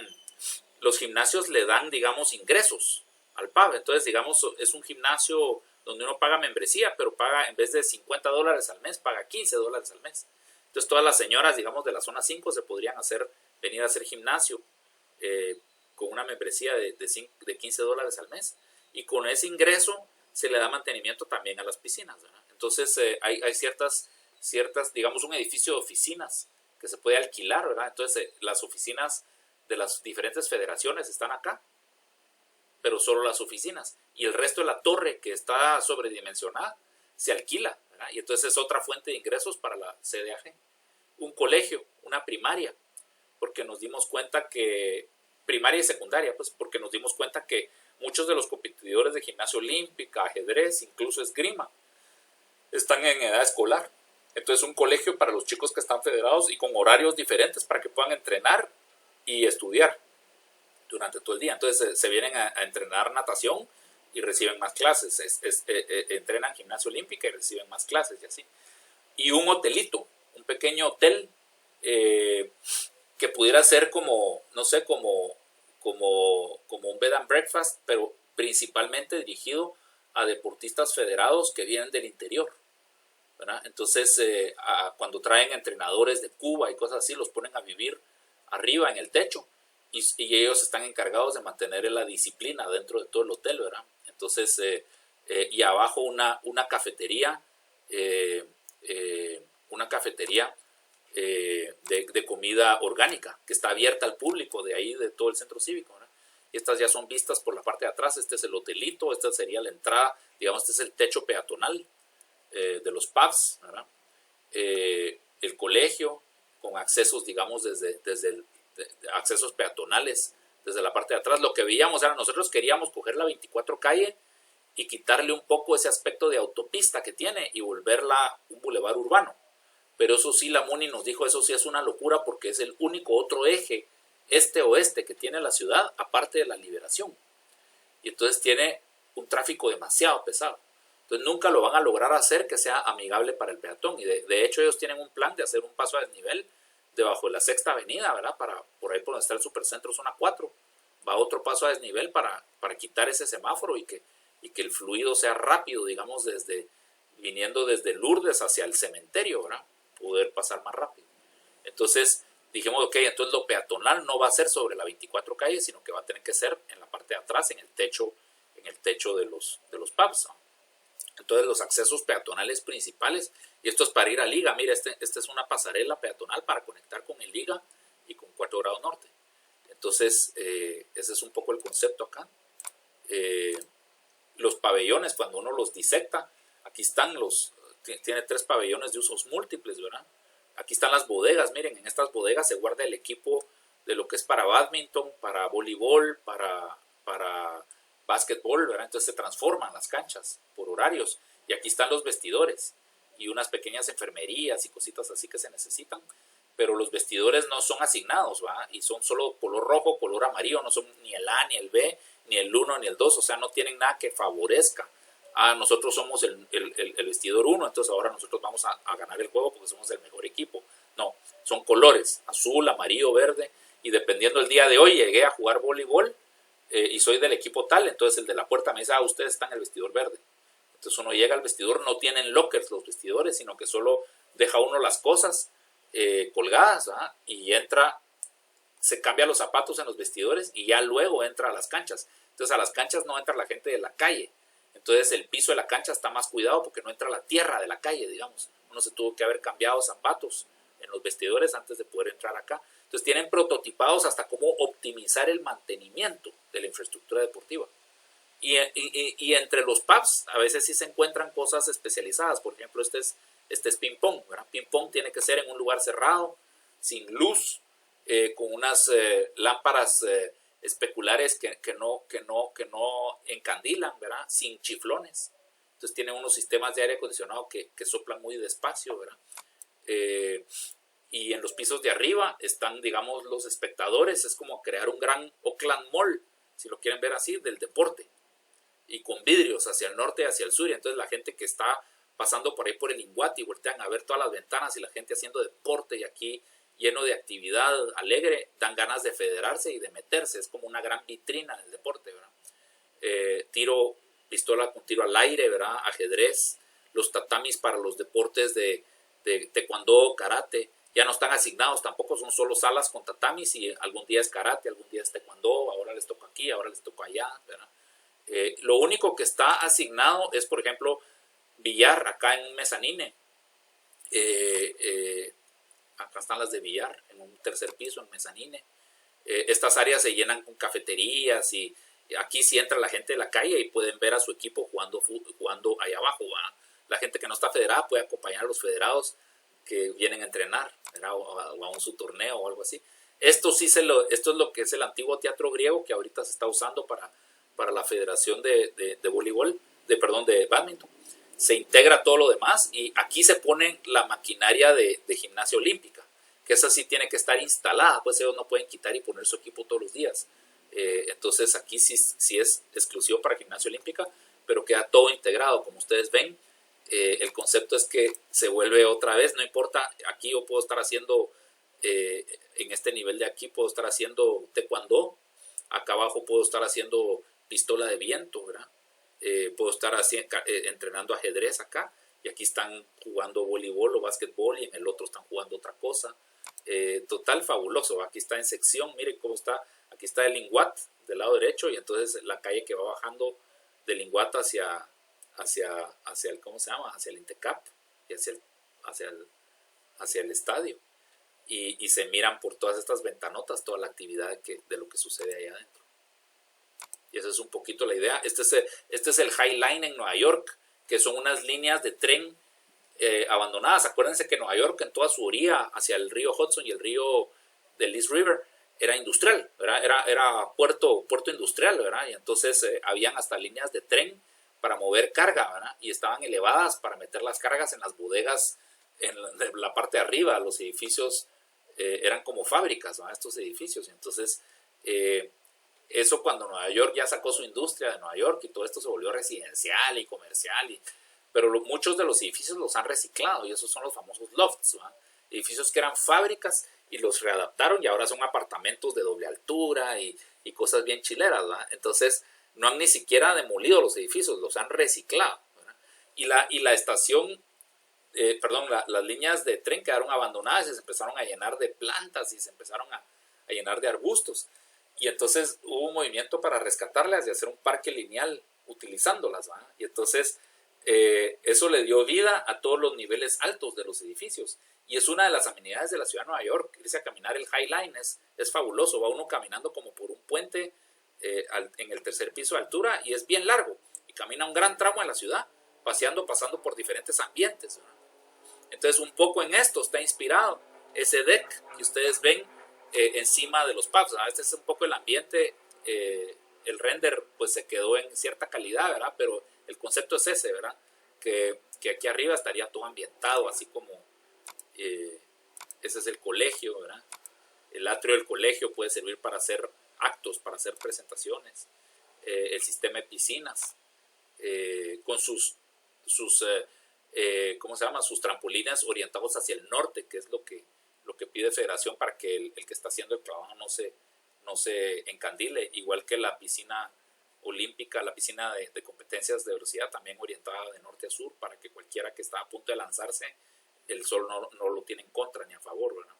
digamos, ingresos al pub. Entonces, digamos, es un gimnasio donde uno paga membresía, pero paga, en vez de $50 al mes, paga $15 al mes. Entonces todas las señoras, digamos, de la zona 5 se podrían venir a hacer gimnasio con una membresía de $15 al mes, y con ese ingreso se le da mantenimiento también a las piscinas, ¿verdad? Entonces hay ciertas, digamos, un edificio de oficinas que se puede alquilar, ¿verdad? Entonces las oficinas de las diferentes federaciones están acá, pero solo las oficinas. Y el resto de la torre, que está sobredimensionada, se alquila, ¿verdad? Y entonces es otra fuente de ingresos para la CDAG. Un colegio, una primaria, porque nos dimos cuenta que, primaria y secundaria, pues porque nos dimos cuenta que muchos de los competidores de gimnasia olímpica, ajedrez, incluso esgrima, están en edad escolar. Entonces un colegio para los chicos que están federados y con horarios diferentes para que puedan entrenar y estudiar durante todo el día. Entonces se vienen a entrenar natación y reciben más clases, entrenan gimnasia olímpica y reciben más clases y así. Y un hotelito, un pequeño hotel que pudiera ser como, no sé, como un bed and breakfast, pero principalmente dirigido a deportistas federados que vienen del interior, ¿verdad? Entonces, cuando traen entrenadores de Cuba y cosas así, los ponen a vivir arriba en el techo y ellos están encargados de mantener la disciplina dentro de todo el hotel, ¿verdad? Entonces, y abajo una cafetería, de comida orgánica que está abierta al público de ahí, de todo el centro cívico, ¿verdad? Y estas ya son vistas por la parte de atrás. Este es el hotelito, esta sería la entrada, digamos, este es el techo peatonal de los pubs, ¿verdad? El colegio con accesos, digamos, accesos peatonales desde la parte de atrás. Lo que veíamos era, nosotros queríamos coger la 24 calle y quitarle un poco ese aspecto de autopista que tiene y volverla un bulevar urbano. Pero eso sí, la MUNI nos dijo, eso sí es una locura porque es el único otro eje este-oeste que tiene la ciudad, aparte de la Liberación. Y entonces tiene un tráfico demasiado pesado. Entonces nunca lo van a lograr hacer que sea amigable para el peatón. Y de hecho ellos tienen un plan de hacer un paso a desnivel debajo de la Sexta Avenida, ¿verdad? Por ahí por donde está el Supercentro Zona 4. Va otro paso a desnivel para quitar ese semáforo y que el fluido sea rápido, digamos, viniendo desde Lourdes hacia el cementerio, ¿verdad? Poder pasar más rápido. Entonces dijimos, ok, entonces lo peatonal no va a ser sobre la 24 calle, sino que va a tener que ser en la parte de atrás, en el techo de los pubs, ¿no? Entonces los accesos peatonales principales, y esto es para ir a Liga, mira, esta es una pasarela peatonal para conectar con el Liga y con 4 grados norte. Entonces ese es un poco el concepto acá. Los pabellones, cuando uno los disecta, aquí están tiene 3 pabellones de usos múltiples, ¿verdad? Aquí están las bodegas, miren, en estas bodegas se guarda el equipo de lo que es para bádminton, para voleibol, para básquetbol, ¿verdad? Entonces se transforman las canchas por horarios. Y aquí están los vestidores y unas pequeñas enfermerías y cositas así que se necesitan. Pero los vestidores no son asignados, ¿va? Y son solo color rojo, color amarillo, no son ni el A, ni el B, ni el 1, ni el 2, o sea, no tienen nada que favorezca. Nosotros somos el vestidor 1, entonces ahora nosotros vamos a ganar el juego porque somos el mejor equipo. No, son colores, azul, amarillo, verde, y dependiendo del día de hoy llegué a jugar voleibol y soy del equipo tal, entonces el de la puerta me dice, ustedes están en el vestidor verde. Entonces uno llega al vestidor, no tienen lockers los vestidores, sino que solo deja uno las cosas colgadas, ¿verdad? Y entra, se cambia los zapatos en los vestidores y ya luego entra a las canchas. Entonces a las canchas no entra la gente de la calle. Entonces el piso de la cancha está más cuidado porque no entra la tierra de la calle, digamos. Uno se tuvo que haber cambiado zapatos en los vestidores antes de poder entrar acá. Entonces tienen prototipados hasta cómo optimizar el mantenimiento de la infraestructura deportiva. Y entre los pubs a veces sí se encuentran cosas especializadas. Por ejemplo, este es ping-pong, ¿verdad? Ping-pong tiene que ser en un lugar cerrado, sin luz, con unas lámparas especulares que no encandilan, ¿verdad? Sin chiflones. Entonces tienen unos sistemas de aire acondicionado que soplan muy despacio, ¿verdad? Y en los pisos de arriba están, digamos, los espectadores. Es como crear un gran Oakland Mall, si lo quieren ver así, del deporte. Y con vidrios hacia el norte y hacia el sur. Y entonces la gente que está pasando por ahí por el Inguati voltean a ver todas las ventanas y la gente haciendo deporte y aquí lleno de actividad alegre, dan ganas de federarse y de meterse. Es como una gran vitrina del deporte, ¿verdad? Pistola con tiro al aire, ¿verdad? Ajedrez, los tatamis para los deportes de taekwondo, karate, ya no están asignados, tampoco son solo salas con tatamis y algún día es karate, algún día es taekwondo, ahora les toca aquí, ahora les toca allá, ¿verdad? Lo único que está asignado es, por ejemplo, billar acá en un mezanine. Acá están las de billar en un tercer piso, en mezanine. Estas áreas se llenan con cafeterías y Aquí sí entra la gente de la calle y pueden ver a su equipo jugando ahí abajo. ¿Va? La gente que no está federada puede acompañar a los federados que vienen a entrenar, ¿verdad? O a un su torneo o algo así. Esto es lo que es el antiguo teatro griego que ahorita se está usando para la Federación de Voleibol, de bádminton. Se integra todo lo demás y aquí se pone la maquinaria de gimnasia olímpica, que esa sí tiene que estar instalada, pues ellos no pueden quitar y poner su equipo todos los días. Entonces aquí sí es exclusivo para gimnasia olímpica, pero queda todo integrado, como ustedes ven. El concepto es que se vuelve otra vez, no importa, aquí yo puedo estar haciendo, en este nivel de aquí puedo estar haciendo taekwondo, acá abajo puedo estar haciendo pistola de viento, ¿verdad? Puedo estar entrenando ajedrez acá, y aquí están jugando voleibol o básquetbol, y en el otro están jugando otra cosa. Total fabuloso, aquí está en sección, miren cómo está, aquí está el Linguat del lado derecho, y entonces la calle que va bajando del Linguat hacia el, ¿cómo se llama? Hacia el Intecap y hacia el estadio. Y se miran por todas estas ventanotas toda la actividad de lo que sucede ahí adentro. Y esa es un poquito la idea. Este es el High Line en Nueva York, que son unas líneas de tren abandonadas. Acuérdense que Nueva York en toda su orilla hacia el río Hudson y el río del East River era industrial, ¿verdad? Era puerto industrial, ¿verdad? Y entonces habían hasta líneas de tren para mover carga, ¿verdad? Y estaban elevadas para meter las cargas en las bodegas en la parte de arriba. Los edificios eran como fábricas, ¿verdad? Estos edificios. Entonces, eso cuando Nueva York ya sacó su industria de Nueva York y todo esto se volvió residencial y comercial, pero muchos de los edificios los han reciclado y esos son los famosos lofts, ¿verdad? Edificios que eran fábricas y los readaptaron y ahora son apartamentos de doble altura y cosas bien chileras, ¿verdad? Entonces, no han ni siquiera demolido los edificios, los han reciclado, ¿verdad? Y la estación, las líneas de tren quedaron abandonadas y se empezaron a llenar de plantas y se empezaron a llenar de arbustos. Y entonces hubo un movimiento para rescatarlas y hacer un parque lineal utilizándolas, ¿verdad? Y entonces eso le dio vida a todos los niveles altos de los edificios. Y es una de las amenidades de la ciudad de Nueva York. Irse a caminar el High Line es fabuloso. Va uno caminando como por un puente en el tercer piso de altura y es bien largo. Y camina un gran tramo en la ciudad, pasando por diferentes ambientes, ¿verdad? Entonces un poco en esto está inspirado ese deck que ustedes ven encima de los pubs, ¿verdad? Este es un poco el ambiente, el render pues se quedó en cierta calidad, ¿verdad? Pero el concepto es ese, ¿verdad? Que aquí arriba estaría todo ambientado, así como ese es el colegio, ¿verdad? El atrio del colegio puede servir para hacer actos, para hacer presentaciones. El sistema de piscinas, con ¿cómo se llama? Sus trampolines orientados hacia el norte, que es lo que pide Federación para que el que está haciendo el trabajo no se encandile, igual que la piscina olímpica, la piscina de competencias de velocidad también orientada de norte a sur, para que cualquiera que está a punto de lanzarse, el sol no lo tiene en contra ni a favor, ¿verdad?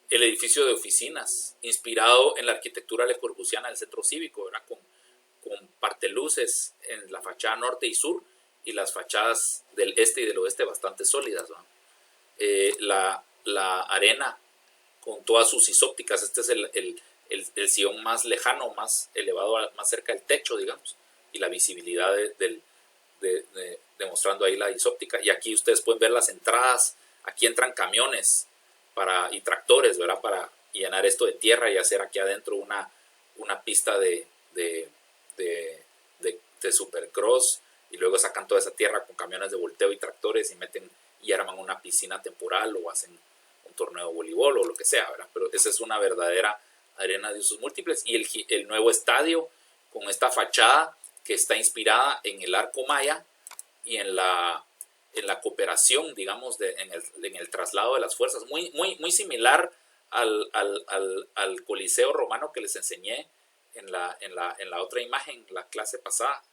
El edificio de oficinas, inspirado en la arquitectura lecorbusiana del centro cívico, ¿verdad? Con parteluces en la fachada norte y sur y las fachadas del este y del oeste bastante sólidas, ¿verdad? La arena con todas sus isópticas. Este es el sillón más lejano, más elevado, más cerca del techo, digamos, y la visibilidad demostrando ahí la isóptica. Y aquí ustedes pueden ver las entradas. Aquí entran camiones y tractores, ¿verdad? Para llenar esto de tierra y hacer aquí adentro una pista de supercross, y luego sacan toda esa tierra con camiones de volteo y tractores y arman una piscina temporal o hacen un torneo de voleibol o lo que sea, ¿verdad? Pero esa es una verdadera arena de usos múltiples. Y el nuevo estadio con esta fachada que está inspirada en el arco maya y en la cooperación, digamos, en el traslado de las fuerzas, muy similar al Coliseo romano que les enseñé en la otra imagen, la clase pasada,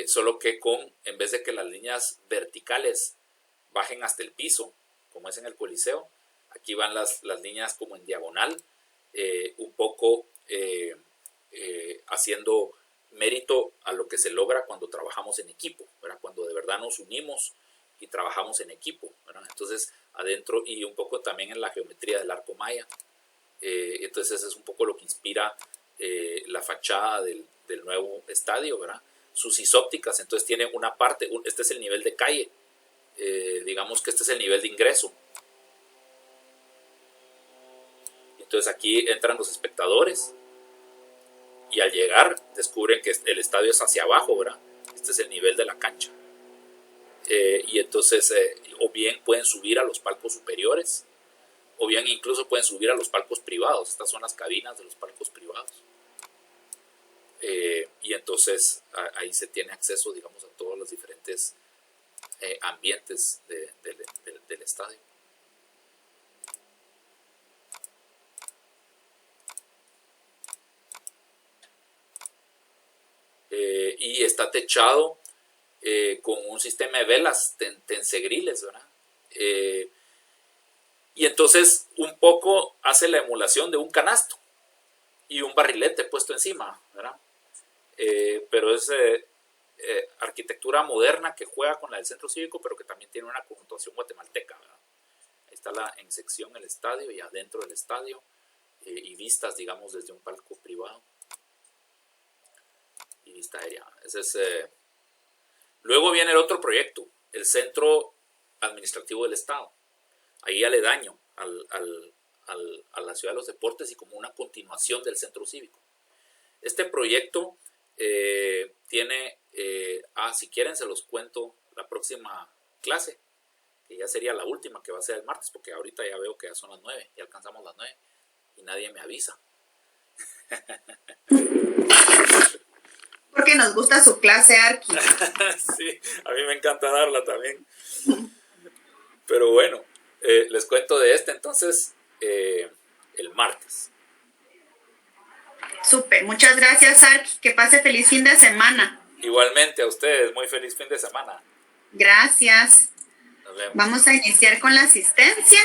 solo que en vez de que las líneas verticales bajen hasta el piso, como es en el Coliseo, aquí van las líneas como en diagonal, un poco haciendo mérito a lo que se logra cuando trabajamos en equipo, ¿verdad? Cuando de verdad nos unimos y trabajamos en equipo, ¿verdad? Entonces adentro, y un poco también en la geometría del arco maya, Entonces es un poco lo que inspira la fachada del nuevo estadio, ¿verdad? Sus isópticas, entonces tiene una parte, este es el nivel de calle, digamos que este es el nivel de ingreso. Entonces aquí entran los espectadores y al llegar descubren que el estadio es hacia abajo, ¿verdad? Este es el nivel de la cancha. Y entonces o bien pueden subir a los palcos superiores o bien incluso pueden subir a los palcos privados. Estas son las cabinas de los palcos privados. Y entonces ahí se tiene acceso, digamos, a todos los diferentes ambientes del estadio. Y está techado con un sistema de velas tensegriles, ¿verdad? Y entonces un poco hace la emulación de un canasto y un barrilete puesto encima, ¿verdad? Pero es arquitectura moderna que juega con la del centro cívico, pero que también tiene una connotación guatemalteca, ¿verdad? Ahí está en sección el estadio y adentro del estadio y vistas, digamos, desde un palco privado y vista aérea. Ese es, luego viene el otro proyecto, el Centro Administrativo del Estado, ahí aledaño a la Ciudad de los Deportes y como una continuación del Centro Cívico. Este proyecto tiene, si quieren se los cuento la próxima clase, que ya sería la última, que va a ser el martes, porque ahorita ya veo que ya son las 9, ya alcanzamos las 9 y nadie me avisa. Porque nos gusta su clase, Arqui. Sí, a mí me encanta darla también. Pero bueno, les cuento de entonces el martes. Súper, muchas gracias, Arqui. Que pase feliz fin de semana. Igualmente a ustedes, muy feliz fin de semana. Gracias. Nos vemos. Vamos a iniciar con la asistencia.